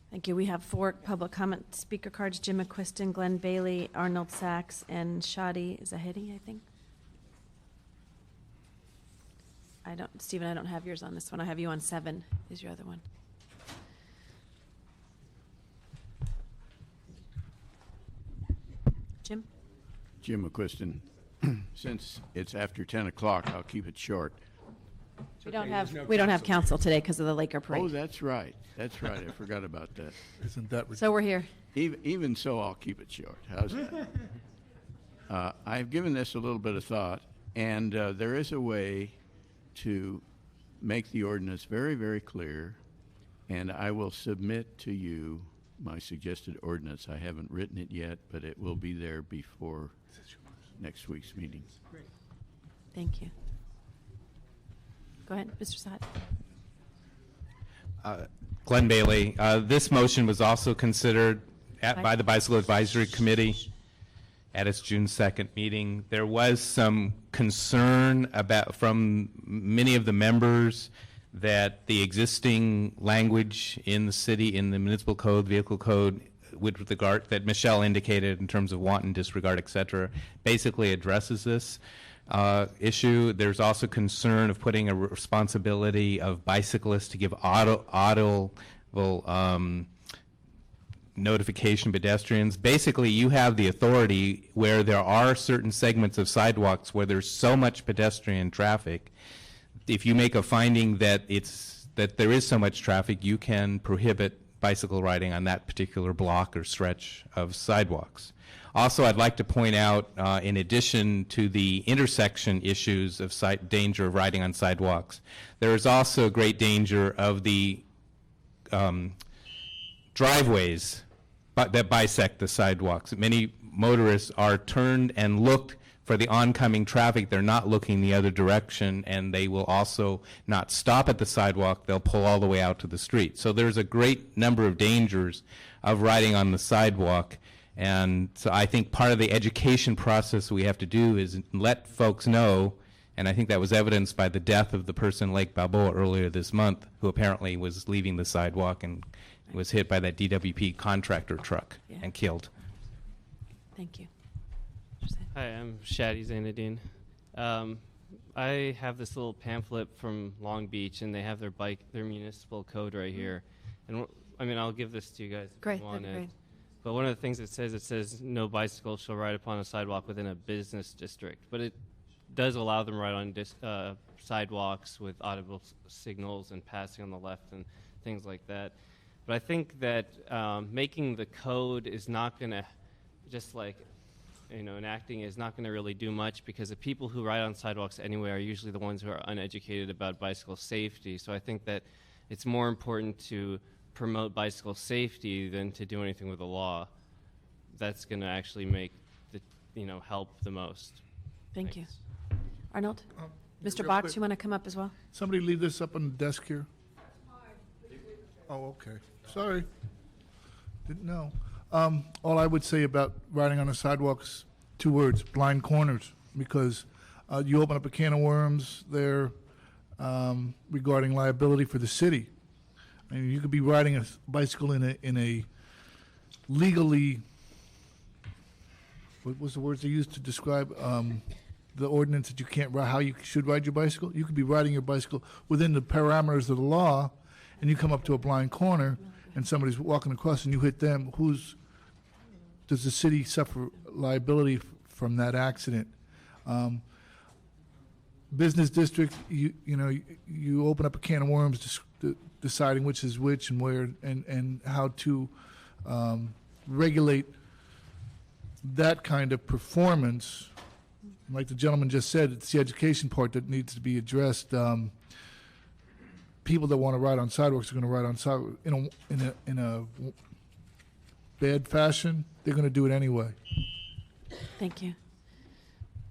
S1: Thank you. We have 4 public comment speaker cards: Jim McQuiston, Glenn Bailey, Arnold Sachs, and Shadi Zahedi, I think. Stephen, I don't have yours on this one. I have you on 7 is your other one. Jim?
S17: Jim McQuiston. Since it's after 10 o'clock, I'll keep it short.
S1: We don't have council today because of the Laker parade.
S17: Oh, that's right. That's right. I forgot about that.
S12: Isn't that
S1: so we're here.
S17: Even so, I'll keep it short. How's that? I've given this a little bit of thought, and there is a way to make the ordinance very, very clear, and I will submit to you my suggested ordinance. I haven't written it yet, but it will be there before next week's meeting.
S1: Great. Thank you. Go ahead, Mr. Saad.
S24: Glenn Bailey. This motion was also considered by the Bicycle Advisory Committee at its June 2nd meeting. There was some concern from many of the members that the existing language in the city, in the municipal code, vehicle code, with regard that Michelle indicated in terms of wanton disregard, et cetera, basically addresses this. issue. There's also concern of putting a responsibility of bicyclists to give audible notification pedestrians. Basically, you have the authority where there are certain segments of sidewalks where there's so much pedestrian traffic. If you make a finding that there is so much traffic, you can prohibit bicycle riding on that particular block or stretch of sidewalks. Also, I'd like to point out, in addition to the intersection issues of danger of riding on sidewalks, there is also great danger of the driveways that bisect the sidewalks. Many motorists are turned and look for the oncoming traffic. They're not looking the other direction, and they will also not stop at the sidewalk. They'll pull all the way out to the street. So there's a great number of dangers of riding on the sidewalk. And so I think part of the education process we have to do is let folks know, and I think that was evidenced by the death of the person in Lake Balboa earlier this month, who apparently was leaving the sidewalk and was hit by that DWP contractor truck and killed.
S1: Thank you.
S12: Hi, I'm Shadi Zainadine. I have this little pamphlet from Long Beach, and they have their municipal code right here. And I'll give this to you guys if you want it. Great. But one of the things it says no bicycle shall ride upon a sidewalk within a business district. But it does allow them to ride on sidewalks with audible signals and passing on the left and things like that. But I think that making the code is not going to, just like, enacting is not going to really do much, because the people who ride on sidewalks anyway are usually the ones who are uneducated about bicycle safety. So I think that it's more important to promote bicycle safety than to do anything with the law. That's going to actually make help the most.
S1: Thank you. Arnold? Mr.
S13: real
S1: Box,
S13: quick.
S1: you want to come up as well?
S13: Somebody leave this up on the desk here. Oh, okay. Sorry. Didn't know. All I would say about riding on the sidewalks, 2 words: blind corners, because you open up a can of worms there regarding liability for the city. I mean, you could be riding a bicycle in a legally, what was the words they used to describe the ordinance that you can't ride, how you should ride your bicycle? You could be riding your bicycle within the parameters of the law, and you come up to a blind corner, and somebody's walking across, and you hit them. Does the city suffer liability from that accident? Business district, you open up a can of worms, deciding which is which and where and how to regulate that kind of performance. Like the gentleman just said, it's the education part that needs to be addressed. People that want to ride on sidewalks are going to ride on sidewalks in a bad fashion. They're going to do it anyway.
S1: Thank you.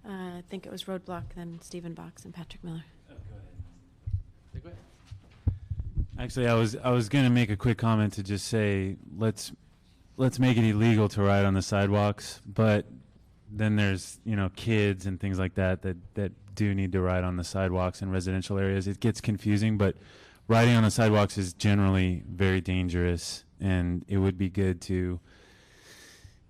S1: I think it was Roadblock, then Stephen Box, and Patrick Miller.
S12: Go ahead.
S15: Actually, I was going to make a quick comment to just say let's make it illegal to ride on the sidewalks, but then there's kids and things like that do need to ride on the sidewalks in residential areas. It gets confusing, but riding on the sidewalks is generally very dangerous, and it would be good to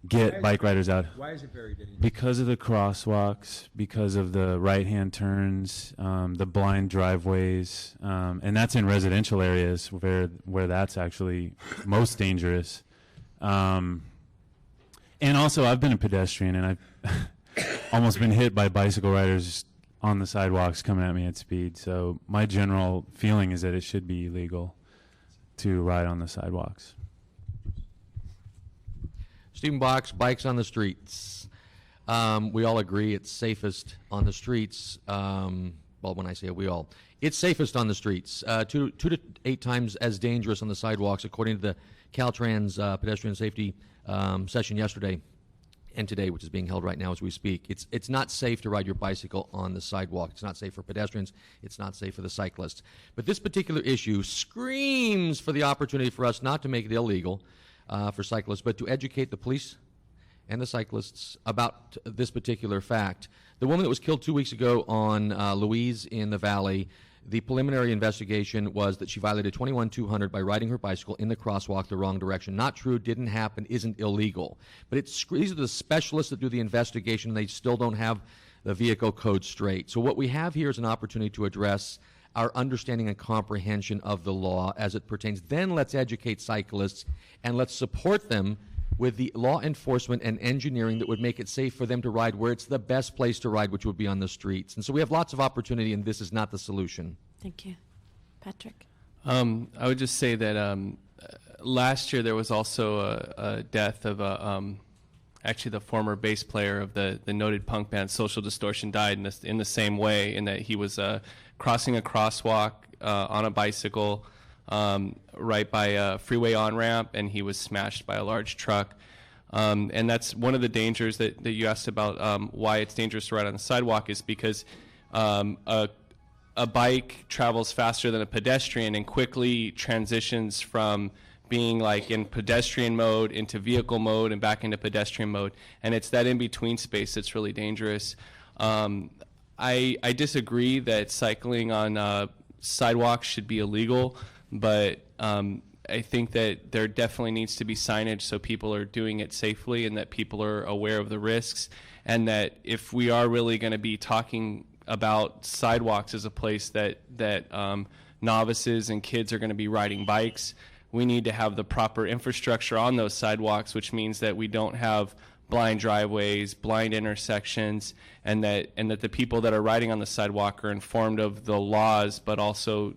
S15: get bike riders out.
S3: Why is it very dangerous?
S15: Because of the crosswalks, because of the right-hand turns, the blind driveways, and that's in residential areas where that's actually most dangerous. And also, I've been a pedestrian, and I've almost been hit by bicycle riders on the sidewalks coming at me at speed. So my general feeling is that it should be illegal to ride on the sidewalks.
S18: Stephen Box, bikes on the streets. We all agree it's safest on the streets. Well, when I say we all, it's safest on the streets. 2 to 8 times as dangerous on the sidewalks, according to the Caltrans pedestrian safety session yesterday and today, which is being held right now as we speak. It's not safe to ride your bicycle on the sidewalk. It's not safe for pedestrians. It's not safe for the cyclists. But this particular issue screams for the opportunity for us not to make it illegal for cyclists, but to educate the police and the cyclists about this particular fact. The woman that was killed 2 weeks ago on Louise in the Valley, the preliminary investigation was that she violated 21-200 by riding her bicycle in the crosswalk the wrong direction. Not true, didn't happen, isn't illegal. But these are the specialists that do the investigation, and they still don't have the vehicle code straight. So what we have here is an opportunity to address our understanding and comprehension of the law as it pertains. Then let's educate cyclists and let's support them with the law enforcement and engineering that would make it safe for them to ride where it's the best place to ride, which would be on the streets. And so we have lots of opportunity, and this is not the solution.
S1: Thank you. Patrick?
S19: I would just say that last year there was also a death of actually the former bass player of the noted punk band Social Distortion died in the same way, in that he was crossing a crosswalk on a bicycle right by a freeway on-ramp, and he was smashed by a large truck. And that's one of the dangers that you asked about, why it's dangerous to ride on the sidewalk, is because a bike travels faster than a pedestrian and quickly transitions from being like in pedestrian mode into vehicle mode and back into pedestrian mode. And it's that in-between space that's really dangerous. I disagree that cycling on sidewalks should be illegal, but I think that there definitely needs to be signage so people are doing it safely and that people are aware of the risks, and that if we are really going to be talking about sidewalks as a place that novices and kids are going to be riding bikes, we need to have the proper infrastructure on those sidewalks, which means that we don't have blind driveways, blind intersections, and that the people that are riding on the sidewalk are informed of the laws, but also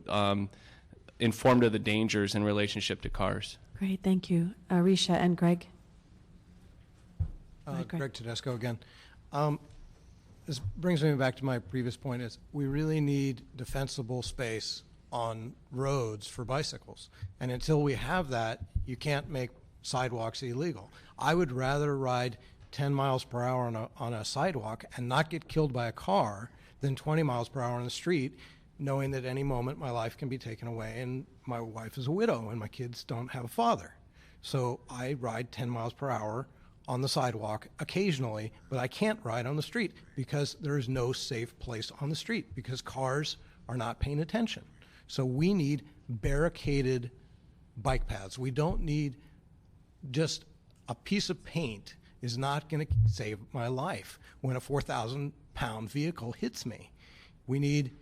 S19: informed of the dangers in relationship to cars.
S1: Great, thank you. Risha and Greg.
S2: Greg Tedesco again. This brings me back to my previous point, is we really need defensible space on roads for bicycles. And until we have that, you can't make sidewalks illegal. I would rather ride 10 miles per hour on a sidewalk and not get killed by a car than 20 miles per hour on the street, knowing that any moment my life can be taken away, and my wife is a widow and my kids don't have a father. So I ride 10 miles per hour on the sidewalk occasionally, but I can't ride on the street because there is no safe place on the street because cars are not paying attention. So we need barricaded bike paths. We don't need just a piece of paint is not going to save my life when a 4,000-pound vehicle hits me. We need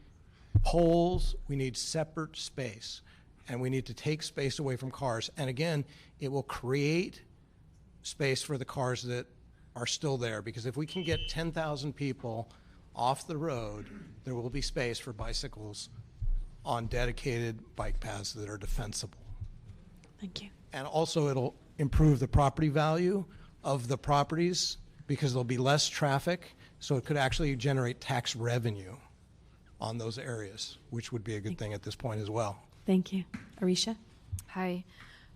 S2: poles, we need separate space, and we need to take space away from cars. And again, it will create space for the cars that are still there, because if we can get 10,000 people off the road, there will be space for bicycles on dedicated bike paths that are defensible.
S1: Thank you.
S2: And also it'll improve the property value of the properties because there'll be less traffic, so it could actually generate tax revenue on those areas, which would be a good thing at this point as well.
S1: Thank you. Arisha?
S16: Hi.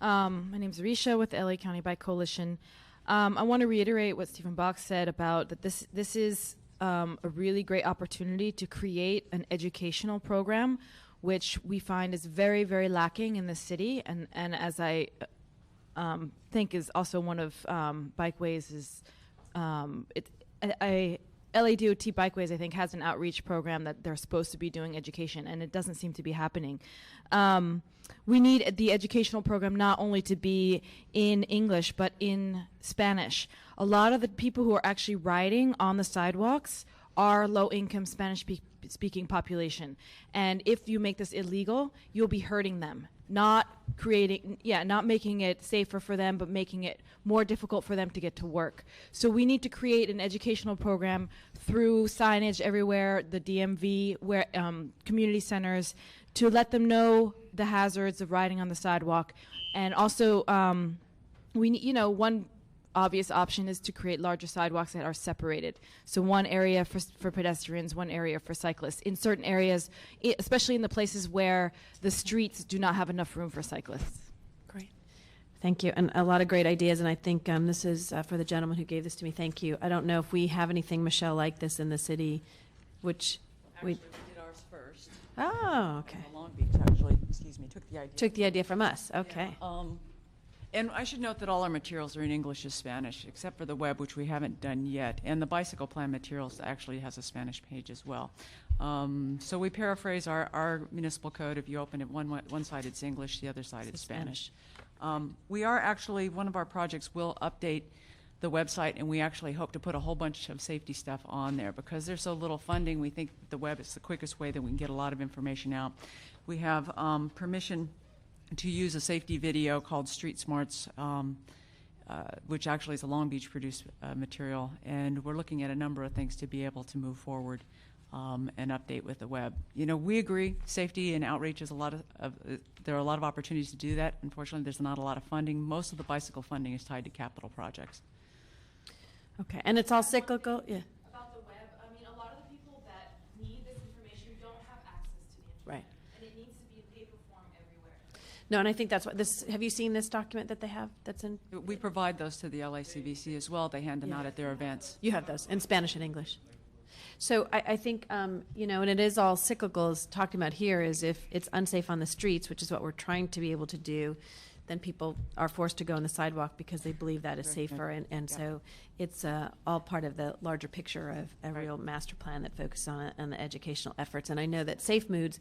S16: My name is Arisha with the LA County Bike Coalition. I want to reiterate what Stephen Bach said about that this is a really great opportunity to create an educational program, which we find is very, very lacking in the city, and as I think is also one of Bikeways is LA DOT Bikeways, I think, has an outreach program that they're supposed to be doing education, and it doesn't seem to be happening. We need the educational program not only to be in English, but in Spanish. A lot of the people who are actually riding on the sidewalks are low-income Spanish-speaking population. And if you make this illegal, you'll be hurting them. Not making it safer for them, but making it more difficult for them to get to work. So we need to create an educational program through signage everywhere, the DMV, where community centers, to let them know the hazards of riding on the sidewalk. And also, one obvious option is to create larger sidewalks that are separated. So one area for pedestrians, one area for cyclists. In certain areas, especially in the places where the streets do not have enough room for cyclists.
S1: Great. Thank you. And a lot of great ideas. And I think this is for the gentleman who gave this to me. Thank you. I don't know if we have anything, Michelle, like this in the city, which
S9: actually, we did ours first.
S1: Oh, okay.
S9: Long Beach actually, took the idea
S1: from us. Okay.
S9: Yeah. And I should note that all our materials are in English and Spanish, except for the web, which we haven't done yet. And the bicycle plan materials actually has a Spanish page as well. So we paraphrase our municipal code. If you open it, one side it's English, the other side it's Spanish. We are actually, one of our projects will update the website, and we actually hope to put a whole bunch of safety stuff on there. Because there's so little funding, we think the web is the quickest way that we can get a lot of information out. We have permission to use a safety video called Street Smarts, which actually is a Long Beach produced material, and we're looking at a number of things to be able to move forward and update with the web. You know, we agree safety and outreach is there are a lot of opportunities to do that. Unfortunately, there's not a lot of funding. Most of the bicycle funding is tied to capital projects.
S1: Okay, and it's all cyclical, yeah.
S10: About the web, I mean, a lot of the people that need this information don't have access to the information.
S1: Right.
S10: And it needs to be in paper form everywhere.
S1: No, and I think that's what this, have you seen this document that they have that's in?
S9: We provide those to the LACVC as well. They hand them out at their events.
S1: You have those in Spanish and English. So I think, you know, and it is all cyclical, as talking about here, is if it's unsafe on the streets, which is what we're trying to be able to do, then people are forced to go on the sidewalk because they believe that is safer. And so it's all part of the larger picture of a real master plan that focuses on the educational efforts. And I know that Safe Moods,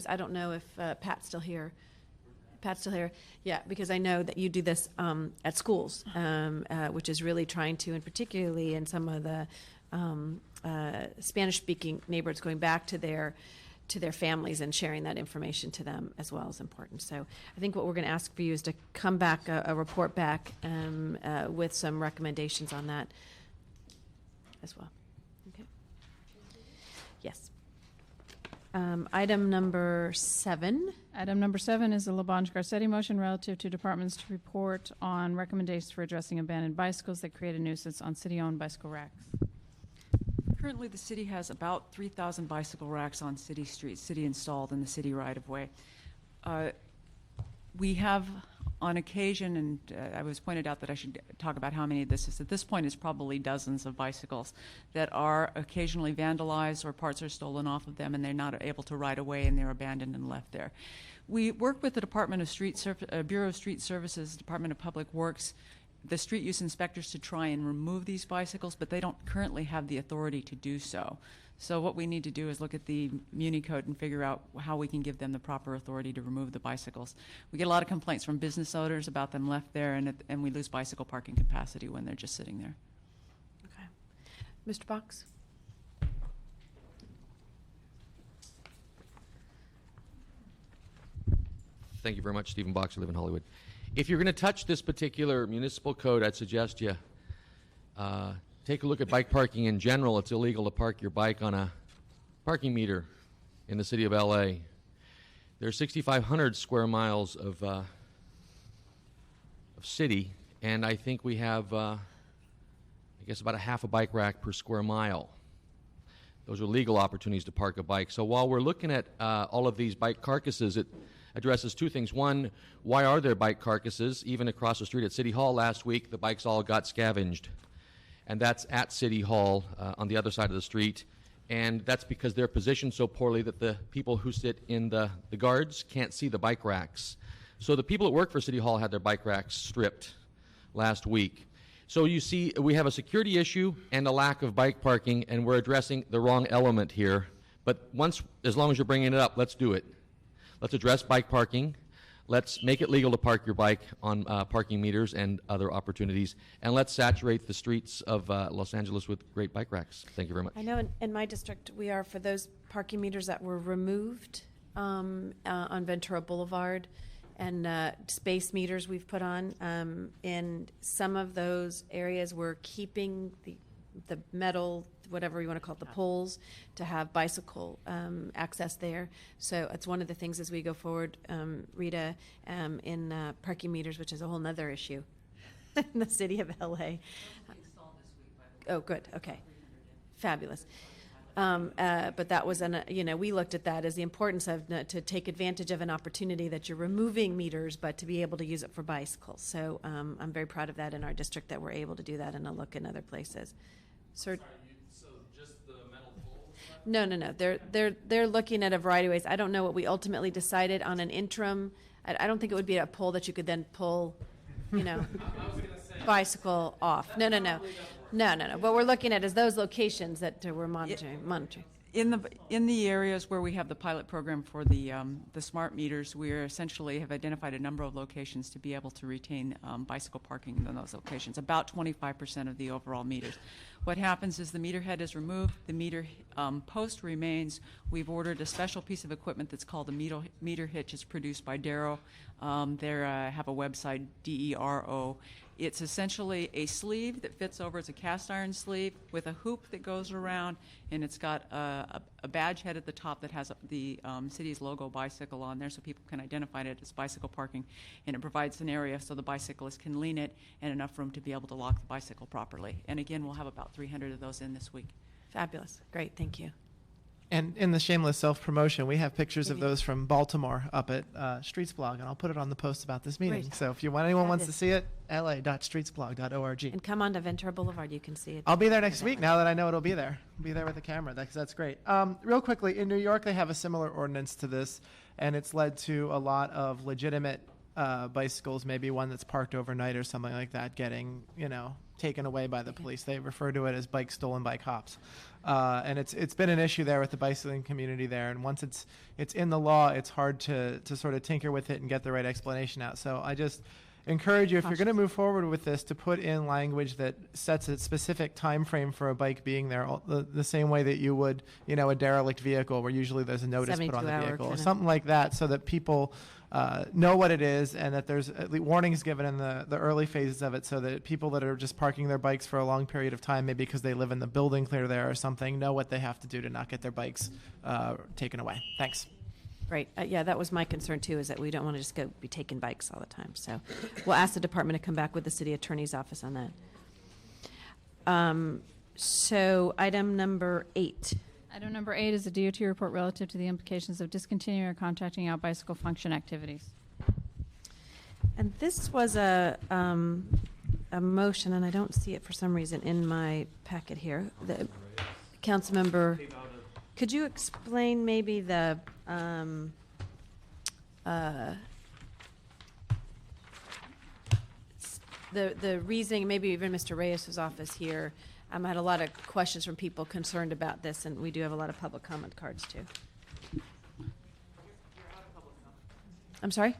S1: I don't know if Pat's still here. Pat's still here? Yeah, because I know that you do this at schools, which is really trying to, and particularly in some of the Spanish-speaking neighborhoods, going back to their families and sharing that information to them as well is important. So I think what we're going to ask for you is to come back, a report back with some recommendations on that as well. Okay. Yes. Item number 7.
S5: Item number 7 is the Labange Garcetti motion relative to departments to report on recommendations for addressing abandoned bicycles that create a nuisance on city-owned bicycle racks.
S9: Currently, the city has about 3,000 bicycle racks on city streets, city installed in the city right-of-way. We have, on occasion, and I was pointed out that I should talk about how many of this is. At this point, it's probably dozens of bicycles that are occasionally vandalized or parts are stolen off of them, and they're not able to ride away, and they're abandoned and left there. We work with the Department of Bureau of Street Services, Department of Public Works, the street use inspectors to try and remove these bicycles, but they don't currently have the authority to do so. So what we need to do is look at the Muni Code and figure out how we can give them the proper authority to remove the bicycles. We get a lot of complaints from business owners about them left there, and we lose bicycle parking capacity when they're just sitting there.
S1: Okay. Mr. Box?
S18: Thank you very much, Stephen Box. I live in Hollywood. If you're going to touch this particular municipal code, I'd suggest you take a look at bike parking in general. It's illegal to park your bike on a parking meter in the city of LA. There's 6,500 square miles of city, and I think we have, I guess, about a half a bike rack per square mile. Those are legal opportunities to park a bike. So while we're looking at all of these bike carcasses, it addresses two things. One, why are there bike carcasses? Even across the street at City Hall last week, the bikes all got scavenged. And that's at City Hall on the other side of the street. And that's because they're positioned so poorly that the people who sit in the guards can't see the bike racks. So the people that work for City Hall had their bike racks stripped last week. So you see, we have a security issue and a lack of bike parking, and we're addressing the wrong element here. But as long as you're bringing it up, let's do it. Let's address bike parking. Let's make it legal to park your bike on parking meters and other opportunities. And let's saturate the streets of Los Angeles with great bike racks. Thank you very much.
S1: I know in my district, we are for those parking meters that were removed on Ventura Boulevard, and space meters we've put on. In some of those areas, we're keeping the metal, whatever you want to call it, the poles, to have bicycle access there. So it's one of the things as we go forward, Rita, in parking meters, which is a whole nother issue in the city of LA. Oh, good. Okay. Fabulous. But that was, we looked at that as the importance of to take advantage of an opportunity that you're removing meters, but to be able to use it for bicycles. So I'm very proud of that in our district that we're able to do that and to look in other places. Sir?
S4: So just the metal poles?
S1: No. They're looking at a variety of ways. I don't know what we ultimately decided on an interim. I don't think it would be a pole that you could then pull, bicycle off. No. What we're looking at is those locations that we're monitoring.
S9: In the areas where we have the pilot program for the smart meters, we essentially have identified a number of locations to be able to retain bicycle parking in those locations, about 25% of the overall meters. What happens is the meter head is removed, the meter post remains. We've ordered a special piece of equipment that's called a meter hitch. It's produced by Darrow. They have a website, DERO. It's essentially a sleeve that fits over. It's a cast iron sleeve with a hoop that goes around, and it's got a badge head at the top that has the city's logo bicycle on there, so people can identify it as bicycle parking. And it provides an area so the bicyclist can lean it and enough room to be able to lock the bicycle properly. And again, we'll have about 300 of those in this week.
S1: Fabulous. Great. Thank you.
S11: And in the shameless self-promotion, we have pictures of those from Baltimore up at Streets Blog, and I'll put it on the post about this meeting.
S1: Great.
S11: So if anyone wants to see it, la.streetsblog.org.
S1: And come on to Ventura Boulevard. You can see it.
S11: I'll be there next week now that I know it'll be there. I'll be there with the camera. That's great. Real quickly, in New York, they have a similar ordinance to this, and it's led to a lot of legitimate bicycles, maybe one that's parked overnight or something like that, getting, taken away by the police. They refer to it as bikes stolen by cops. And it's been an issue there with the bicycling community there. And once it's in the law, it's hard to sort of tinker with it and get the right explanation out. So I just encourage you, if you're going to move forward with this, to put in language that sets a specific time frame for a bike being there, the same way that you would, a derelict vehicle where usually there's a notice put on the vehicle, or something like that, so that people know what it is, and that there's at least warnings given in the early phases of it, so that people that are just parking their bikes for a long period of time, maybe because they live in the building clear there or something, know what they have to do to not get their bikes taken away. Thanks.
S1: Great. Yeah, that was my concern too, is that we don't want to just be taking bikes all the time. So we'll ask the department to come back with the city attorney's office on that. So item number 8.
S5: Item number 8 is a DOT report relative to the implications of discontinuing or contracting out bicycle function activities.
S1: And this was a motion, and I don't see it for some reason in my packet here. The council member, could you explain maybe the reasoning? Maybe even Mr. Reyes' office here. I had a lot of questions from people concerned about this, and we do have a lot of public comment cards too. I'm sorry?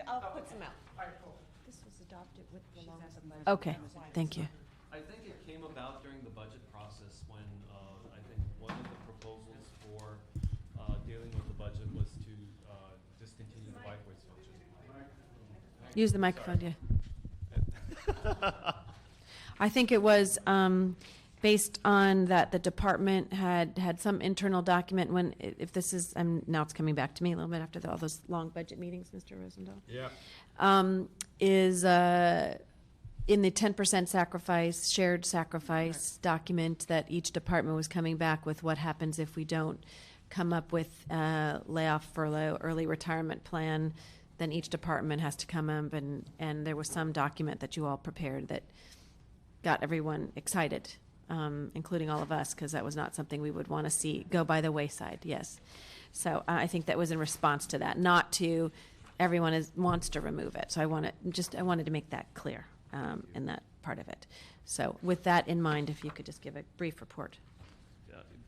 S1: I'll put some out. This was adopted with the long. Okay, thank you.
S6: I think it came about during the budget process when I think one of the proposals for dealing with the budget was to discontinue the bikeways function.
S1: Use the microphone, yeah. I think it was based on that the department had some internal document when, if this is, now it's coming back to me a little bit after all those long budget meetings, Mr. Rosendahl.
S3: Yeah.
S1: Is in the 10% sacrifice, shared sacrifice document that each department was coming back with what happens if we don't come up with layoff, furlough, early retirement plan, then each department has to come up and there was some document that you all prepared that got everyone excited, including all of us, because that was not something we would want to see go by the wayside. Yes. So I think that was in response to that, not to everyone wants to remove it. So I wanted to make that clear in that part of it. So with that in mind, if you could just give a brief report.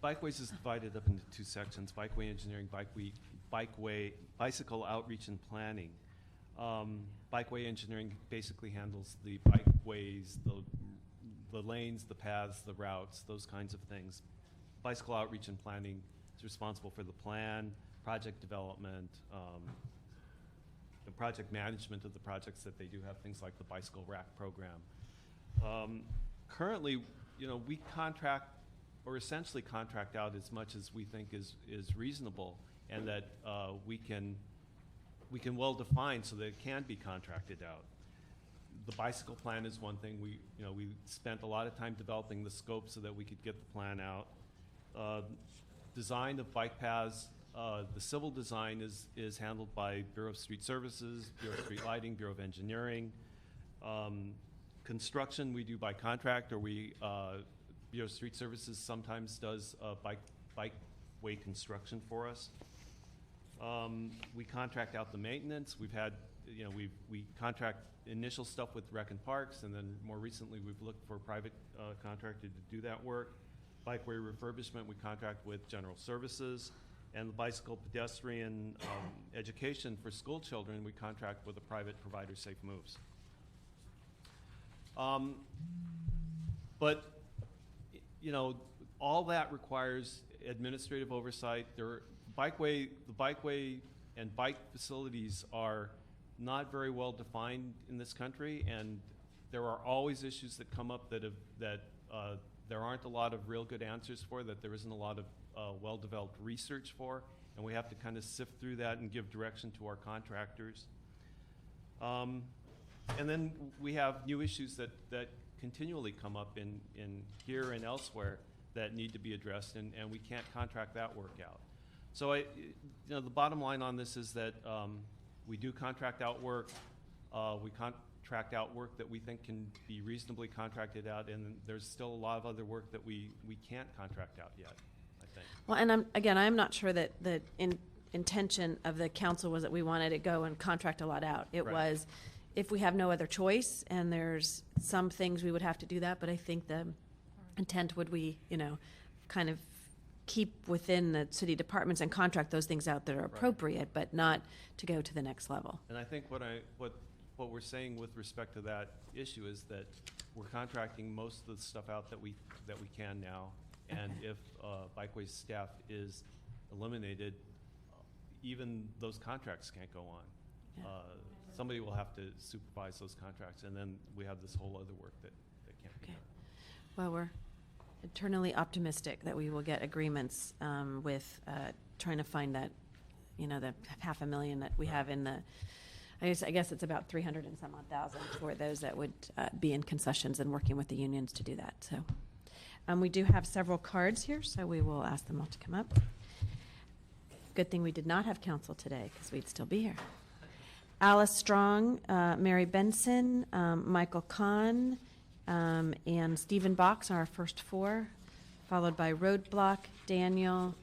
S6: Bikeways is divided up into 2 sections: bikeway engineering, bicycle outreach and planning. Bikeway engineering basically handles the bikeways, the lanes, the paths, the routes, those kinds of things. Bicycle outreach and planning is responsible for the plan, project development, the project management of the projects that they do have, things like the bicycle rack program. Currently, we contract, or essentially contract out as much as we think is reasonable, and that we can well define so that it can be contracted out. The bicycle plan is one thing. We spent a lot of time developing the scope so that we could get the plan out. Design of bike paths, the civil design is handled by Bureau of Street Services, Bureau of Street Lighting, Bureau of Engineering. Construction we do by contract, or Bureau of Street Services sometimes does bikeway construction for us. We contract out the maintenance. We've had, we contract initial stuff with Rec and Parks, and then more recently we've looked for a private contractor to do that work. bikeway refurbishment, we contract with General Services. And the bicycle pedestrian education for school children, we contract with a private provider, Safe Moves. But, you know, all that requires administrative oversight. The bikeway and bike facilities are not very well defined in this country, and there are always issues that come up that there aren't a lot of real good answers for, that there isn't a lot of well-developed research for, and we have to kind of sift through that and give direction to our contractors. And then we have new issues that continually come up in here and elsewhere that need to be addressed, and we can't contract that work out. So the bottom line on this is that we do contract out work. We contract out work that we think can be reasonably contracted out, and there's still a lot of other work that we can't contract out yet, I think.
S1: Well, and I'm not sure that the intention of the council was that we wanted to go and contract a lot out. It was, if we have no other choice, and there's some things we would have to do that, but I think the intent would we, kind of keep within the city departments and contract those things out that are appropriate, but not to go to the next level.
S6: And I think what we're saying with respect to that issue is that we're contracting most of the stuff out that we can now, and if Bikeways staff is eliminated, even those contracts can't go on.
S1: Yeah.
S6: Somebody will have to supervise those contracts, and then we have this whole other work that can't be done.
S1: Well, we're eternally optimistic that we will get agreements with trying to find that, the $500,000 that we have in the, I guess it's about 300 and some odd thousand for those that would be in concessions and working with the unions to do that. So we do have several cards here, so we will ask them all to come up. Good thing we did not have council today, because we'd still be here. Alice Strong, Mary Benson, Michael Kahn, and Stephen Box are our first four, followed by Roadblock, Daniel,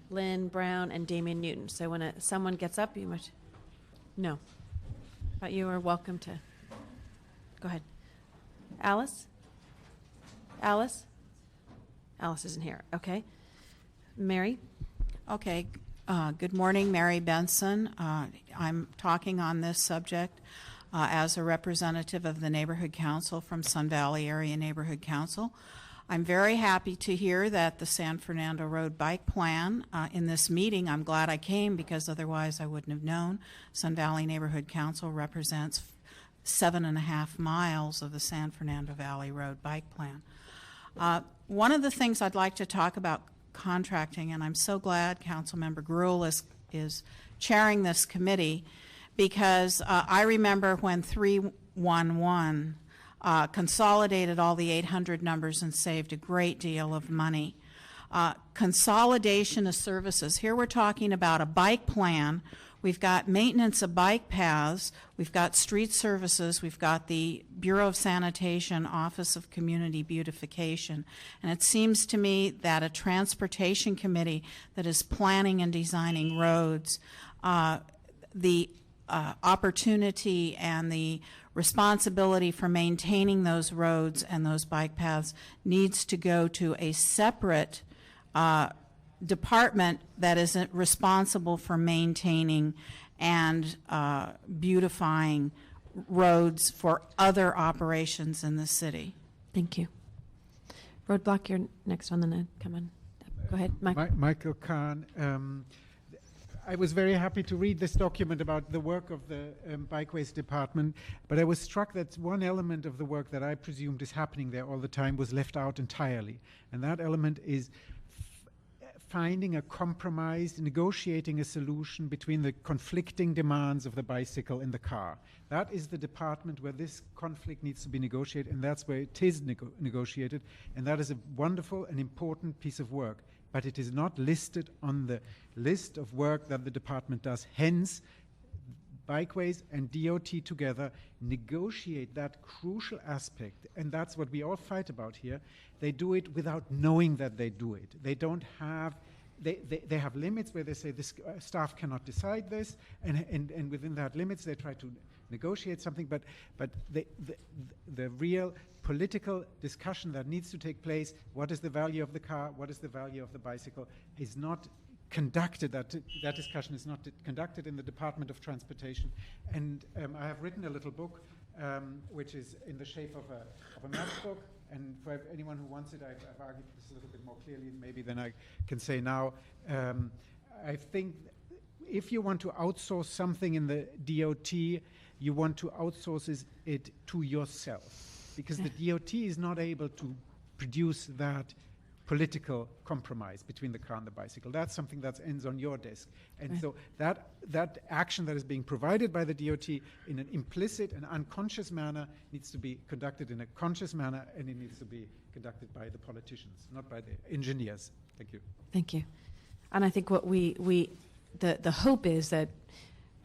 S1: Lynn Brown, and Damian Newton. So when someone gets up, you must... No. But you are welcome to... Go ahead. Alice? Alice? Alice isn't here. Okay. Mary?
S14: Okay. Good morning, Mary Benson. I'm talking on this subject as a representative of the Neighborhood Council from Sun Valley Area Neighborhood Council. I'm very happy to hear that the San Fernando Road Bike Plan in this meeting, I'm glad I came because otherwise I wouldn't have known. Sun Valley Neighborhood Council represents 7.5 miles of the San Fernando Valley Road Bike Plan. One of the things I'd like to talk about contracting, and I'm so glad Councilmember Gruhl is chairing this committee, because I remember when 311 consolidated all the 800 numbers and saved a great deal of money. Consolidation of services. Here we're talking about a bike plan. We've got maintenance of bike paths. We've got street services. We've got the Bureau of Sanitation, Office of Community Beautification. And it seems to me that a transportation committee that is planning and designing roads, the opportunity and the responsibility for maintaining those roads and those bike paths needs to go to a separate department that is responsible for maintaining and beautifying roads for other operations in the city.
S1: Thank you. Roadblock, you're next on the net. Come on. Go ahead, Mike.
S20: Michael Kahn. I was very happy to read this document about the work of the Bikeways Department, but I was struck that one element of the work that I presumed is happening there all the time was left out entirely. And that element is finding a compromise, negotiating a solution between the conflicting demands of the bicycle and the car. That is the department where this conflict needs to be negotiated, and that's where it is negotiated, and that is a wonderful and important piece of work. But it is not listed on the list of work that the department does. Hence, Bikeways and DOT together negotiate that crucial aspect, and that's what we all fight about here. They do it without knowing that they do it. They don't have, they have limits where they say this staff cannot decide this, and within that limits they try to negotiate something, but the real political discussion that needs to take place, what is the value of the car, what is the value of the bicycle, is not conducted, that discussion is not conducted in the Department of Transportation. And I have written a little book which is in the shape of a math book, and for anyone who wants it, I've argued this a little bit more clearly maybe than I can say now. I think if you want to outsource something in the DOT, you want to outsource it to yourself, because the DOT is not able to produce that political compromise between the car and the bicycle. That's something that ends on your desk. And so that action that is being provided by the DOT in an implicit and unconscious manner needs to be conducted in a conscious manner, and it needs to be conducted by the politicians, not by the engineers. Thank you.
S1: Thank you. And I think what the hope is that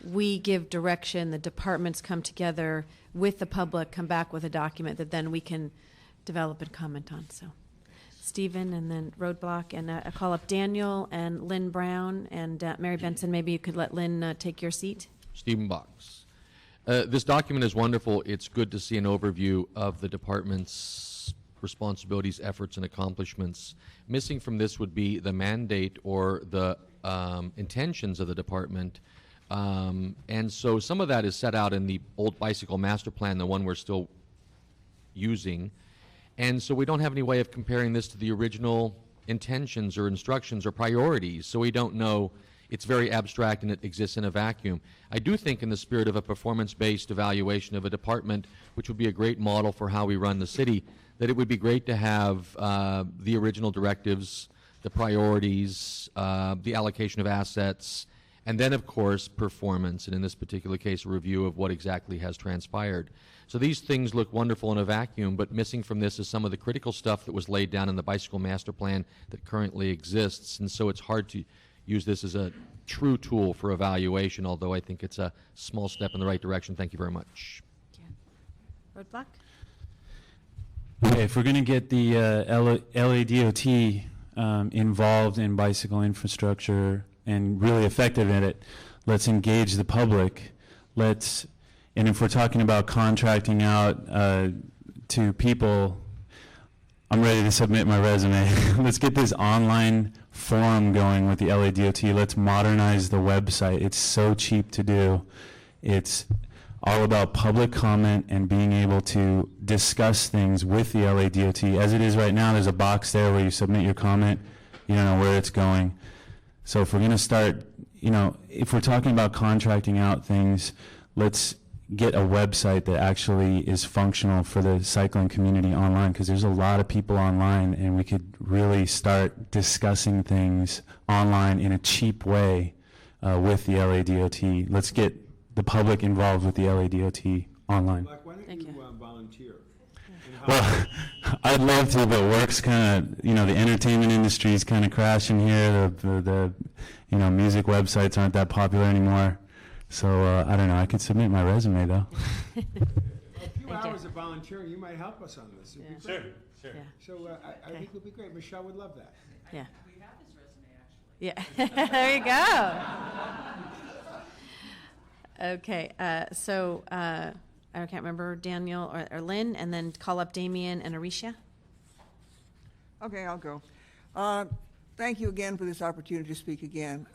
S1: we give direction, the departments come together with the public, come back with a document that then we can develop and comment on. So Stephen, and then Roadblock, and I call up Daniel and Lynn Brown, and Mary Benson, maybe you could let Lynn take your seat.
S18: Stephen Box. This document is wonderful. It's good to see an overview of the department's responsibilities, efforts, and accomplishments. Missing from this would be the mandate or the intentions of the department. And so some of that is set out in the old bicycle master plan, the one we're still using. And so we don't have any way of comparing this to the original intentions or instructions or priorities. So we don't know. It's very abstract and it exists in a vacuum. I do think in the spirit of a performance-based evaluation of a department, which would be a great model for how we run the city, that it would be great to have the original directives, the priorities, the allocation of assets, and then, of course, performance, and in this particular case, a review of what exactly has transpired. So these things look wonderful in a vacuum, but missing from this is some of the critical stuff that was laid down in the bicycle master plan that currently exists, and so it's hard to use this as a true tool for evaluation, although I think it's a small step in the right direction. Thank you very much.
S1: Roadblock?
S15: Okay, if we're going to get the LADOT involved in bicycle infrastructure and really effective at it, let's engage the public. And if we're talking about contracting out to people, I'm ready to submit my resume. Let's get this online forum going with the LADOT. Let's modernize the website. It's so cheap to do. It's all about public comment and being able to discuss things with the LADOT. As it is right now, there's a box there where you submit your comment. You don't know where it's going. So if we're going to start, if we're talking about contracting out things, let's get a website that actually is functional for the cycling community online, because there's a lot of people online, and we could really start discussing things online in a cheap way with the LADOT. Let's get the public involved with the LADOT online.
S3: Like, why don't you volunteer?
S15: Well, I'd love to, but work's kind of, the entertainment industry is kind of crashing here. The music websites aren't that popular anymore. So I don't know. I could submit my resume though.
S3: A few hours of volunteering, you might help us on this. It'd be great.
S15: Sure.
S3: Yeah. So I think it would be great. Michelle would love that.
S1: Yeah.
S9: We have his resume, actually.
S1: Yeah. There you go. Okay. So I can't remember Daniel or Lynn, and then call up Damien and Arisha.
S8: Okay, I'll go. Thank you again for this opportunity to speak again.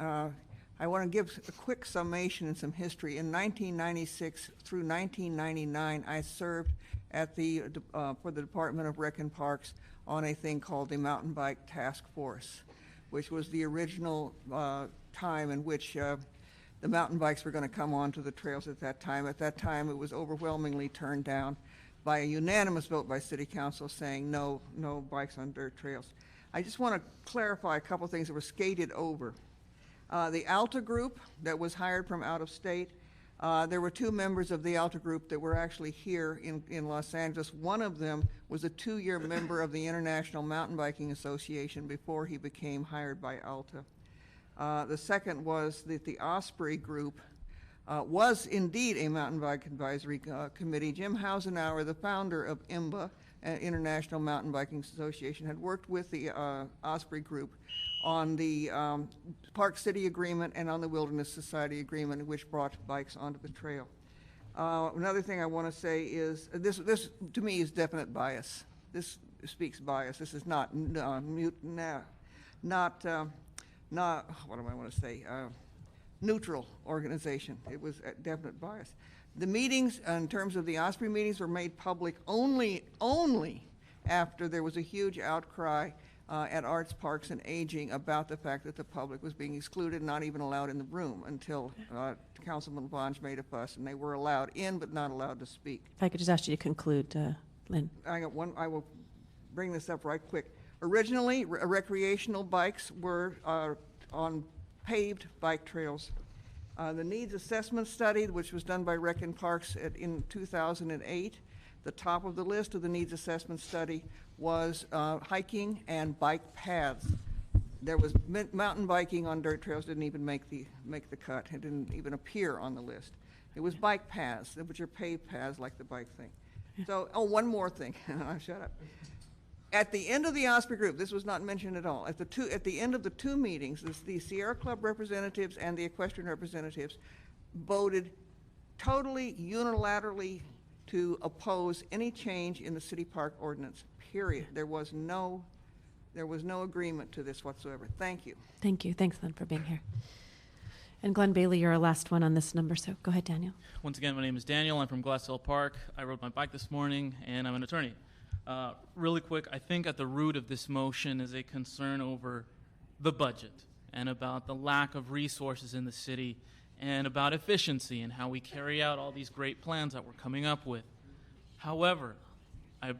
S8: I want to give a quick summation and some history. In 1996 through 1999, I served at for the Department of Rec and Parks on a thing called the Mountain Bike Task Force, which was the original time in which the mountain bikes were going to come onto the trails at that time. At that time, it was overwhelmingly turned down by a unanimous vote by City Council saying no bikes on dirt trails. I just want to clarify a couple things that were skated over. The Alta group that was hired from out of state, there were two members of the Alta group that were actually here in Los Angeles. One of them was a 2-year member of the International Mountain Biking Association before he became hired by Alta. The second was that the Osprey group was indeed a mountain bike advisory committee. Jim Hausenauer, the founder of IMBA, International Mountain Biking Association, had worked with the Osprey group on the Park City Agreement and on the Wilderness Society Agreement, which brought bikes onto the trail. Another thing I want to say is, this to me is definite bias. This speaks bias. This is not, what do I want to say, neutral organization. It was a definite bias. The meetings, in terms of the Osprey meetings, were made public only after there was a huge outcry at Arts, Parks, and Aging about the fact that the public was being excluded, not even allowed in the room, until Councilman Bonge made a fuss, and they were allowed in but not allowed to speak.
S1: If I could just ask you to conclude, Lynn.
S8: I will bring this up right quick. Originally, recreational bikes were on paved bike trails. The needs assessment study, which was done by Rec and Parks in 2008, the top of the list of the needs assessment study was hiking and bike paths. There was mountain biking on dirt trails, didn't even make the cut. It didn't even appear on the list. It was bike paths, which are paved paths like the bike thing. So, one more thing, shut up. At the end of the Osprey group, this was not mentioned at all. At the end of the two meetings, the Sierra Club representatives and the equestrian representatives voted totally unilaterally to oppose any change in the city park ordinance. Period. There was no agreement to this whatsoever. Thank you.
S1: Thank you. Thanks, Lynn, for being here. And Glenn Bailey, you're our last one on this number, so go ahead, Daniel.
S4: Once again, my name is Daniel. I'm from Glass Hill Park. I rode my bike this morning, and I'm an attorney. Really quick, I think at the root of this motion is a concern over the budget and about the lack of resources in the city and about efficiency and how we carry out all these great plans that we're coming up with. However, I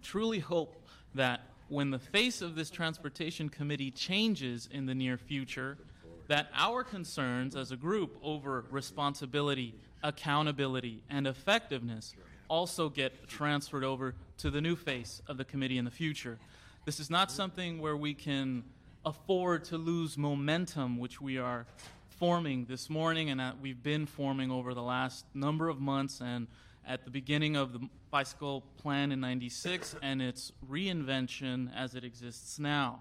S4: truly hope that when the face of this transportation committee changes in the near future, that our concerns as a group over responsibility, accountability, and effectiveness also get transferred over to the new face of the committee in the future. This is not something where we can afford to lose momentum, which we are forming this morning and that we've been forming over the last number of months and at the beginning of the bicycle plan in '96 and its reinvention as it exists now.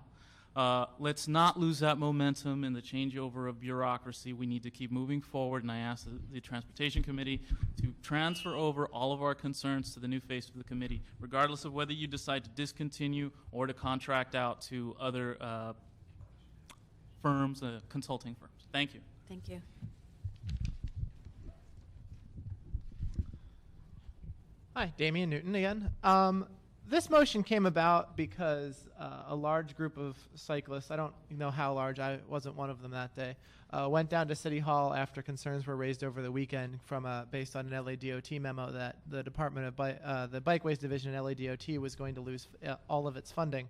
S4: Let's not lose that momentum in the changeover of bureaucracy. We need to keep moving forward, and I ask the Transportation Committee to transfer over all of our concerns to the new face of the committee, regardless of whether you decide to discontinue or to contract out to other firms, consulting firms. Thank you.
S1: Thank you.
S11: Hi, Damian Newton again. This motion came about because a large group of cyclists, I don't know how large, I wasn't one of them that day, went down to City Hall after concerns were raised over the weekend based on an LADOT memo that the Department of the Bikeways Division in LADOT was going to lose all of its funding.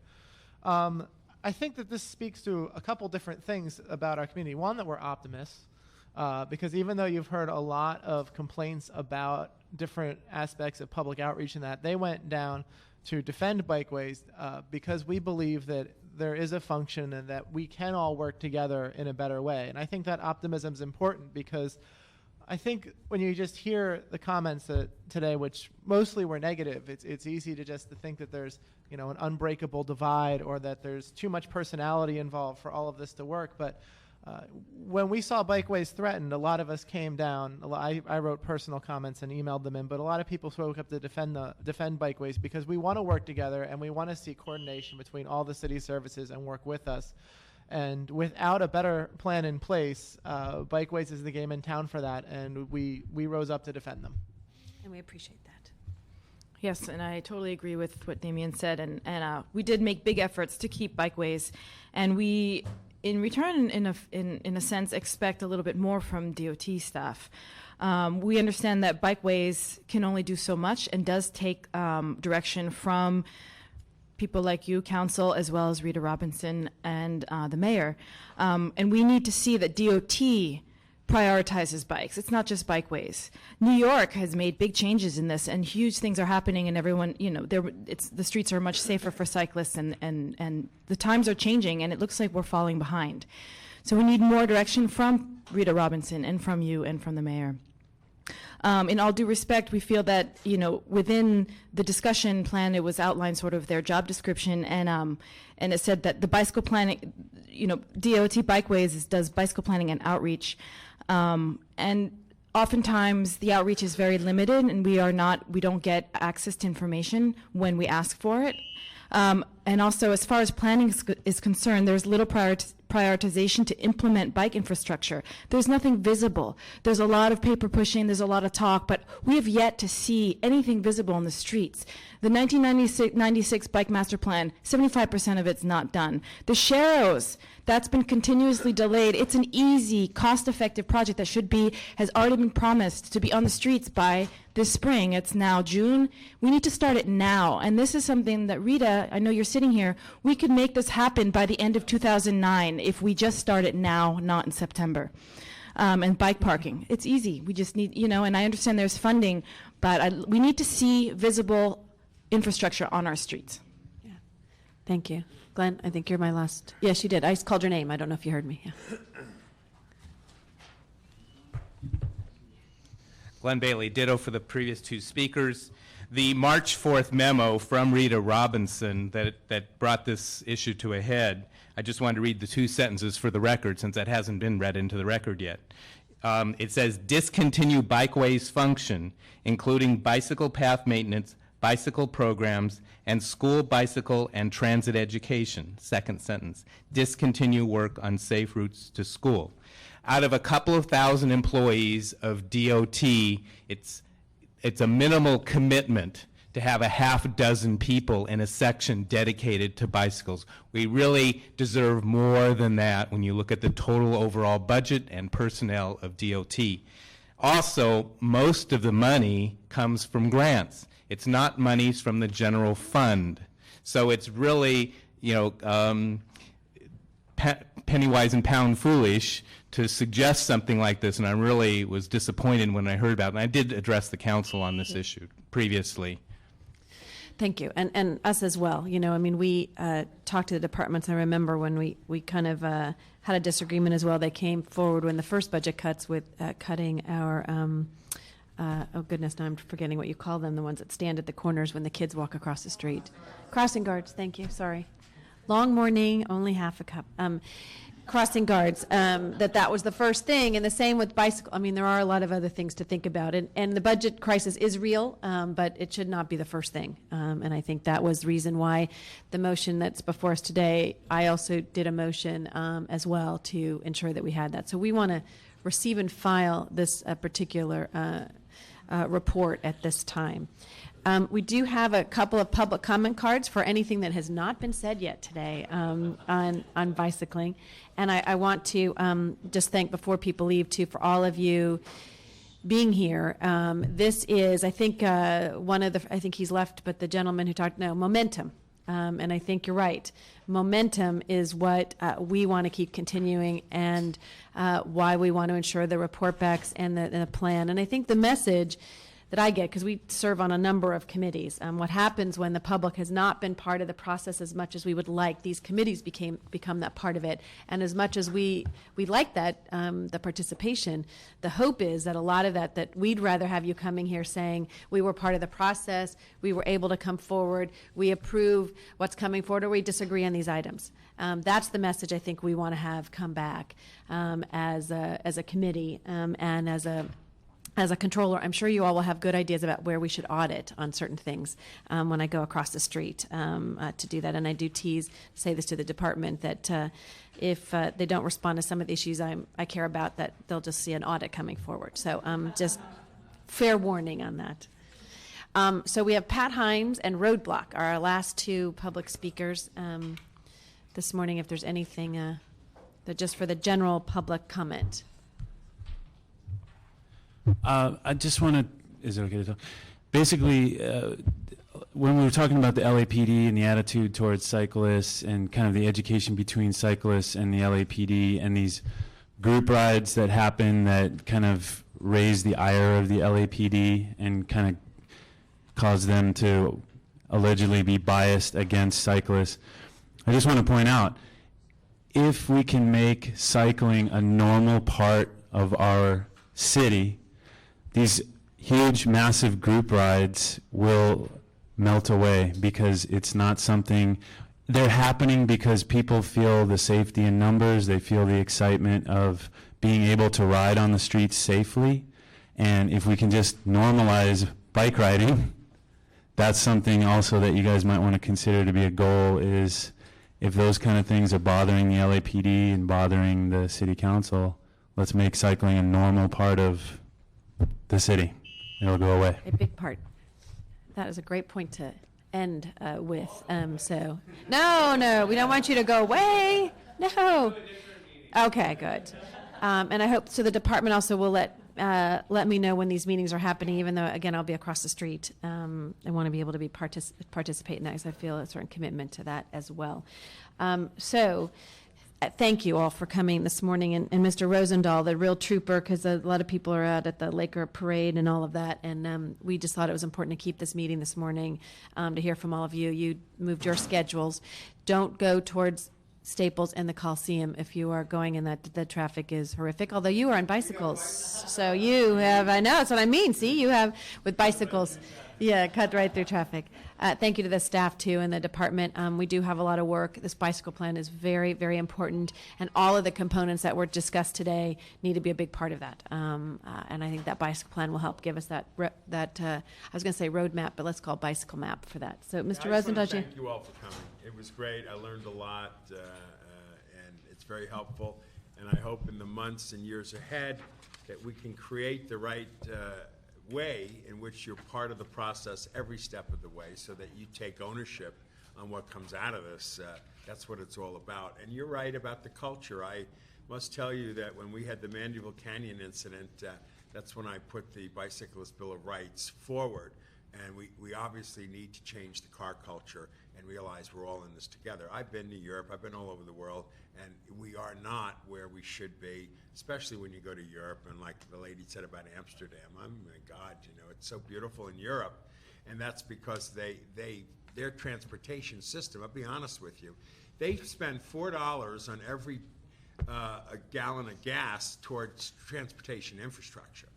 S11: I think that this speaks to a couple different things about our community. One, that we're optimists, because even though you've heard a lot of complaints about different aspects of public outreach and that, they went down to defend bikeways because we believe that there is a function and that we can all work together in a better way. And I think that optimism is important because I think when you just hear the comments today, which mostly were negative, it's easy to just to think that there's an unbreakable divide or that there's too much personality involved for all of this to work. But when we saw bikeways threatened, a lot of us came down. I wrote personal comments and emailed them in, but a lot of people spoke up to defend bikeways because we want to work together and we want to see coordination between all the city services and work with us. And without a better plan in place, bikeways is the game in town for that, and we rose up to defend them.
S1: And we appreciate that.
S16: Yes, and I totally agree with what Damien said, and we did make big efforts to keep bikeways, and we, in return, in a sense, expect a little bit more from DOT staff. We understand that bikeways can only do so much and does take direction from people like you, council, as well as Rita Robinson and the mayor. And we need to see that DOT prioritizes bikes. It's not just bikeways. New York has made big changes in this, and huge things are happening, and everyone, the streets are much safer for cyclists, and the times are changing, and it looks like we're falling behind. So we need more direction from Rita Robinson and from you and from the mayor. In all due respect, we feel that, within the discussion plan, it was outlined sort of their job description, and it said that the bicycle planning, DOT Bikeways does bicycle planning and outreach. And oftentimes the outreach is very limited, and we don't get access to information when we ask for it. And also, as far as planning is concerned, there's little prioritization to implement bike infrastructure. There's nothing visible. There's a lot of paper pushing, there's a lot of talk, but we have yet to see anything visible on the streets. The 1996 Bike Master Plan, 75% of it's not done. The Sharrows, that's been continuously delayed. It's an easy, cost-effective project that has already been promised to be on the streets by this spring. It's now June. We need to start it now. And this is something that, Rita, I know you're sitting here, we could make this happen by the end of 2009 if we just start it now, not in September. And bike parking, it's easy. We just need, and I understand there's funding, but we need to see visible infrastructure on our streets.
S1: Yeah. Thank you. Glenn, I think you're my last. Yes, you did. I just called your name. I don't know if you heard me. Yeah.
S24: Glenn Bailey, ditto for the previous two speakers. The March 4th memo from Rita Robinson that brought this issue to a head, I just wanted to read the two sentences for the record since that hasn't been read into the record yet. It says, discontinue bikeways function, including bicycle path maintenance, bicycle programs, and school bicycle and transit education. Second sentence, discontinue work on safe routes to school. Out of a couple of thousand employees of DOT, it's a minimal commitment to have a half dozen people in a section dedicated to bicycles. We really deserve more than that when you look at the total overall budget and personnel of DOT. Also, most of the money comes from grants. It's not monies from the general fund. So it's really, penny wise and pound foolish to suggest something like this, and I really was disappointed when I heard about it. And I did address the council on this issue previously.
S1: Thank you, and us as well. We talked to the departments. I remember when we kind of had a disagreement as well. They came forward when the first budget cuts with cutting our, oh goodness, now I'm forgetting what you call them, the ones that stand at the corners when the kids walk across the street. Crossing guards, thank you, sorry. Long morning, only half a cup. Crossing guards, that was the first thing, and the same with bicycle. There are a lot of other things to think about, and the budget crisis is real, but it should not be the first thing. And I think that was the reason why the motion that's before us today, I also did a motion as well to ensure that we had that. So we want to receive and file this particular report at this time. We do have a couple of public comment cards for anything that has not been said yet today on bicycling. And I want to just thank, before people leave, too, for all of you being here. This is, I think, I think he's left, but the gentleman who talked, momentum. And I think you're right. Momentum is what we want to keep continuing, and why we want to ensure the report backs and the plan. And I think the message that I get, because we serve on a number of committees, what happens when the public has not been part of the process as much as we would like, these committees become that part of it. And as much as we like that, the participation, the hope is that a lot of that we'd rather have you coming here saying, we were part of the process, we were able to come forward, we approve what's coming forward, or we disagree on these items. That's the message I think we want to have come back as a committee, and as a controller. I'm sure you all will have good ideas about where we should audit on certain things when I go across the street to do that. And I do say this to the department, that if they don't respond to some of the issues I care about, that they'll just see an audit coming forward. So just fair warning on that. So we have Pat Himes and Roadblock, our last two public speakers this morning, if there's anything that just for the general public comment.
S15: I just want to, is it okay to talk? Basically, when we were talking about the LAPD and the attitude towards cyclists and kind of the education between cyclists and the LAPD and these group rides that happen that kind of raise the ire of the LAPD and kind of cause them to allegedly be biased against cyclists, I just want to point out, if we can make cycling a normal part of our city, these huge, massive group rides will melt away, because it's not something, they're happening because people feel the safety in numbers, they feel the excitement of being able to ride on the streets safely, And if we can just normalize bike riding, that's something also that you guys might want to consider to be a goal, is if those kind of things are bothering the LAPD and bothering the city council, let's make cycling a normal part of the city. It'll go away.
S1: A big part. That is a great point to end with. So, no, we don't want you to go away. No. Okay, good. And I hope, so the department also will let me know when these meetings are happening, even though, again, I'll be across the street. I want to be able to participate in that, because I feel a certain commitment to that as well. Thank you all for coming this morning, and Mr. Rosendahl, the real trooper, because a lot of people are out at the Laker Parade and all of that, and we just thought it was important to keep this meeting this morning to hear from all of you. You moved your schedules. Don't go towards Staples and the Coliseum if you are going, and that the traffic is horrific, although you are on bicycles, so you have, I know, that's what I mean, see, you have, with bicycles, yeah, cut right through traffic. Thank you to the staff, too, and the department. We do have a lot of work. This bicycle plan is very, very important, and all of the components that were discussed today need to be a big part of that. And I think that bicycle plan will help give us that I was going to say roadmap, but let's call it bicycle map for that. So, Mr. Rosendahl.
S3: Thank you all for coming. It was great. I learned a lot, and it's very helpful. And I hope in the months and years ahead that we can create the right way in which you're part of the process every step of the way, so that you take ownership on what comes out of this. That's what it's all about. And you're right about the culture. I must tell you that when we had the Mandeville Canyon incident, that's when I put the Bicyclist Bill of Rights forward. And we obviously need to change the car culture and realize we're all in this together. I've been to Europe, I've been all over the world, and we are not where we should be, especially when you go to Europe. And like the lady said about Amsterdam, oh my God, you know, it's so beautiful in Europe. And that's because their transportation system, I'll be honest with you, they spend $4 on every a gallon of gas towards transportation infrastructure.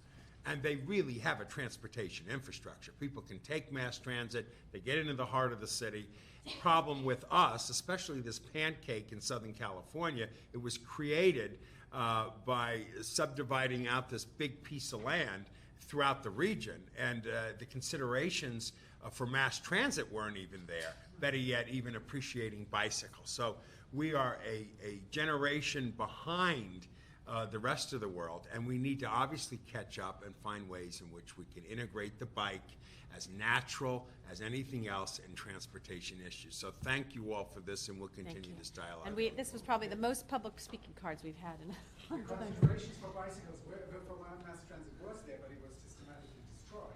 S3: And they really have a transportation infrastructure. People can take mass transit, they get into the heart of the city. Problem with us, especially this pancake in Southern California, it was created by subdividing out this big piece of land throughout the region, and the considerations for mass transit weren't even there. Better yet, even appreciating bicycles. So we are a generation behind the rest of the world, and we need to obviously catch up and find ways in which we can integrate the bike as natural as anything else in transportation issues. So thank you all for this, and we'll continue this dialogue.
S1: And this was probably the most public speaking cards we've had.
S20: Considerations for bicycles, for mass transit was there, but it was systematically destroyed.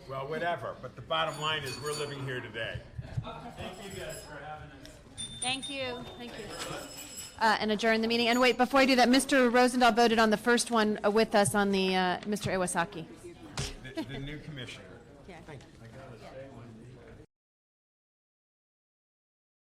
S3: Well, whatever, but the bottom line is we're living here today.
S15: Thank you guys for having us.
S1: Thank you. Thank you. And adjourn the meeting. And wait, before I do that, Mr. Rosendahl voted on the first one with us on the Mr. Iwasaki.
S3: The new commissioner.